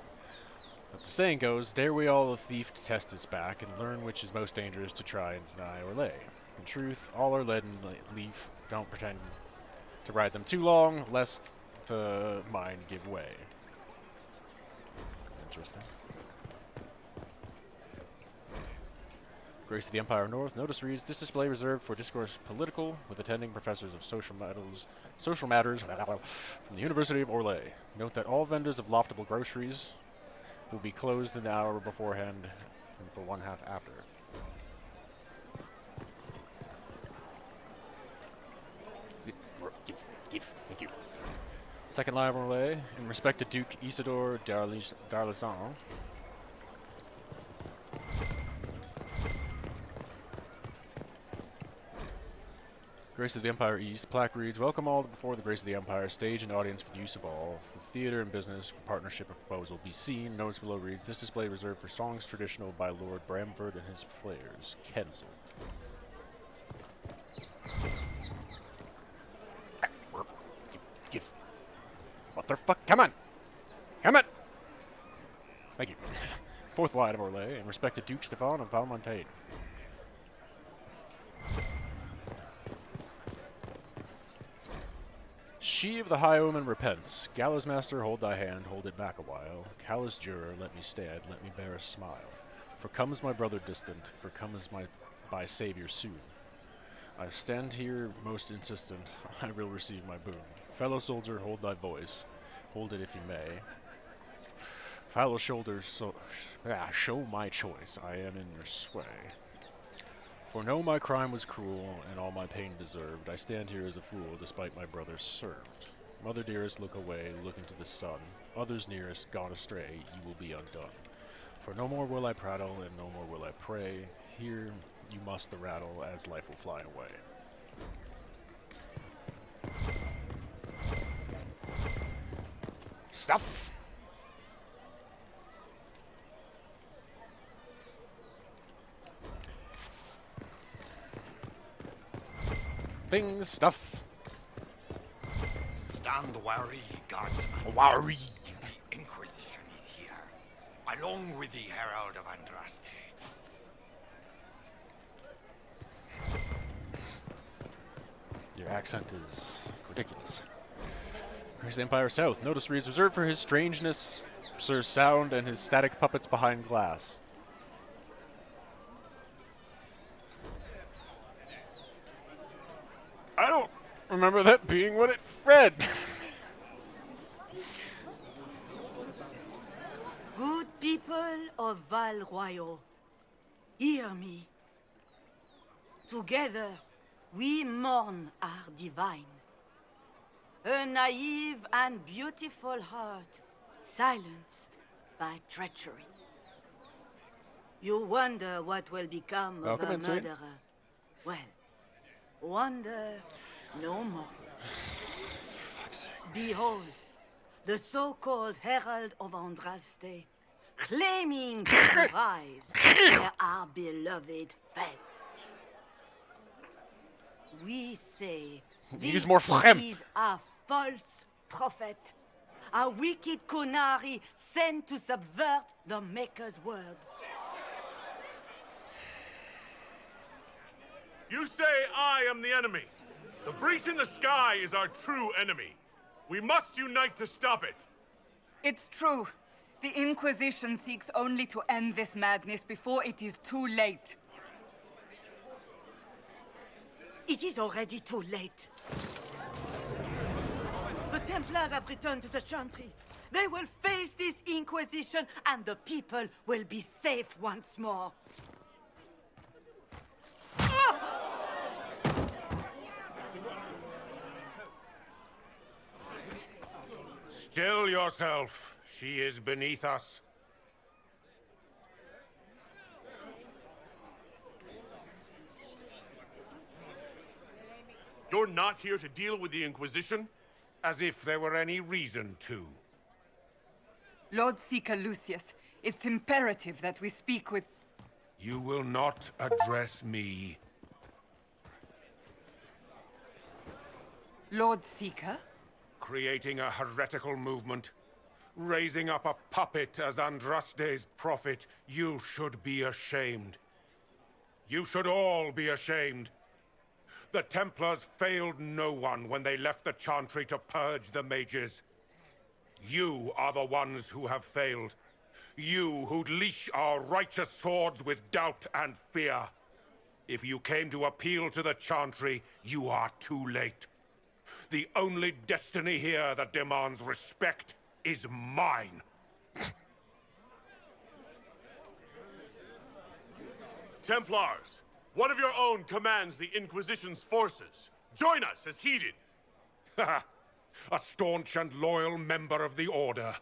As the saying goes, dare we all the thief to test his back and learn which is most dangerous to try and deny Orlais. In truth, all are lead and leaf. Don't pretend to ride them too long, lest the mind give way. Interesting. Grace of the Empire North. Notice reads, this display reserved for discourse political with attending professors of social matters from the University of Orlais. Note that all vendors of loftable groceries will be closed an hour beforehand and for 1/2 after. Thank you. Second Lion of Orlais, in respect to Duke Isidore d'Arlezan. Grace of the Empire East. Plaque reads, welcome all before the Grace of the Empire, stage and audience for the use of all, for theater and business, for partnership or proposal. Be seen. Notice below reads, this display reserved for songs traditional by Lord Bramford and his players. Cancelled. Give. What the fuck? Come on! Come on! Thank you. Fourth Lion of Orlais, in respect to Duke Stefan of Valmontaine. She of the High Omen repents. Gallows Master, hold thy hand, hold it back a while. Callous Juror, let me stand, let me bear a smile. For comes my brother distant, for comes my Savior soon. I stand here most insistent, I will receive my boon. Fellow soldier, hold thy voice, hold it if you may. Fellow shoulders, show my choice, I am in your sway. For know my crime was cruel, and all my pain deserved. I stand here as a fool, despite my brothers served. Mother dearest, look away, look into the sun. Others nearest, gone astray, you will be undone. For no more will I prattle, and no more will I pray. Here you must the rattle, as life will fly away. Stuff! Things, stuff. Stand wary, guardsman. Wary. The Inquisition is here, along with the Herald of Andraste. Your accent is ridiculous. Here's the Empire South. Notice is reserved for his strangeness, Sir Sound, and his static puppets behind glass. I don't remember that being what it read. Good people of Val Royal, hear me. Together, we mourn our divine. A naive and beautiful heart, silenced by treachery. You wonder what will become of Welcome a in, sweet. murderer. Well, wonder no more. Behold, the so-called Herald of Andraste, claiming to rise where our beloved fell. We say Use more phlegm. is a false prophet, a wicked Kunari sent to subvert the Maker's word. You say I am the enemy. The breach in the sky is our true enemy. We must unite to stop it. It's true. The Inquisition seeks only to end this madness before it is too late. It is already too late. The Templars have returned to the Chantry. They will face this Inquisition, and the people will be safe once more. Still yourself. She is beneath us. You're not here to deal with the Inquisition? As if there were any reason to. Lord Seeker Lucius, it's imperative that we speak with... You will not address me. Lord Seeker? Creating a heretical movement. Raising up a puppet as Andraste's prophet. You should be ashamed. You should all be ashamed. The Templars failed no one when they left the Chantry to purge the mages. You are the ones who have failed. You who'd leash our righteous swords with doubt and fear. If you came to appeal to the Chantry, you are too late. The only destiny here that demands respect is mine. Templars, one of your own commands the Inquisition's forces. Join us as heeded. A staunch and loyal member of the Order.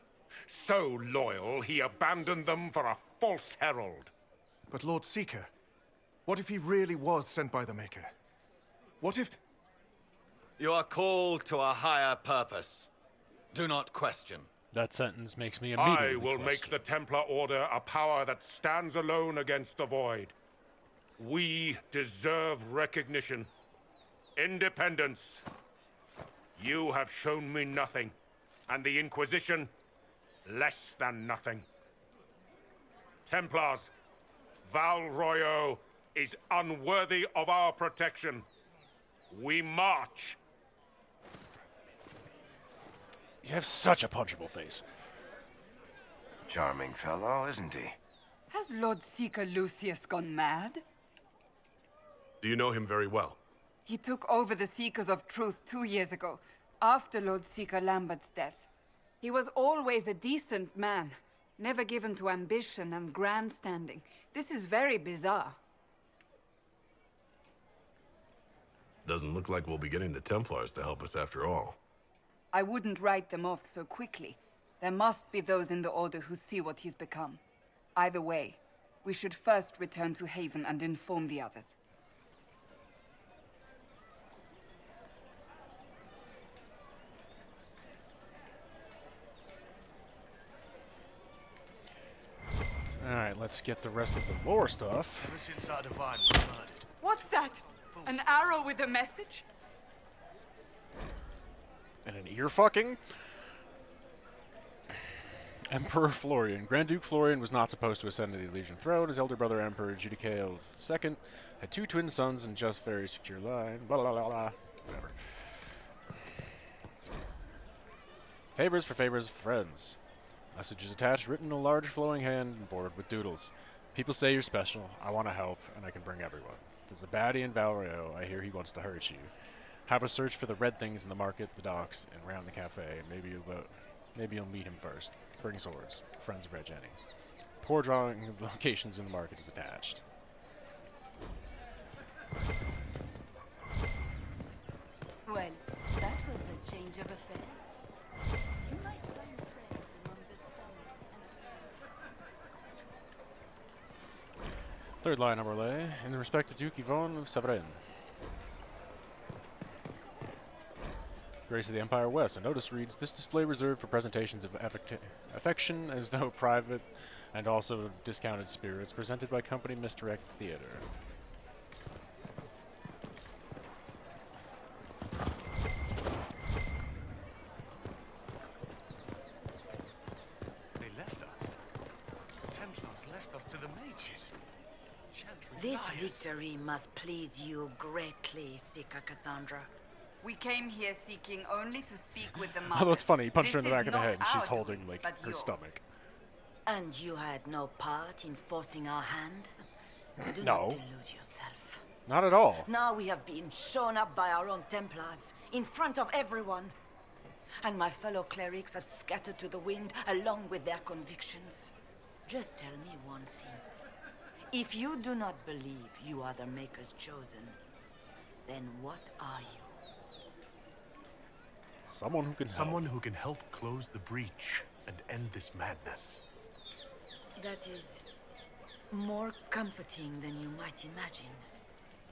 So loyal, he abandoned them for a false herald. But Lord Seeker, what if he really was sent by the Maker? What if... You are called to a higher purpose. Do not question. That sentence makes me immediately I will make the Templar Order a power that stands alone against the Void. We deserve recognition. Independence. You have shown me nothing, and the Inquisition, less than nothing. Templars, Val Royal is unworthy of our protection. We march. You have such a punchable face. Charming fellow, isn't he? Has Lord Seeker Lucius gone mad? Do you know him very well? He took over the Seekers of Truth 2 years ago, after Lord Seeker Lambert's death. He was always a decent man, never given to ambition and grandstanding. This is very bizarre. Doesn't look like we'll be getting the Templars to help us after all. I wouldn't write them off so quickly. There must be those in the Order who see what he's become. Either way, we should first return to Haven and inform the others. Alright, let's get the rest of the lore stuff. Ever since our divine was murdered. What's that? An arrow with a message? And an ear fucking? Emperor Florian. Grand Duke Florian was not supposed to ascend to the Elysian throne. His elder brother, Emperor Judicael II, had 2 twin sons and just very secure line. Blah, blah, blah, blah. Whatever. Favors for friends. Message is attached, written in a large flowing hand and bordered with doodles. People say you're special. I want to help, and I can bring everyone. There's a baddie in Valrio. I hear he wants to hurt you. Have a search for the red things in the market, the docks, and around the cafe. Maybe you'll meet him first. Bring swords. Friends of Red Jenny. Poor drawing of locations in the market is attached. Well, that was a change of affairs. You might find friends among the Third line of relay, in respect to Duke Yvonne of Savarin. Grace of the Empire West. A notice reads, this display reserved for presentations of affection as though private and also discounted spirits presented by company Misdirect Theater. They left us. The Templars left us to the mages. This victory must please you greatly, Sika Cassandra. We came here seeking only to speak with the Oh, mother. that's funny. He punched her in the This back is of the not head and she's our holding, doing, like, but her yours. stomach. And you had no part in forcing our hand? Do No. not delude yourself. Not at all. Now we have been shown up by our own Templars, in front of everyone. And my fellow clerics have scattered to the wind along with their convictions. Just tell me one thing. If you do not believe you are the Maker's chosen, then what are you? Someone who can help. Someone who can help close the breach and end this madness. That is more comforting than you might imagine.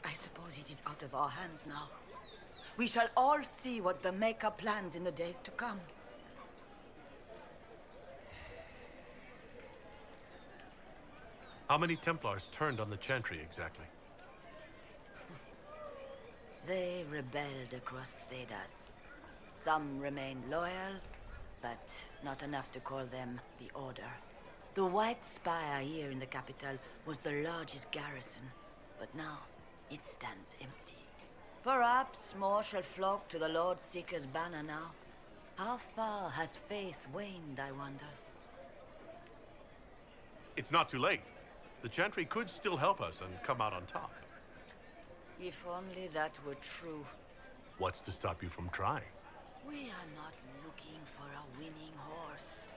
I suppose it is out of our hands now. We shall all see what the Maker plans in the days to come. How many Templars turned on the Chantry exactly? They rebelled across Thedas. Some remained loyal, but not enough to call them the Order. The White Spire here in the capital was the largest garrison, but now it stands empty. Perhaps more shall flock to the Lord Seeker's banner now. How far has faith waned, I wonder? It's not too late. The Chantry could still help us and come out on top. If only that were true. What's to stop you from trying? We are not looking for a winning horse.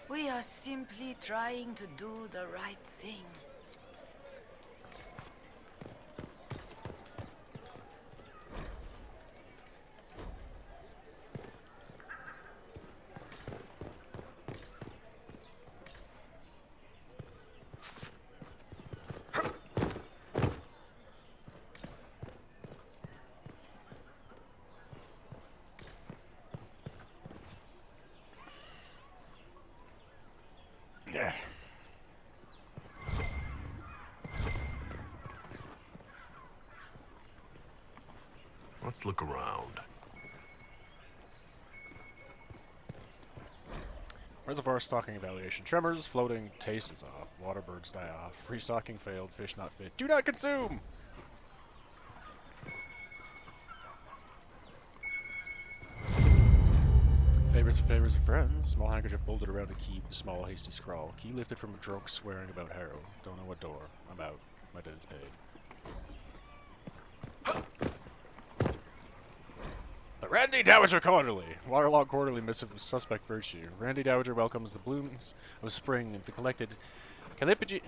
We are simply trying to do the right thing. Yeah. Let's look around. Reservoir stocking evaluation. Tremors, floating, taste is off. Water birds die off. Restocking failed. Fish not fit. Do not consume! Favors of friends. Small handkerchief folded around a key with a small hasty scrawl. Key lifted from a drunk swearing about Harrow. Don't know what door. I'm out. My debt is paid. The Randy Dowager Quarterly. Waterlog Quarterly missive of suspect virtue. Randy Dowager welcomes the blooms of spring of the collected Calipigian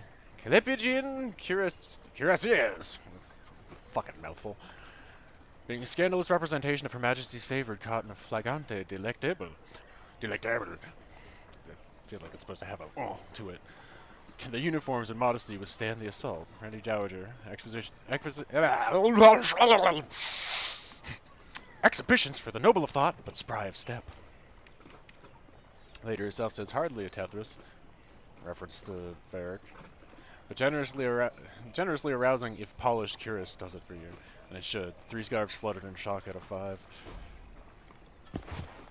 cuirassiers. Fucking mouthful. Being a scandalous representation of Her Majesty's favored caught in a flagrante delectable. Delectable. I feel like it's supposed to have a to it. Can the uniforms and modesty withstand the assault? Randy Dowager. Exhibitions for the noble of thought, but spry of step. Later herself says hardly a Tethras. Reference to Varric. But generously arousing if polished cuirass does it for you. And it should. 3 scarves fluttered in shock out of 5.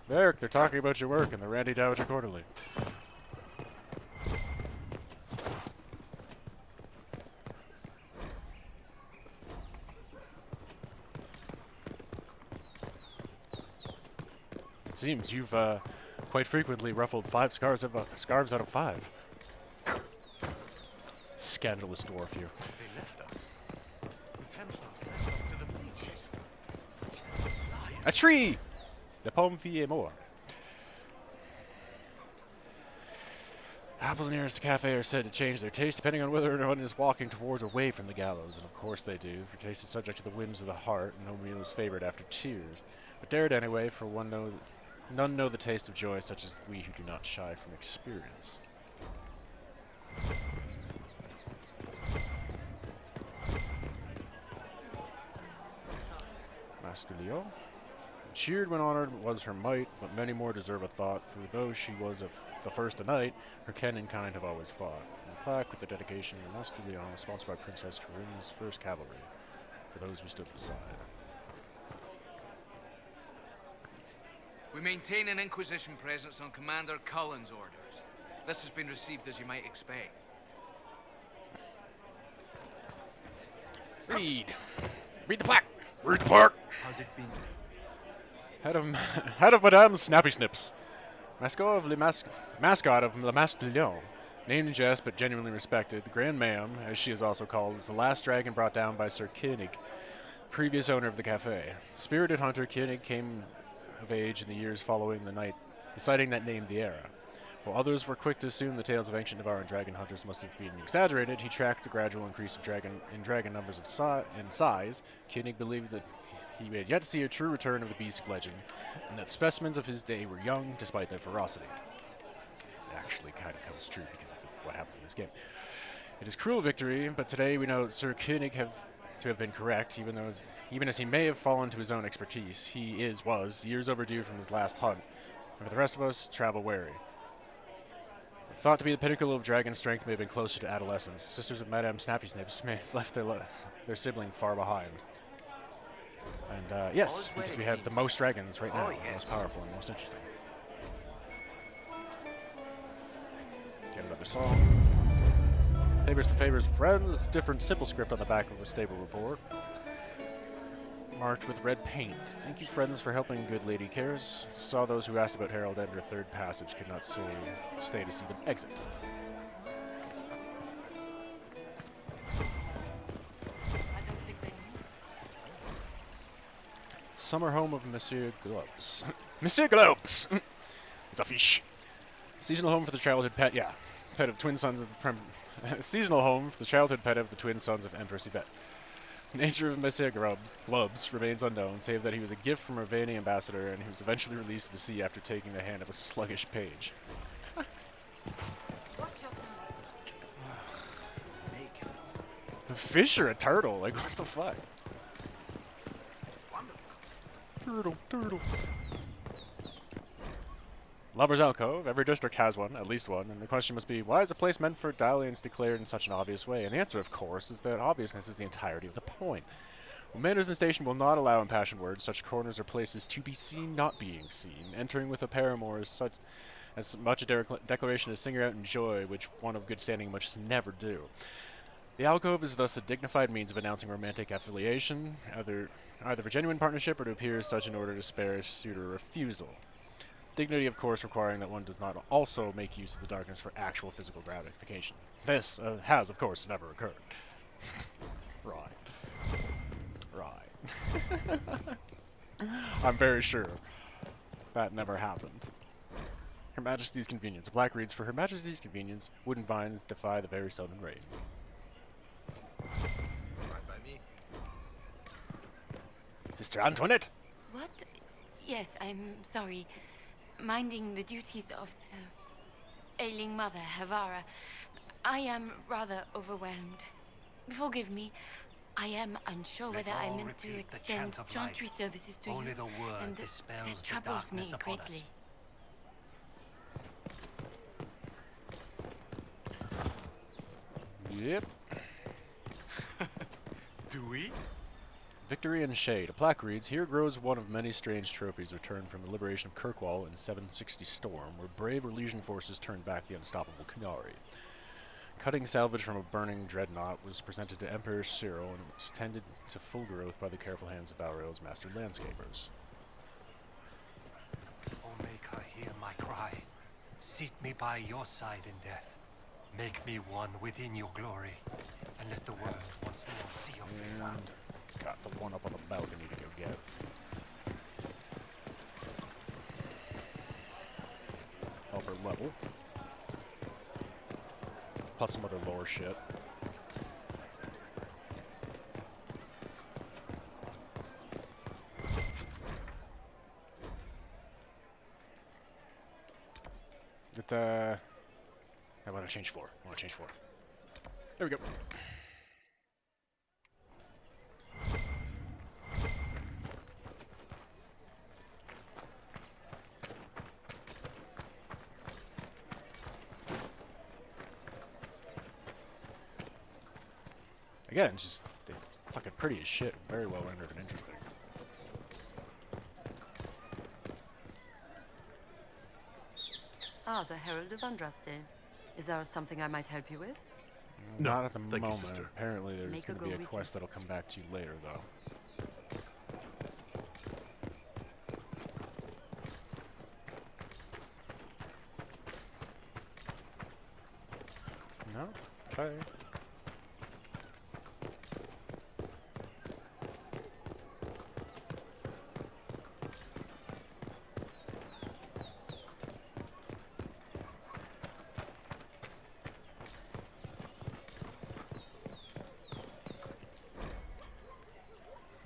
Varric, they're talking about your work in the Randy Dowager Quarterly. It seems you've quite frequently ruffled 5 scarves out of 5. Scandalous dwarf you. They left us. The Templars left us to the Mages. A tree! The pomme fille more. Apples nearest the cafe are said to change their taste depending on whether one is walking towards or away from the gallows, and of course they do, for taste is subject to the whims of the heart, and no meal is favored after tears. But dare it anyway, for none know the taste of joy such as we who do not shy from experience. Masculio. Cheered when honored was her might, but many more deserve a thought, for though she was the first a knight, her kin and kind have always fought. From the plaque with the dedication of Masculio, sponsored by Princess Corinne's First Cavalry, for those who stood beside. We maintain an Inquisition presence on Commander Cullen's orders. This has been received as you might expect. Read the plaque! Read the plaque! How's it been? Head of Madame Snappy Snips. Mascot of Le Masculin. Named in jest but genuinely respected, the Grand Ma'am, as she is also called, was the last dragon brought down by Sir Koenig, previous owner of the cafe. Spirited hunter, Koenig came of age in the years following the sighting that named the era. While others were quick to assume the tales of ancient Navarran dragon hunters must have been exaggerated, he tracked the gradual increase of dragon numbers and size. Koenig believed that he had yet to see a true return of the beast of legend, and that specimens of his day were young despite their ferocity. It actually kind of comes true because of what happens in this game. It is cruel victory, but today we know Sir Koenig to have been correct, even as he may have fallen to his own expertise. He was years overdue from his last hunt, and for the rest of us, travel wary. Thought to be the pinnacle of dragon strength may have been closer to adolescence. Sisters of Madame Snappy Snips may have left their sibling far behind. And yes, because we have the most dragons right now, the most powerful and most interesting. Get another song. Favors for favors, friends. Different simple script on the back of a stable report. Marked with red paint. Thank you, friends, for helping good Lady Cares. Saw those who asked about Harold enter third passage could not stay to see them exit. Summer home of Monsieur Globes. Monsieur Globes! It's a fish. Seasonal home for the childhood pet, pet of twin sons of the seasonal home for the childhood pet of the twin sons of Empress Yvette. The nature of Monsieur Globes remains unknown, save that he was a gift from a Ravani ambassador, and he was eventually released to the sea after taking the hand of a sluggish page. A fish or a turtle? Like, what the fuck? Turtle. Lover's Alcove. Every district has one, at least one, and the question must be, why is a place meant for dalliance declared in such an obvious way? And the answer, of course, is that obviousness is the entirety of the point. When manners and station will not allow impassioned words, such corners are places to be seen, not being seen. Entering with a paramour is as much a declaration as singer out in joy, which one of good standing must never do. The alcove is thus a dignified means of announcing romantic affiliation, either for genuine partnership or to appear as such in order to spare a suitor refusal. Dignity, of course, requiring that one does not also make use of the darkness for actual physical gratification. This has, of course, never occurred. Right. I'm very sure that never happened. Her Majesty's convenience. A plaque reads, "For Her Majesty's convenience, wooden vines defy the very southern rain." Right by me. Sister Antoinette? What? Yes, I'm sorry. Minding the duties of the ailing mother, Havara. I am rather overwhelmed. Forgive me. I am unsure whether I'm meant to extend chantry services to Only you, the word and dispels it the troubles me darkness upon us. greatly. Yep. Do we? Victory and Shade. A plaque reads, "Here grows one of many strange trophies returned from the liberation of Kirkwall in 760 Storm, where brave Orlesian forces turned back the unstoppable Kunari. Cutting salvage from a burning dreadnought was presented to Emperor Cyril and was tended to full growth by the careful hands of Valriel's master landscapers." O Maker, hear my cry. Seat me by your side in death. Make me one within your glory, and let the world once more see your favor. And got the one up on the balcony to go get. Upper level. Plus some other lore shit. I want to change floor. There we go. Again, it's fucking pretty as shit. Very well rendered and interesting. Ah, the Herald of Andraste. Is there something I might help you with? Not at the thank you, moment. sister. Apparently there's Make going her to be go a with quest that'll come back to you later, though. No? Okay.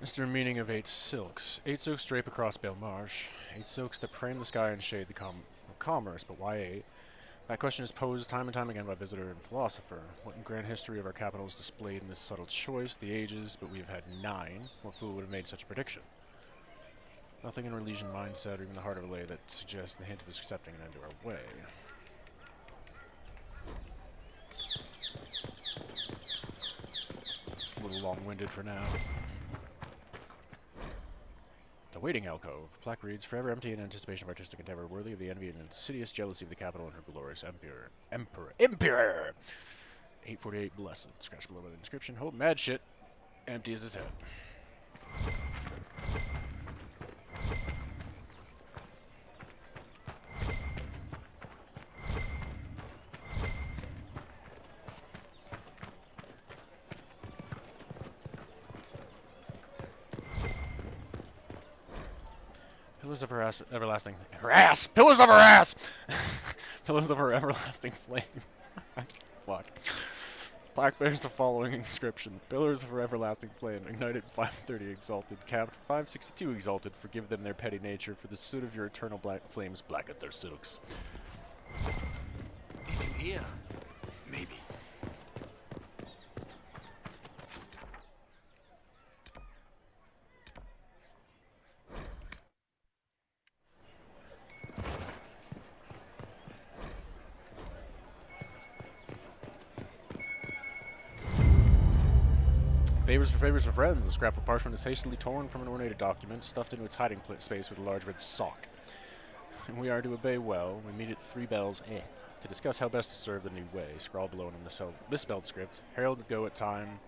Mr. Meaning of 8 silks. 8 silks drape across Bale Marsh. 8 silks that frame the sky and shade the of commerce, but why 8? That question is posed time and time again by visitor and philosopher. What in grand history of our capital is displayed in this subtle choice? The ages, but we have had 9. What fool would have made such a prediction? Nothing in Orlesian mindset or even the heart of a lay that suggests the hint of us accepting an end to our way. It's a little long-winded for now. The Waiting Alcove. Plaque reads, "Forever empty in anticipation of artistic endeavor, worthy of the envy and insidious jealousy of the capital and her glorious Emperor! 848 blessed." Scratch below with the inscription. Hope mad shit. Empty as his head. Pillars of her ass, everlasting. Her ass! Pillars of her ass! Pillars of her everlasting flame. Fuck. Plaque bears the following inscription. Pillars of her everlasting flame, ignited 530 exalted, capped 562 exalted, forgive them their petty nature, for the soot of your eternal black flames blacketh their silks. Did you hear? Maybe. Favors for friends. A scrap of parchment is hastily torn from an ornated document, stuffed into its hiding space with a large red sock. And we are to obey well. We meet at 3 bells, to discuss how best to serve the new way. Scrawl below in a misspelled script. Herald go at time.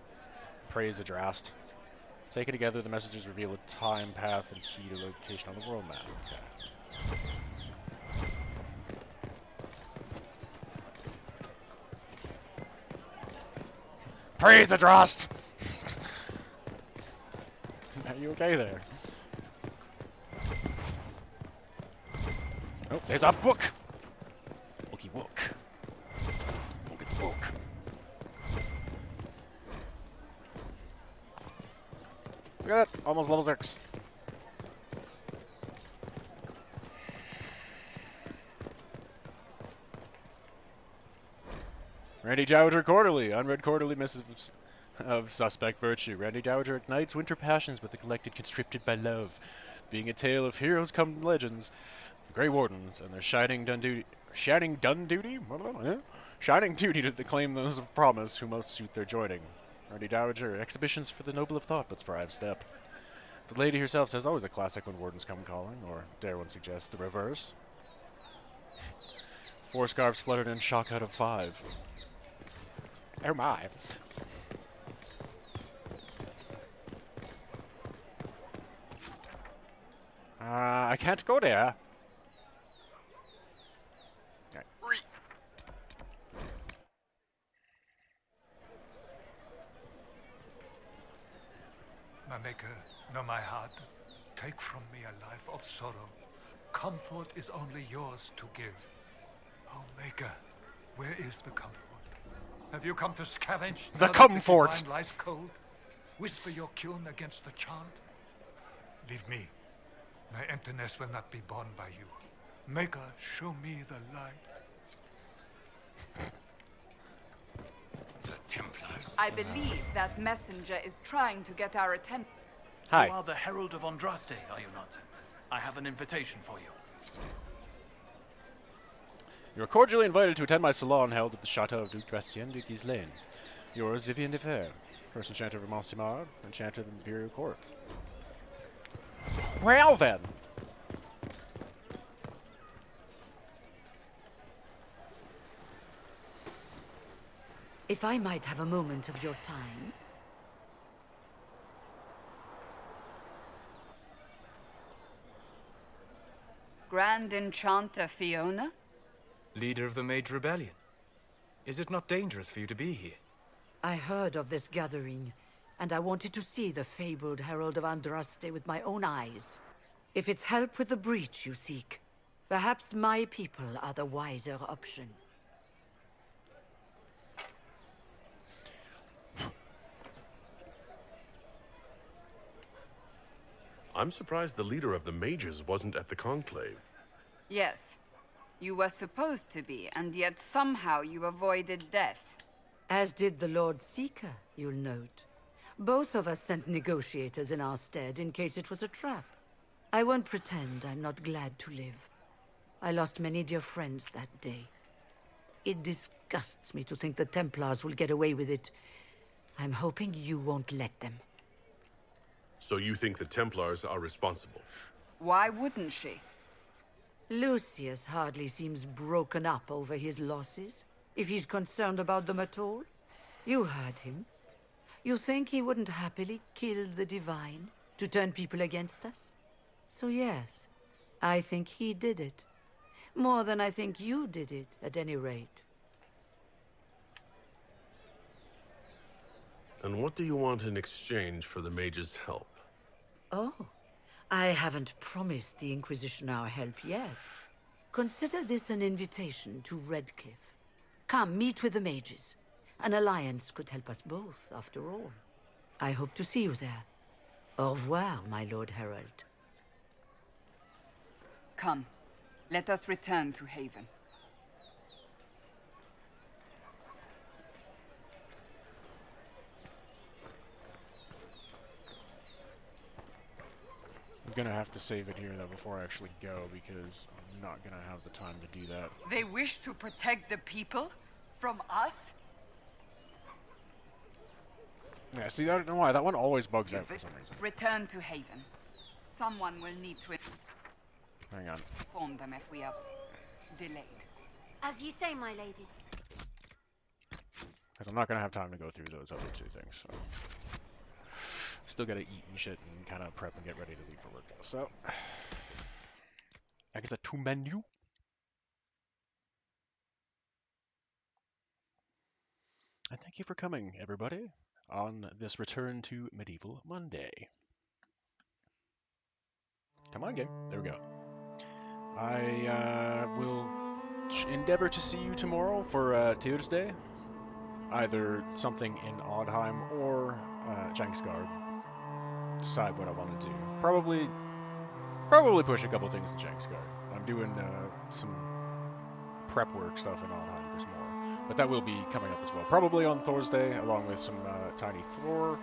Praise Adrast. Taken together, the messages reveal a time, path, and key to location on the world map. Okay. Praise Adrast! Are you okay there? Oh, there's a book! Wookie wook. Look at the book. Look at that! Almost level 6. Randy Dowager Quarterly. Unread Quarterly missives of suspect virtue. Randy Dowager ignites winter passions with the collected constricted by love. Being a tale of heroes come legends, the Grey Wardens, and their shining duty to claim those of promise who most suit their joining. Already Dowager, exhibitions for the noble of thought, but spry of step. The lady herself says always a classic when wardens come calling, or dare one suggest the reverse. 4 scarves fluttered in shock out of 5. Oh my. I can't go there. Okay. My maker, know my heart. Take from me a life of sorrow. Comfort is only yours to give. Oh, maker, where is the comfort? Have you come to scavenge? The now comfort! That the divine lies cold? Whisper your cune against the chant? Leave me. My emptiness will not be borne by you. Maker, show me the light. The Templars? I believe that messenger is trying to get our attention. Hi. You are the Herald of Andraste, are you not? I have an invitation for you. You are cordially invited to attend my salon held at the Chateau of Duc Bastien de Gislaine. Yours, Vivian de Fer, first enchanter of Montsimard, enchanter of the Imperial Court. Well then! If I might have a moment of your time. Grand Enchanter Fiona? Leader of the Mage Rebellion. Is it not dangerous for you to be here? I heard of this gathering, and I wanted to see the fabled Herald of Andraste with my own eyes. If it's help with the breach you seek, perhaps my people are the wiser option. I'm surprised the leader of the mages wasn't at the conclave. Yes. You were supposed to be, and yet somehow you avoided death. As did the Lord Seeker, you'll note. Both of us sent negotiators in our stead in case it was a trap. I won't pretend I'm not glad to live. I lost many dear friends that day. It disgusts me to think the Templars will get away with it. I'm hoping you won't let them. So you think the Templars are responsible? Why wouldn't she? Lucius hardly seems broken up over his losses, if he's concerned about them at all. You heard him. You think he wouldn't happily kill the Divine to turn people against us? So yes, I think he did it. More than I think you did it, at any rate. And what do you want in exchange for the mage's help? Oh, I haven't promised the Inquisition our help yet. Consider this an invitation to Redcliffe. Come, meet with the mages. An alliance could help us both, after all. I hope to see you there. Au revoir, my Lord Herald. Come, let us return to Haven. I'm gonna have to save it here though before I actually go because I'm not gonna have the time to do that. They wish to protect the people? From us? Yeah, see, I don't know why. That one always bugs out for some reason. Return to Haven. Someone will need to Hang on. inform them if we are delayed. As you say, my lady. Because I'm not gonna have time to go through those other 2 things, so... Still gotta eat and shit and kind of prep and get ready to leave for work. So, I guess a 2 menu. And thank you for coming, everybody, on this return to Medieval Monday. Come on, game. There we go. I will endeavor to see you tomorrow for Tuesday. Either something in Oddheim or Janksgard. Decide what I want to do. Probably push a couple things to Janksgard. I'm doing some prep work stuff in Oddheim for some more, but that will be coming up as well. Probably on Thursday, along with some Tiny Thor,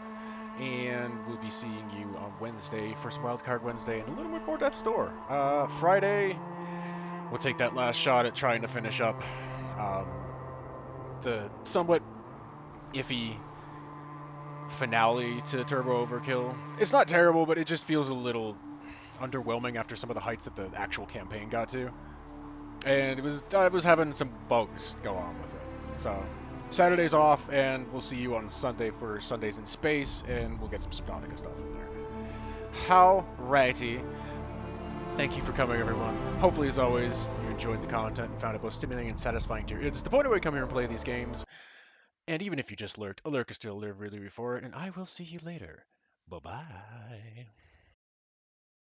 and we'll be seeing you on Wednesday for some Wildcard Wednesday and a little bit more Death's Door. Friday, we'll take that last shot at trying to finish up the somewhat iffy finale to Turbo Overkill. It's not terrible, but it just feels a little underwhelming after some of the heights that the actual campaign got to. And I was having some bugs go on with it. So Saturday's off, and we'll see you on Sunday for Sundays in Space, and we'll get some Subnautica stuff in there. How righty. Thank you for coming, everyone. Hopefully, as always, you enjoyed the content and found it both stimulating and satisfying to your ears. It's the point where we come here and play these games. And even if you just lurked, a lurk is still a live really before it, and I will see you later. Bye-bye.